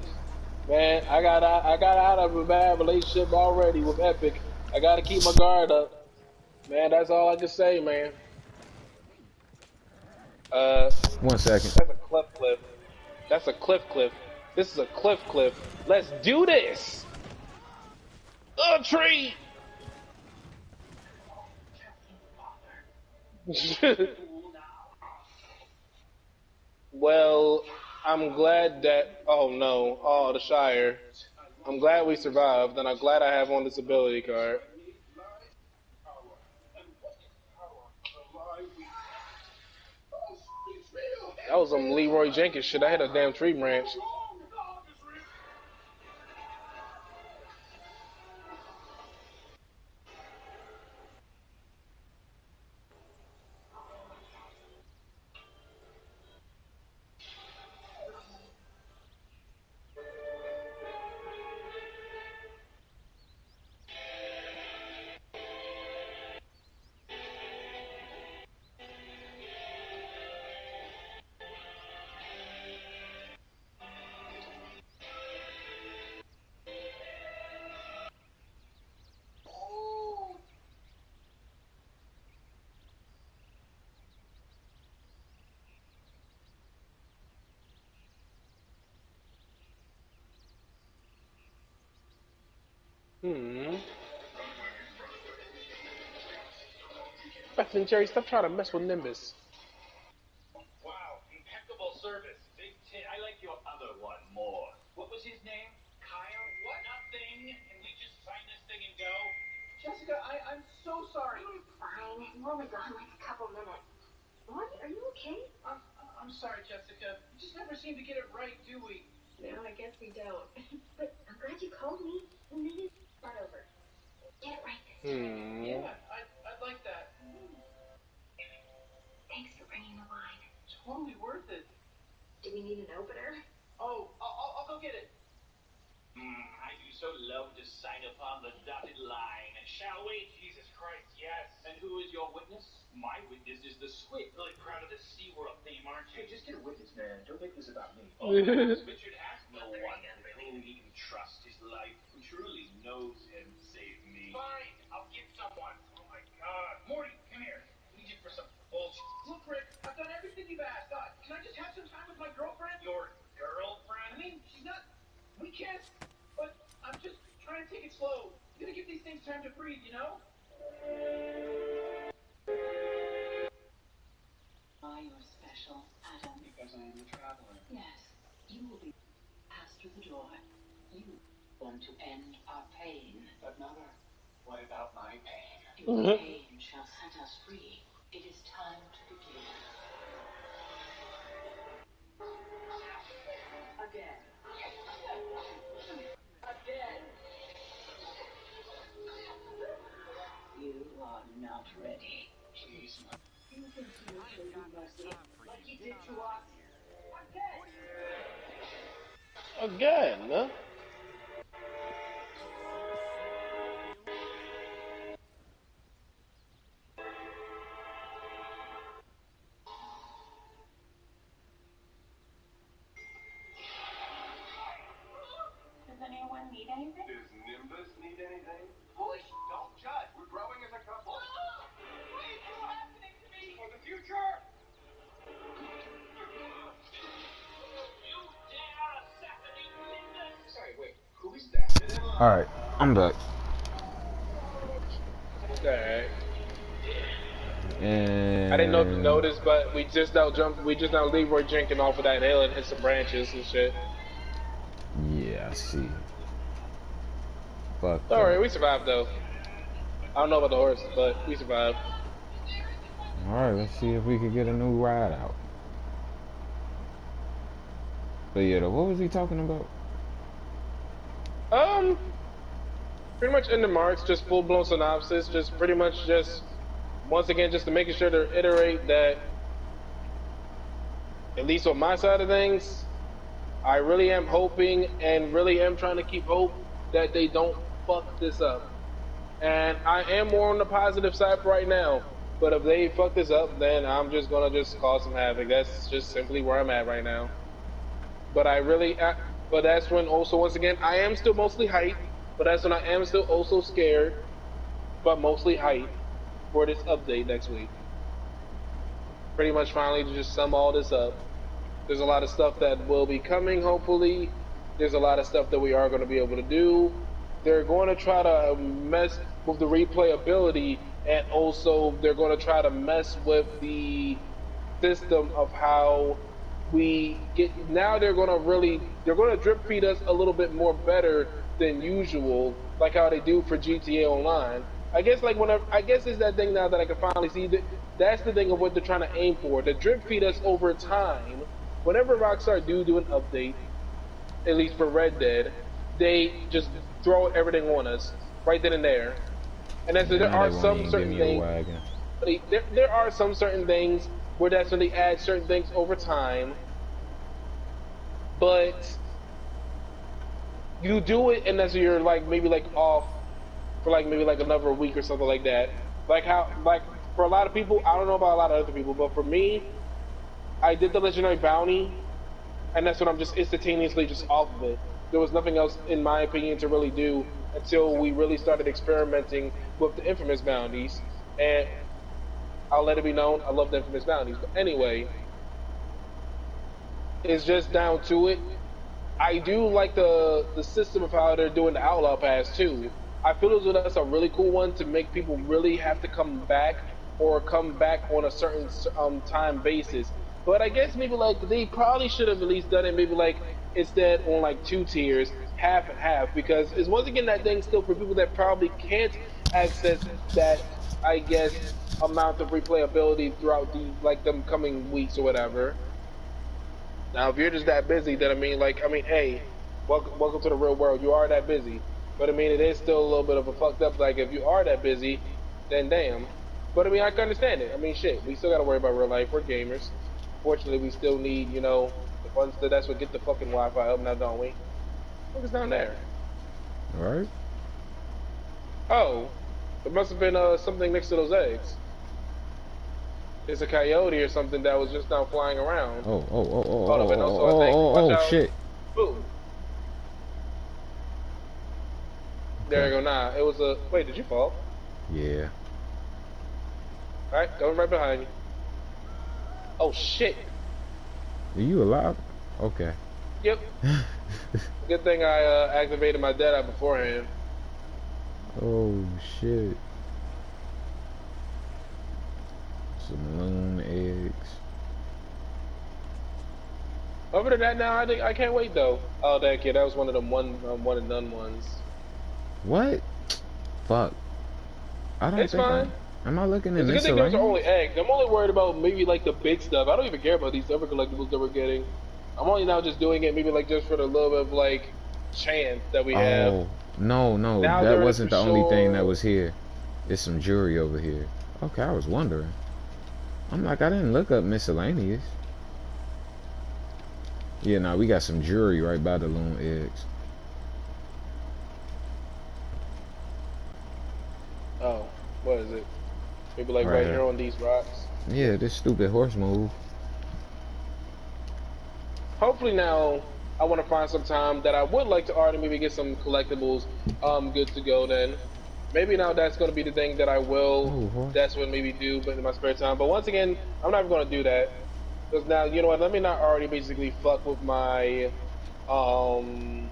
man. I got out of a bad relationship already with Epic. I got to keep my guard up, man. That's all I can say, man. Uh, 1 second. that's a cliff cliff. That's a cliff. This is a cliff. Let's do this. A tree. Well, I'm glad that. Oh no. Oh, the Shire. I'm glad we survived, and I'm glad I have on this ability card. That was some Leroy Jenkins shit. I had a damn tree branch. Hmm. Bethany Jerry, stop trying to mess with Nimbus. Wow, impeccable service. Big tin. I like your other one more. What was his name? Kyle? What? Nothing. Can we just sign this thing and go? Jessica, I'm so sorry. It's fine. We're only gone like a couple minutes. What? Are you okay? I'm sorry, Jessica. We just never seem to get it right, do we? No, I guess we don't. But I'm glad you called me. We made it start over. Get it right this time. Yeah, I'd like that. Thanks for bringing the wine. Totally worth it. Do we need an opener? Oh, I'll go get it. I do so love to sign upon the dotted line. Shall we? Jesus Christ, yes. And who is your witness? My witness is the squid. Really proud of the SeaWorld theme, aren't you? Hey, just get a witness, man. Don't make this about me. Oh, Richard has no one whom he can trust his life, who truly knows him, save me. Fine, I'll get someone. Oh my God. Morty, come here. I need you for some bullshit. Look, Rick, I've done everything you've asked. Can I just have some time with my girlfriend? Your girlfriend? I mean, she's not... We can't... But I'm just trying to take it slow. You gotta give these things time to breathe, you know? Why you're special, Adam? Because I am a traveler. Yes, you will be passed through the door. You want to end our pain. But Mother, what about my pain? Your pain shall set us free. It is time to begin. Again. Again. You are not ready. Please, think he will show you mercy like he did to us? Again, huh? Does anyone need anything? Does Nimbus need anything? Holy sh! Don't judge. We're growing as a couple. Please, what's happening to me? For the future. You dare assassinate Nimbus? Sorry, wait. Who is that? Alright, I'm back. Alright. And I didn't know if you noticed, but we just now Leroy drinking off of that hill and hit some branches and shit. yeah, I see. Fuck. Alright, we survived though. I don't know about the horse, but we survived. Alright, let's see if we could get a new ride out. But yeah, what was he talking about? Pretty much in the marks, just full blown synopsis, just pretty much just once again just to making sure to iterate that at least on my side of things, I really am hoping and really am trying to keep hope that they don't fuck this up. And I am more on the positive side for right now. But if they fuck this up, then I'm just gonna just cause some havoc. That's just simply where I'm at right now. But but that's when also once again I am still mostly hyped. But that's when I am still also scared, but mostly hyped for this update next week. Pretty much finally to just sum all this up. There's a lot of stuff that will be coming, hopefully. There's a lot of stuff that we are going to be able to do. They're going to try to mess with the replayability, and also they're going to try to mess with the system of how we get. Now they're going to drip feed us a little bit more better than usual, like how they do for GTA Online. I guess it's that thing now that I can finally see that that's the thing of what they're trying to aim for. To drip feed us over time. Whenever Rockstar do an update, at least for Red Dead, they just throw everything on us right then and there. And as there are some certain things, there are some certain things where that's when they add certain things over time. But you do it, and as you're maybe off for maybe another week or something like that. Like for a lot of people, I don't know about a lot of other people, but for me, I did the legendary bounty, and that's when I'm just instantaneously just off of it. There was nothing else, in my opinion, to really do until we really started experimenting with the infamous bounties. And I'll let it be known, I love the infamous bounties. But anyway, it's just down to it. I do like the system of how they're doing the Outlaw Pass too. I feel as though that's a really cool one to make people really have to come back or come back on a certain time basis. But I guess maybe they probably should have at least done it maybe instead on 2 tiers, half and half, because it's once again that thing still for people that probably can't access that, I guess, amount of replayability throughout the them coming weeks or whatever. Now, if you're just that busy, then hey, welcome to the real world. You are that busy, but it is still a little bit of a fucked up. If you are that busy, then damn. But I can understand it. Shit, we still gotta worry about real life. We're gamers. Fortunately, we still need, the funds that's what get the fucking Wi-Fi up now, don't we? Look, it's down there. All right. Oh, it must have been something next to those eggs. It's a coyote or something that was just now flying around. Shit. Ooh. There you go. Nah, it was a. Wait, did you fall? Yeah. All right, going right behind you. Oh shit. Are you alive? Okay. Yep. Good thing I activated my dead eye beforehand. Oh shit. Some loon eggs. Other than that, now I can't wait though. Oh, that kid, that was one of them one and done ones. What? Fuck. I don't it's think fine. Am I looking at it's a good thing miscellaneous? those are only eggs. I'm only worried about maybe the big stuff. I don't even care about these other collectibles that we're getting. I'm only now just doing it maybe just for the little bit of chance that we have. Oh no, Now that there is wasn't for the only thing that sure- was here. It's some jewelry over here. Okay, I was wondering. I'm like, I didn't look up miscellaneous. Yeah, nah, we got some jewelry right by the loon eggs. Oh, what is it? Maybe like Right right here. here on these rocks. Yeah, this stupid horse move. Hopefully now I want to find some time that I would like to already maybe get some collectibles good to go then. Maybe now that's going to be the thing that I will Oh, horse. that's what maybe do but in my spare time. But once again, I'm not even going to do that because now you know what, let me not already basically fuck with my um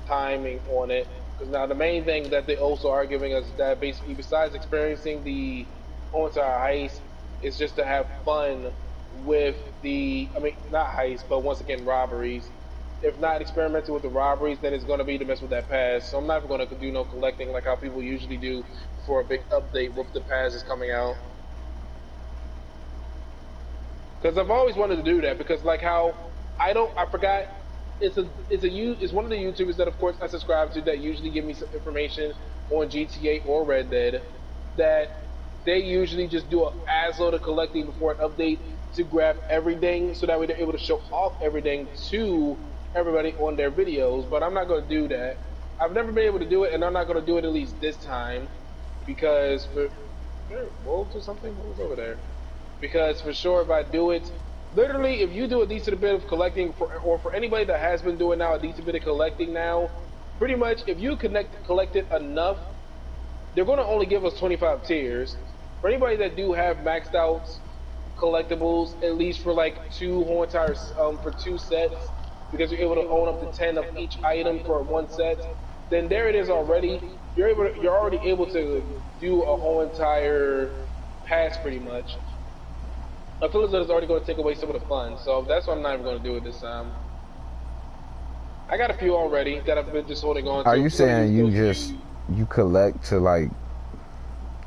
timing on it because now the main thing that they also are giving us that basically besides experiencing the whole entire heist is just to have fun with the I mean not heist but once again robberies. If not experimenting with the robberies, then it's going to be to mess with that pass. So I'm not going to do no collecting like how people usually do before a big update with the pass is coming out. Because I've always wanted to do that because like how I forgot it's one of the YouTubers that of course I subscribe to that usually give me some information on GTA or Red Dead that they usually just do an assload of collecting before an update to grab everything so that way they're able to show off everything to everybody on their videos. But I'm not going to do that. I've never been able to do it, and I'm not going to do it at least this time because for there wolves or something. What was over there? Because for sure, if I do it, literally, if you do a decent bit of collecting, or for anybody that has been doing now a decent bit of collecting now, pretty much if you collected enough, they're going to only give us 25 tiers. For anybody that do have maxed out collectibles, at least for like two whole entire for two sets, because you're able to own up to 10 of each item for one set, then there it is already. You're already able to do a whole entire pass pretty much. I feel as though it's already going to take away some of the fun, so that's why I'm not even going to do it this time. I got a few already that I've been just holding on to. Are you saying you collect to like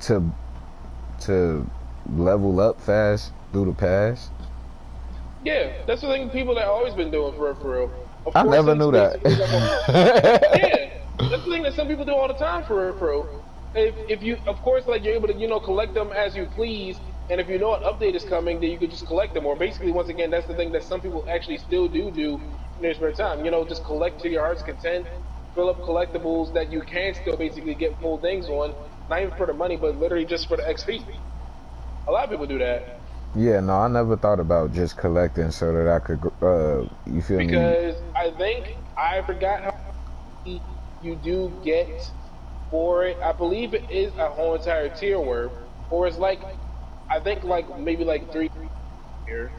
to level up fast through the pass? Yeah, that's the thing people that always been doing for real. I never knew that. Yeah, that's the thing that some people do all the time for real. If you, of course, like you're able to collect them as you please, and if you know an update is coming, then you can just collect them. Or basically, once again, that's the thing that some people actually still do in their spare time. Just collect to your heart's content, fill up collectibles that you can still basically get full things on, not even for the money, but literally just for the XP. A lot of people do that. Yeah, no, I never thought about just collecting so that I could, you feel me? Because I think I forgot how you do get for it. I believe it is a whole entire tier worth, or it's like I think like maybe like 3 here.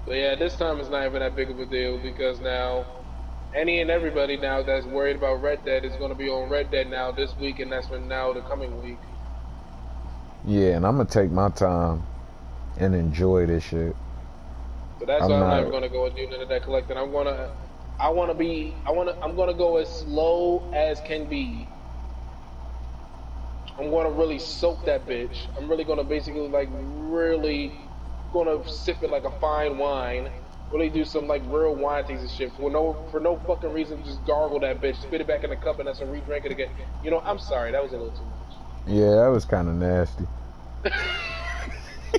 But yeah, this time it's not even that big of a deal because now any and everybody now that's worried about Red Dead is going to be on Red Dead now this week, and that's when now the coming week. Yeah, and I'm gonna take my time and enjoy this shit. So that's why I'm not even going to go and do none of that collecting. I'm gonna go as slow as can be. I'm gonna really soak that bitch. I'm really gonna basically really gonna sip it like a fine wine. Really do some like real wine tasting shit for no fucking reason. Just gargle that bitch, spit it back in the cup, and that's a re-drink it again. I'm sorry, that was a little too much. Yeah, that was kind of nasty.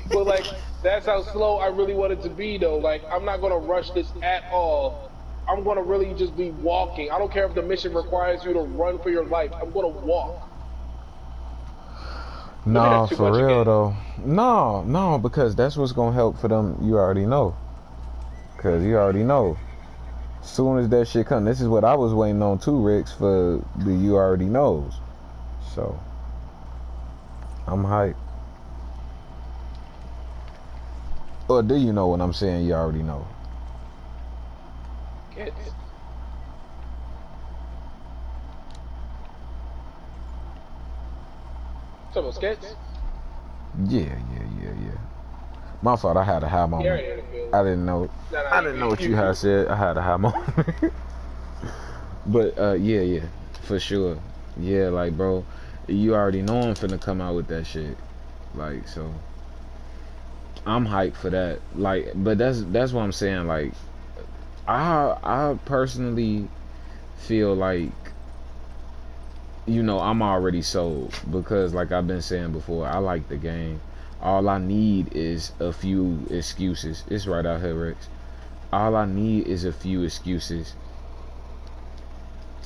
But like that's how slow I really want it to be though. Like I'm not gonna rush this at all. I'm gonna really just be walking. I don't care if the mission requires you to run for your life. I'm gonna walk. No, for real though. No, because that's what's gonna help for them. You already know. Cause you already know. Soon as that shit comes, this is what I was waiting on too, Rix, for the you already knows. So I'm hyped. Or do you know what I'm saying? You already know. Kids. What's up, skits? Yeah. My fault. I had a high moment. I didn't know. I didn't know what you had said. I had a high moment. But yeah, for sure. Yeah, like bro, you already know I'm finna come out with that shit. Like so, I'm hyped for that. Like, but that's what I'm saying. Like, I personally feel like you know, I'm already sold because, like I've been saying before, I like the game. All I need is a few excuses. It's right out here, Rex. All I need is a few excuses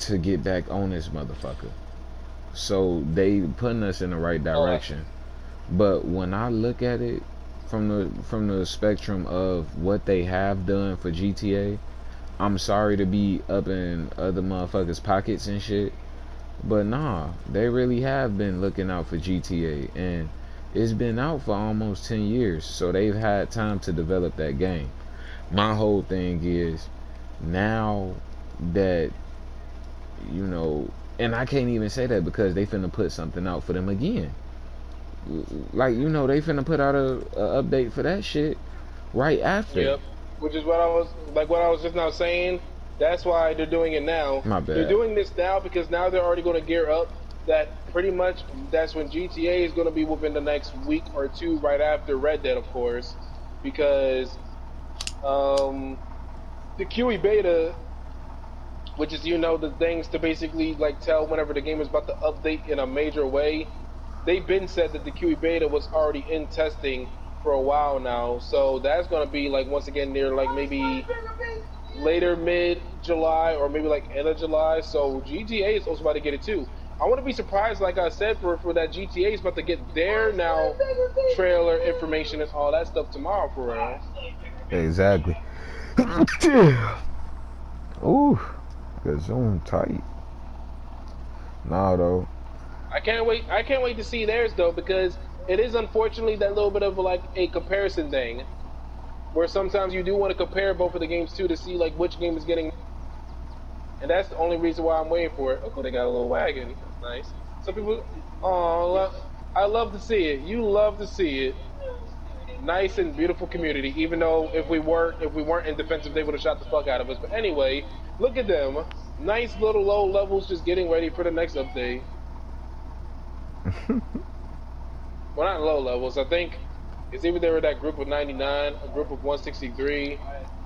to get back on this motherfucker. So they putting us in the right direction. But when I look at it from the spectrum of what they have done for GTA, I'm sorry to be up in other motherfuckers' pockets and shit. But nah, they really have been looking out for GTA, and it's been out for almost 10 years, so they've had time to develop that game. My whole thing is now that, you know, and I can't even say that because they finna put something out for them again. Like, you know, they finna put out a update for that shit right after. Yep. Which is what I was just now saying. That's why they're doing it now. My bad. They're doing this now because now they're already going to gear up. That pretty much that's when GTA is going to be within the next week or two, right after Red Dead, of course, because the QE beta, which is, you know, the things to basically like tell whenever the game is about to update in a major way. They've been said that the QE beta was already in testing for a while now, so that's going to be like once again near like maybe later mid-July or maybe like end of July. So GTA is also about to get it too. I wouldn't be surprised, like I said, for that GTA is about to get their now trailer information and all that stuff tomorrow for real. Exactly. Ooh, good zoom tight. Nah, though. I can't wait to see theirs though, because it is unfortunately that little bit of like a comparison thing, where sometimes you do want to compare both of the games too to see like which game is getting, and that's the only reason why I'm waiting for it. Oh, cool, they got a little wagon. That's nice. Some people, oh, I love to see it. You love to see it. Nice and beautiful community. Even though if we weren't in defensive, they would have shot the fuck out of us. But anyway, look at them. Nice little low levels, just getting ready for the next update. Well, not low levels. I think it's either they were that group of 99, a group of 163,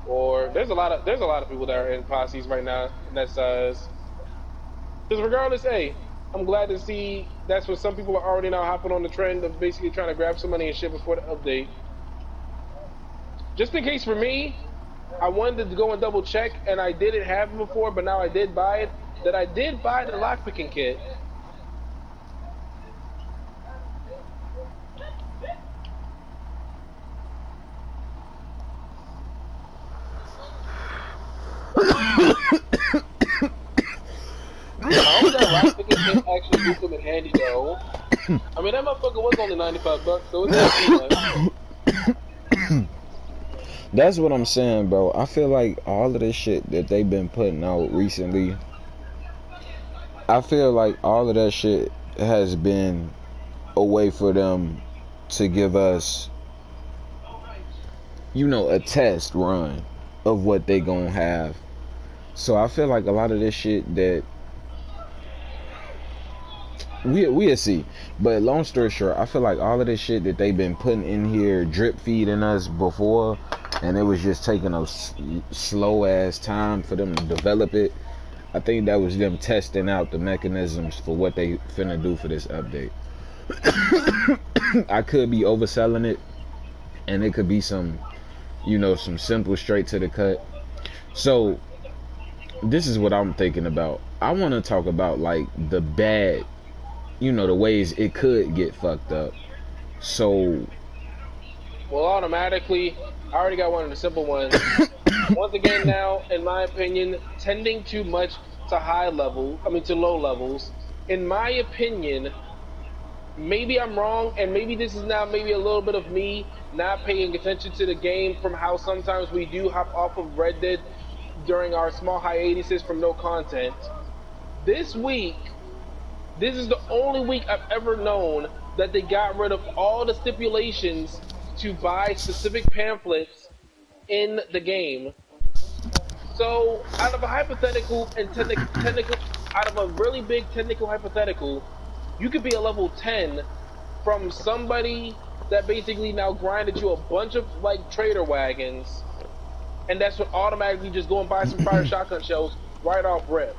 or there's a lot of people that are in posses right now in that size. Because regardless, hey, I'm glad to see that's what some people are already now hopping on the trend of basically trying to grab some money and shit before the update. Just in case for me, I wanted to go and double check, and I didn't have it before, but now I did buy it. That I did buy the lockpicking kit. I hope that lockpicking kit actually do come in handy though. I mean, that motherfucker was only $95, so it's not too much. That's what I'm saying, bro. I feel like all of this shit that they've been putting out recently, I feel like all of that shit has been a way for them to give us, you know, a test run of what they gonna have. So I feel like a lot of this shit that we'll see. But long story short, I feel like all of this shit that they've been putting in here, drip feeding us before, and it was just taking a slow ass time for them to develop it. I think that was them testing out the mechanisms for what they finna do for this update. I could be overselling it, and it could be some, you know, some simple straight to the cut. So this is what I'm thinking about. I want to talk about like the bad, you know, the ways it could get fucked up. So, well, automatically, I already got one of the simple ones. Once again, now, in my opinion, tending too much to to low levels. In my opinion, maybe I'm wrong, and maybe this is now maybe a little bit of me not paying attention to the game from how sometimes we do hop off of Red Dead during our small hiatuses from no content. This week, this is the only week I've ever known that they got rid of all the stipulations to buy specific pamphlets in the game. So, out of a hypothetical and technical, out of a really big technical hypothetical, you could be a level 10 from somebody that basically now grinded you a bunch of like trader wagons, and that's what automatically just go and buy some fire shotgun shells right off rip.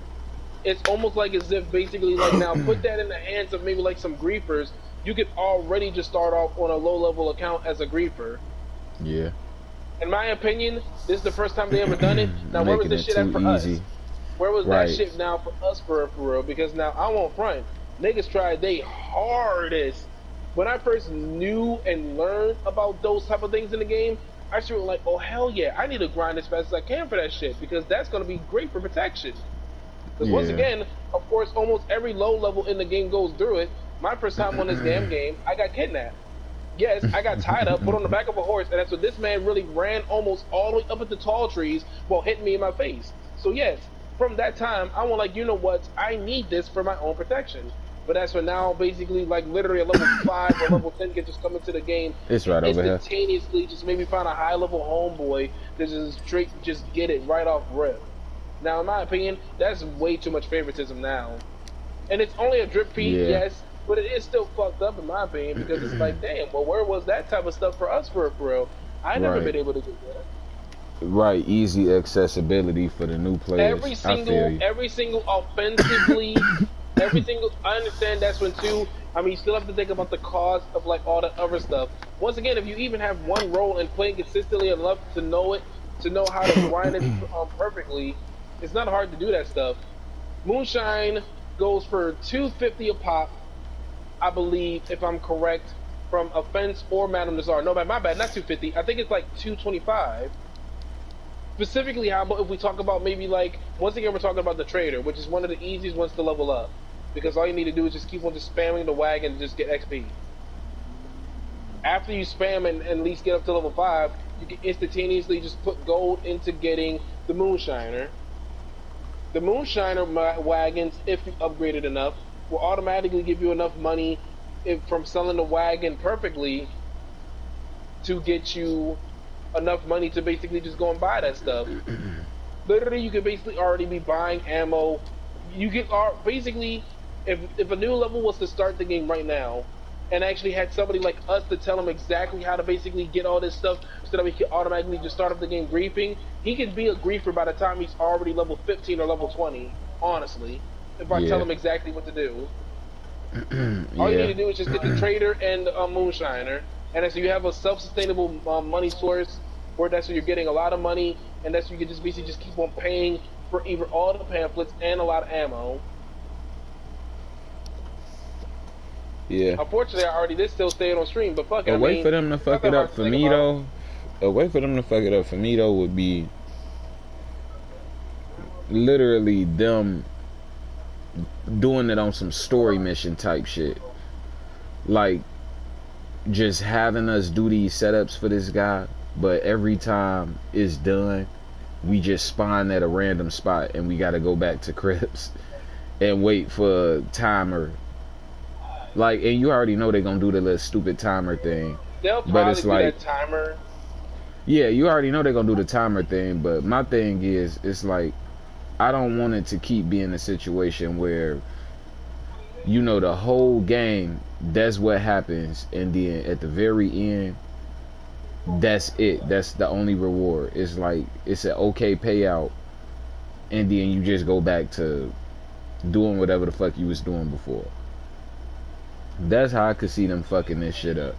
it's almost like as if basically like now put that in the hands of maybe like some griefers. You could already just start off on a low level account as a griefer. Yeah. In my opinion, this is the first time they ever done it. Now where was Making this it shit at too for easy. us? Where was Right. that shit now for us for real? Because now I won't front. Niggas tried they hardest. When I first knew and learned about those type of things in the game, I should was like, oh hell yeah, I need to grind as fast as I can for that shit because that's gonna be great for protection. Because once Yeah. again, of course, almost every low level in the game goes through it. My first time on this damn game, I got kidnapped. Yes, I got tied up, put on the back of a horse, and that's what this man really ran almost all the way up at the tall trees while hitting me in my face. So yes, from that time, I was like, you know what? I need this for my own protection. But as for now, basically, like literally a level 5 or level 10 can just come into the game. It's right over here. Instantaneously, just maybe find a high level homeboy that just straight just get it right off rip. Now, in my opinion, that's way too much favoritism now. And it's only a drip feed, Yeah. yes, but it is still fucked up in my opinion because it's like, damn, well, where was that type of stuff for us for real? I never Right. been able to do that. Right, easy accessibility for the new players. Every I feel you. single offensively, every single. I understand that's when too. I mean, you still have to think about the cost of like all the other stuff. Once again, if you even have one role and play consistently enough to know it, to know how to grind it perfectly, it's not hard to do that stuff. Moonshine goes for $250 a pop, I believe, if I'm correct, from Offense or Madame Nazar. No, my bad, not 250. I think it's like 225. Specifically, how about if we talk about maybe like, once again, we're talking about the trader, which is one of the easiest ones to level up. Because all you need to do is just keep on just spamming the wagon and just get XP. After you spam and at least get up to level 5, you can instantaneously just put gold into getting the Moonshiner. The Moonshiner wagons, if you upgrade it enough, will automatically give you enough money from selling the wagon perfectly to get you enough money to basically just go and buy that stuff. Literally, you could basically already be buying ammo. You get basically, if a new level was to start the game right now, and actually had somebody like us to tell him exactly how to basically get all this stuff, so that we could automatically just start up the game griefing, he could be a griefer by the time he's already level 15 or level 20. Honestly, if I tell him exactly what to do. All you need to do is just get the trader and Moonshiner, and so you have a self-sustainable money source where that's where you're getting a lot of money, and that's where you can just basically just keep on paying for either all the pamphlets and a lot of ammo. Yeah. Unfortunately, I already did still stay on stream, but fuck it. A way for them to fuck it up for me though. A way for them to fuck it up for me though would be literally them doing it on some story mission type shit. Like just having us do these setups for this guy, but every time it's done, we just spawn at a random spot and we gotta go back to Crips and wait for a timer. Like, and you already know they're gonna do the little stupid timer thing. They'll probably but it's do like, that timer. Yeah, you already know they're gonna do the timer thing, but my thing is, it's like, I don't want it to keep being a situation where, you know, the whole game, that's what happens, and then at the very end, that's it. That's the only reward. It's like, it's an okay payout, and then you just go back to doing whatever the fuck you was doing before. That's how I could see them fucking this shit up.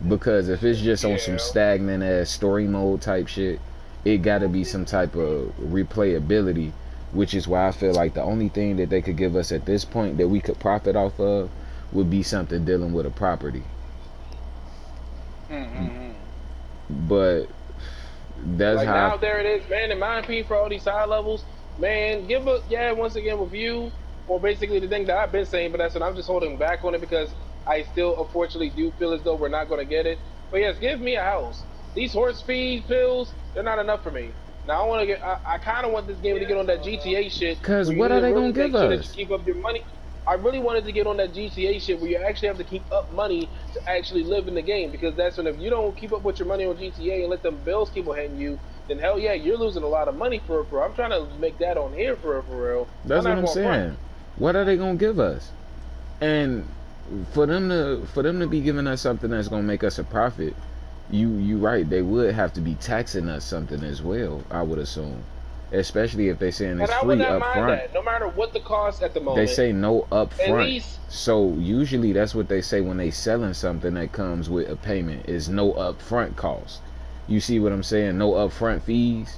Because if it's just on some stagnant ass story mode type shit, it gotta be some type of replayability, which is why I feel like the only thing that they could give us at this point that we could profit off of would be something dealing with a property. But that's like how now there it is, man. In my opinion, for all these high levels, man, give a once again review, or basically the thing that I've been saying, but that's what I'm just holding back on it because I still unfortunately do feel as though we're not going to get it. But yes, give me a house. These horse feed pills, they're not enough for me. Now I want to get. I kind of want this game to get on that GTA shit. Cause what are they gonna give us? Keep up your money. I really wanted to get on that GTA shit where you actually have to keep up money to actually live in the game, because that's when if you don't keep up with your money on GTA and let them bills keep on hitting you, then hell yeah, you're losing a lot of money for real. I'm trying to make that on here for real. That's what I'm saying. What are they gonna give us? And for them to be giving us something that's gonna make us a profit, you right, they would have to be taxing us something as well, I would assume. especially if they saying And it's I would free not up mind front. that, no matter what the cost at the They moment. say no At upfront. least, So usually that's what they say when they selling something that comes with a payment is no upfront cost. You see what I'm saying? No upfront fees.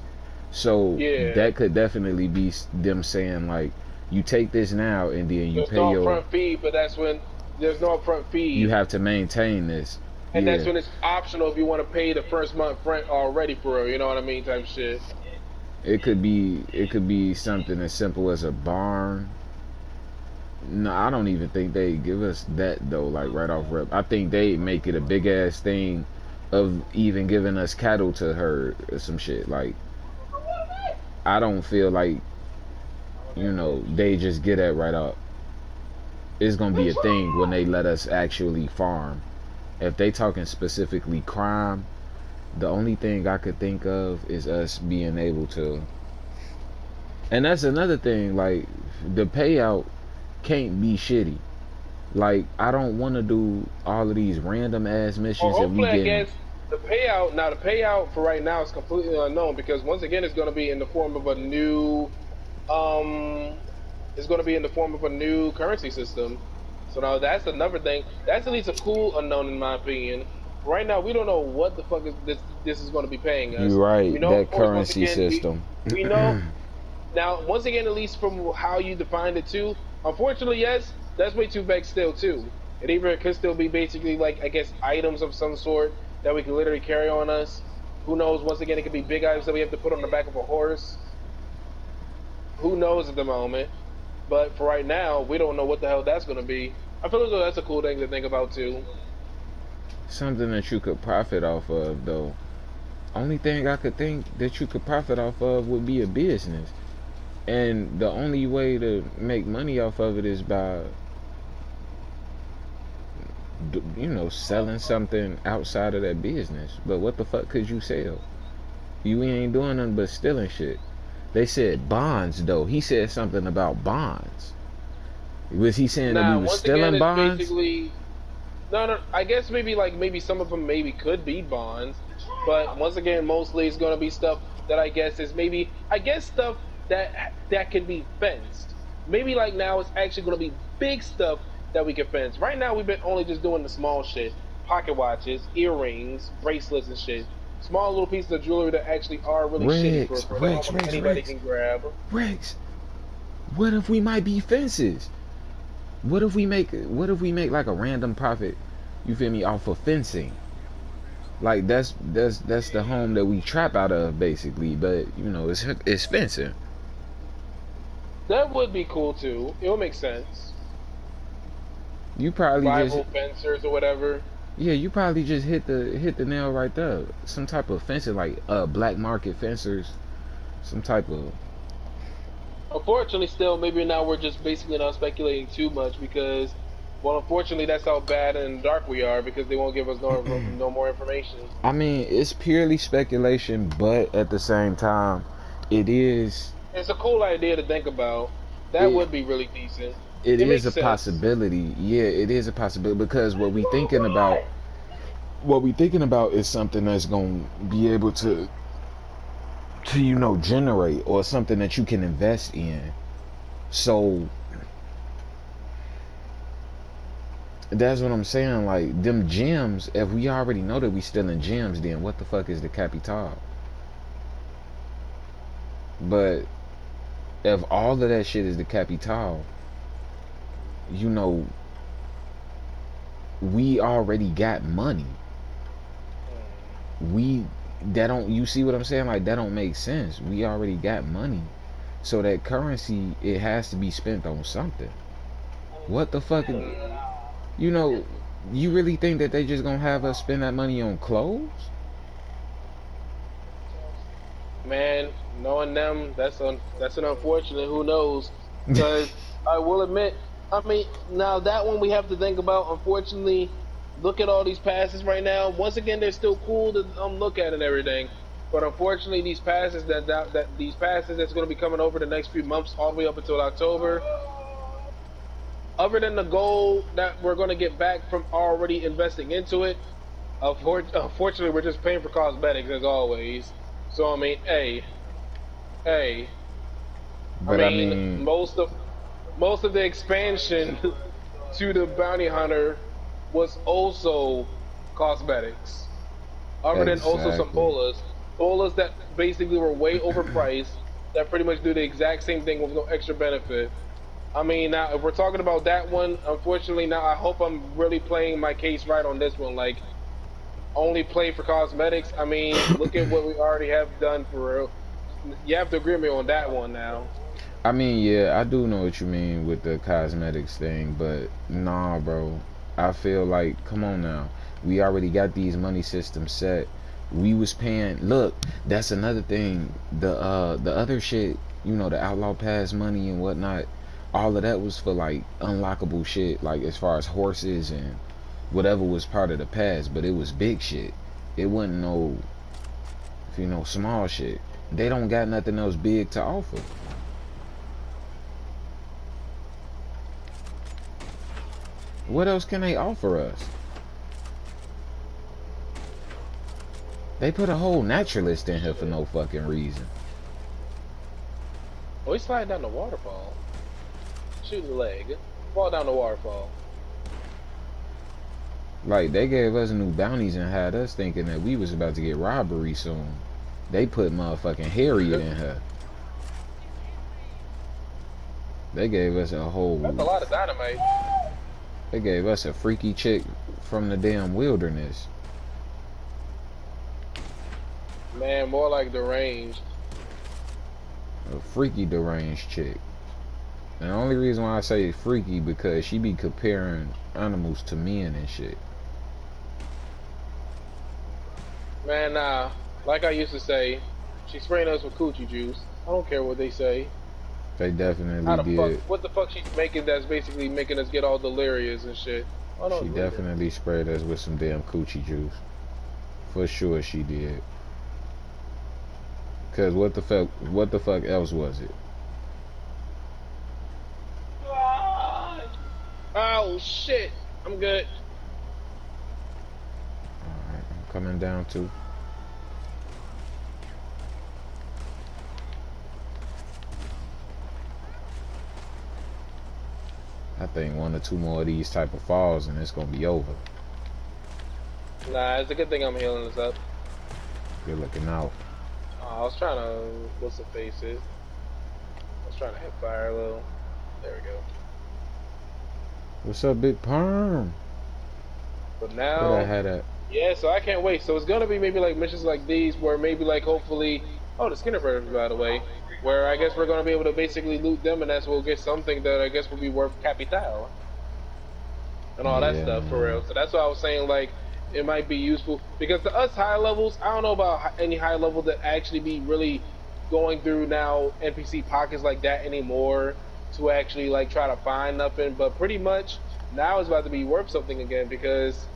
So yeah, that could definitely be them saying like, you take this now and then you there's pay no your, upfront fee, but that's when there's no upfront you fee, have to maintain this. and that's Yeah, when it's optional if you want to pay the first month rent already for real. You know what I mean? Type shit. it could be something as simple as a barn. No, I don't even think they give us that though. Like right off rip, I think they make it a big ass thing of even giving us cattle to herd or some shit. Like I don't feel like they just get that right up. It's gonna be a thing when they let us actually farm. If they talking specifically crime, the only thing I could think of is us being able to. And that's another thing. Like the payout can't be shitty. Like I don't want to do all of these random ass Well, missions and we hopefully, I getting. guess the payout. Now, the payout for right now is completely unknown because once again, it's going to be in the form of a new. It's going to be in the form of a new currency system. So now that's another thing. That's at least a cool unknown in my opinion. Right now, we don't know what the fuck is this. This is going to be paying You us. We right, know, of that course, once currency again, system. we know now. Once again, at least from how you defined it too. Unfortunately, yes, that's way too vague still too. It could still be basically like I guess items of some sort that we can literally carry on us. Who knows? Once again, it could be big items that we have to put on the back of a horse. Who knows at the moment? But for right now, we don't know what the hell that's going to be. I feel as though that's a cool thing to think about too. Something that you could profit off of though. Only thing I could think that you could profit off of would be a business. And the only way to make money off of it is by selling something outside of that business. But what the fuck could you sell? You ain't doing nothing but stealing shit. They said bonds though. He said something about bonds. Was he saying that we Now, was once again, stealing it's bonds? basically no. I guess maybe some of them maybe could be bonds, but once again, mostly it's going to be stuff that I guess is maybe stuff that can be fenced. Maybe like now it's actually going to be big stuff that we can fence. Right now we've been only just doing the small shit, pocket watches, earrings, bracelets, and shit. Small little pieces of jewelry that actually are really shitty Rex, that Rex, almost Rex, anybody Rex, can grab. Rex. What if we might be fences? What if we make like a random profit? You feel me? Off of fencing. Like that's the home that we trap out of basically. But it's fencing. That would be cool too. It would make sense. You probably just Rival fencers or whatever. Yeah, you probably just hit the nail right there. Some type of fencing, like black market fencers, some type of. Unfortunately, still, maybe now we're just basically not speculating too much because, well, unfortunately, that's how bad and dark we are because they won't give us no more information. I mean, it's purely speculation, but at the same time, it is It's a cool idea to think about. That it, would be really decent. it It is makes a sense. possibility. Yeah, it is a possibility because what we thinking about is something that's gonna be able to generate or something that you can invest in. So that's what I'm saying. Like them gems, if we already know that we still in gems, then what the fuck is the capital? But if all of that shit is the capital, you know, we already got money. We that don't you see what I'm saying? Like that don't make sense. We already got money. So that currency it has to be spent on something. What the fuck you know, you really think that they just gonna have us spend that money on clothes? Man, knowing them, that's an unfortunate. Who knows? Because I will admit, I mean, now that one we have to think about. Unfortunately, look at all these passes right now. Once again, they're still cool to look at and everything. But unfortunately, these passes these passes that's going to be coming over the next few months, all the way up until October. Other than the goal that we're going to get back from already investing into it, unfortunately, we're just paying for cosmetics as always. So I mean, hey, Hey, I But I mean, mean, most of the expansion to the bounty hunter was also cosmetics. Other than also some exactly. bolas that basically were way overpriced that pretty much do the exact same thing with no extra benefit. I mean, now if we're talking about that one, unfortunately, now I hope I'm really playing my case right on this one. Like, only play for cosmetics. I mean, look at what we already have done for real. You have to agree with me on that one now. I mean, yeah, I do know what you mean with the cosmetics thing, but nah, bro. I feel like, come on now. We already got these money systems set. We was paying. Look, that's another thing. The other shit, you know, the outlaw pass money and whatnot. All of that was for like unlockable shit, like as far as horses and whatever was part of the pass. But it was big shit. It wasn't no, you know, small shit. They don't got nothing else big to offer. What else can they offer us? They put a whole naturalist in here for no fucking reason. Oh, he's sliding down the waterfall. Shoot his leg. Fall down the waterfall. Like, they gave us new bounties and had us thinking that we was about to get robbery soon. They put motherfucking Harriet in her. They gave us a whole... That's a lot of dynamite. They gave us a freaky chick from the damn wilderness. Man, more like deranged. A freaky deranged chick. And the only reason why I say freaky because she be comparing animals to men and shit. Man, nah. Like I used to say, she's spraying us with coochie juice. I don't care what they say. They definitely How the fuck? did. What the fuck she's making that's basically making us get all delirious and shit? Oh no, She definitely sprayed us with some damn coochie juice. For sure she did. Cause what the fuck else was it? Oh shit! I'm good. Alright, I'm coming down too. I think one or two more of these type of falls and it's gonna be over. Nah, it's a good thing I'm healing this up. You're looking out. I was trying to what's the face is? I was trying to hit fire a little. There we go. What's up, Big Perm? But Where now, I had at? yeah. So I can't wait. So it's gonna be maybe like missions like these, where maybe like hopefully, oh, the Skinner Brothers, by the way, where I guess we're gonna be able to basically loot them, and that's we'll get something that I guess will be worth capital and all that Yeah, stuff for man. real. So that's why I was saying like it might be useful because to us high levels, I don't know about any high level that actually be really going through now NPC pockets like that anymore to actually like try to find nothing. But pretty much now it's about to be worth something again because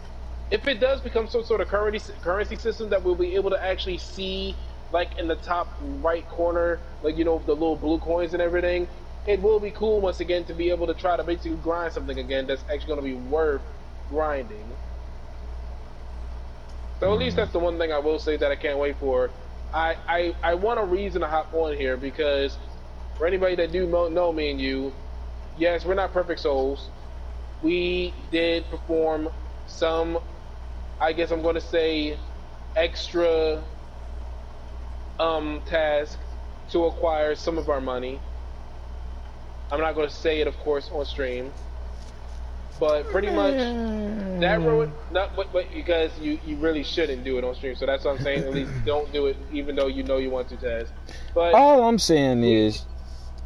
if it does become some sort of currency system that we'll be able to actually see like in the top right corner, like you know the little blue coins and everything, it will be cool once again to be able to try to basically grind something again that's actually going to be worth grinding. So at least that's the one thing I will say that I can't wait for. I want a reason to hop on here because for anybody that do know me and you, yes, we're not perfect souls. We did perform some, I guess I'm going to say, extra task to acquire some of our money. I'm not going to say it, of course, on stream. But pretty much that ruined not but because you really shouldn't do it on stream. So that's what I'm saying. At least don't do it, even though you know you want to, Taz. But All I'm saying is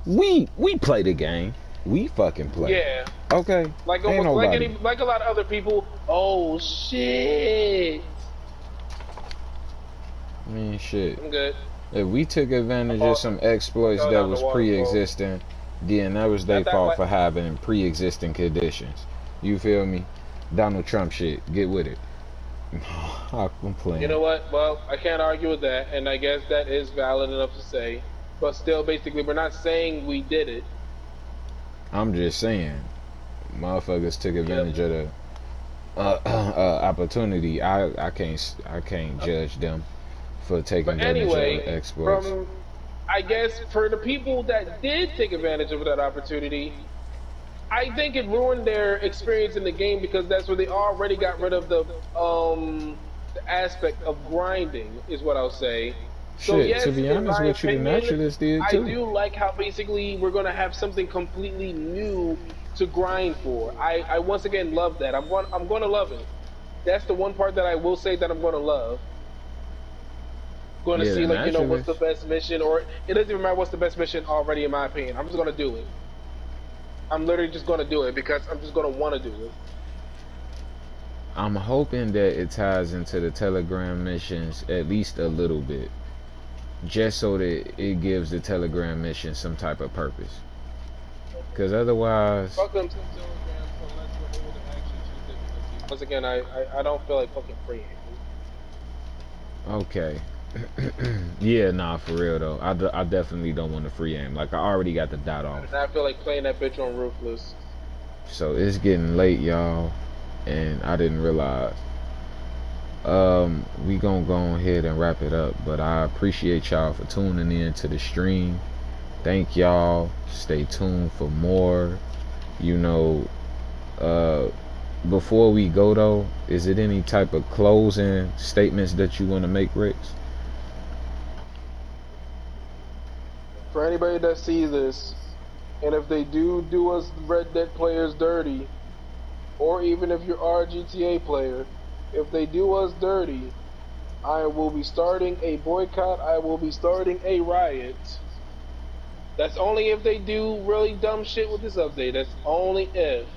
we play the game. We fucking play. yeah, Okay. like Ain't almost nobody. like a lot of other people. Oh shit! I mean, shit. I'm good. If we took advantage Oh, of some exploits fell that down the was waterfall. pre-existing, then that was their Not that fault way. for having pre-existing conditions. You feel me? Donald Trump shit. Get with it. I'm playing. You know what? Well, I can't argue with that, and I guess that is valid enough to say. But still, basically, we're not saying we did it. I'm just saying, motherfuckers took advantage of the opportunity. I can't judge them for taking But advantage anyway, of exploits. I guess for the people that did take advantage of that opportunity, I think it ruined their experience in the game because that's where they already got rid of the aspect of grinding is what I'll say. So Shit, to yes, be in honest my with you, the opinion, naturalist did I too. do like how basically we're gonna have something completely new to grind for. I once again love that. I'm gonna love it. That's the one part that I will say that I'm gonna love. Going to Yeah, the see like what's the naturalist. best mission, or it doesn't even matter what's the best mission already in my opinion. I'm just gonna do it. I'm literally just gonna do it because I'm just gonna want to do it. I'm hoping that it ties into the Telegram missions at least a little bit, just so that it gives the Telegram mission some type of purpose. Because otherwise, Fuck them Telegrams unless we're able to actually choose difficulty. Once again, I don't feel like fucking free aiming. okay. Yeah, nah, for real though. I definitely don't want to free aim. Like, I already got the dot I off. do not feel like playing that bitch on Ruthless. So it's getting late, y'all. And I didn't realize. We gonna go ahead and wrap it up. But I appreciate y'all for tuning in to the stream. Thank y'all. Stay tuned for more. You know, uh, before we go though, is it any type of closing statements that you want to make, Rix? For anybody that sees this, and if they do us Red Dead players dirty, or even if you are a GTA player, if they do us dirty, I will be starting a boycott. I will be starting a riot. That's only if they do really dumb shit with this update. That's only if.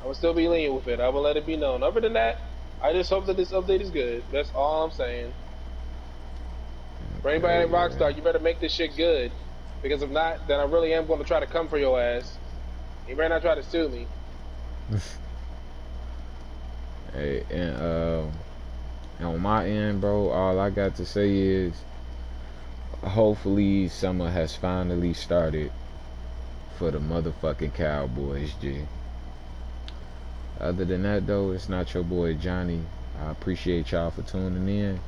I will still be lenient with it. I will let it be known. Other than that, I just hope that this update is good. That's all I'm saying. For anybody Okay, at Rockstar, you better make this shit good. Because if not, then I really am going to try to come for your ass. You better not try to sue me. yeah. Hey, and on my end, bro, all I got to say is hopefully summer has finally started for the motherfucking Cowboys, G. Other than that, though, it's not your boy Johnny. I appreciate y'all for tuning in.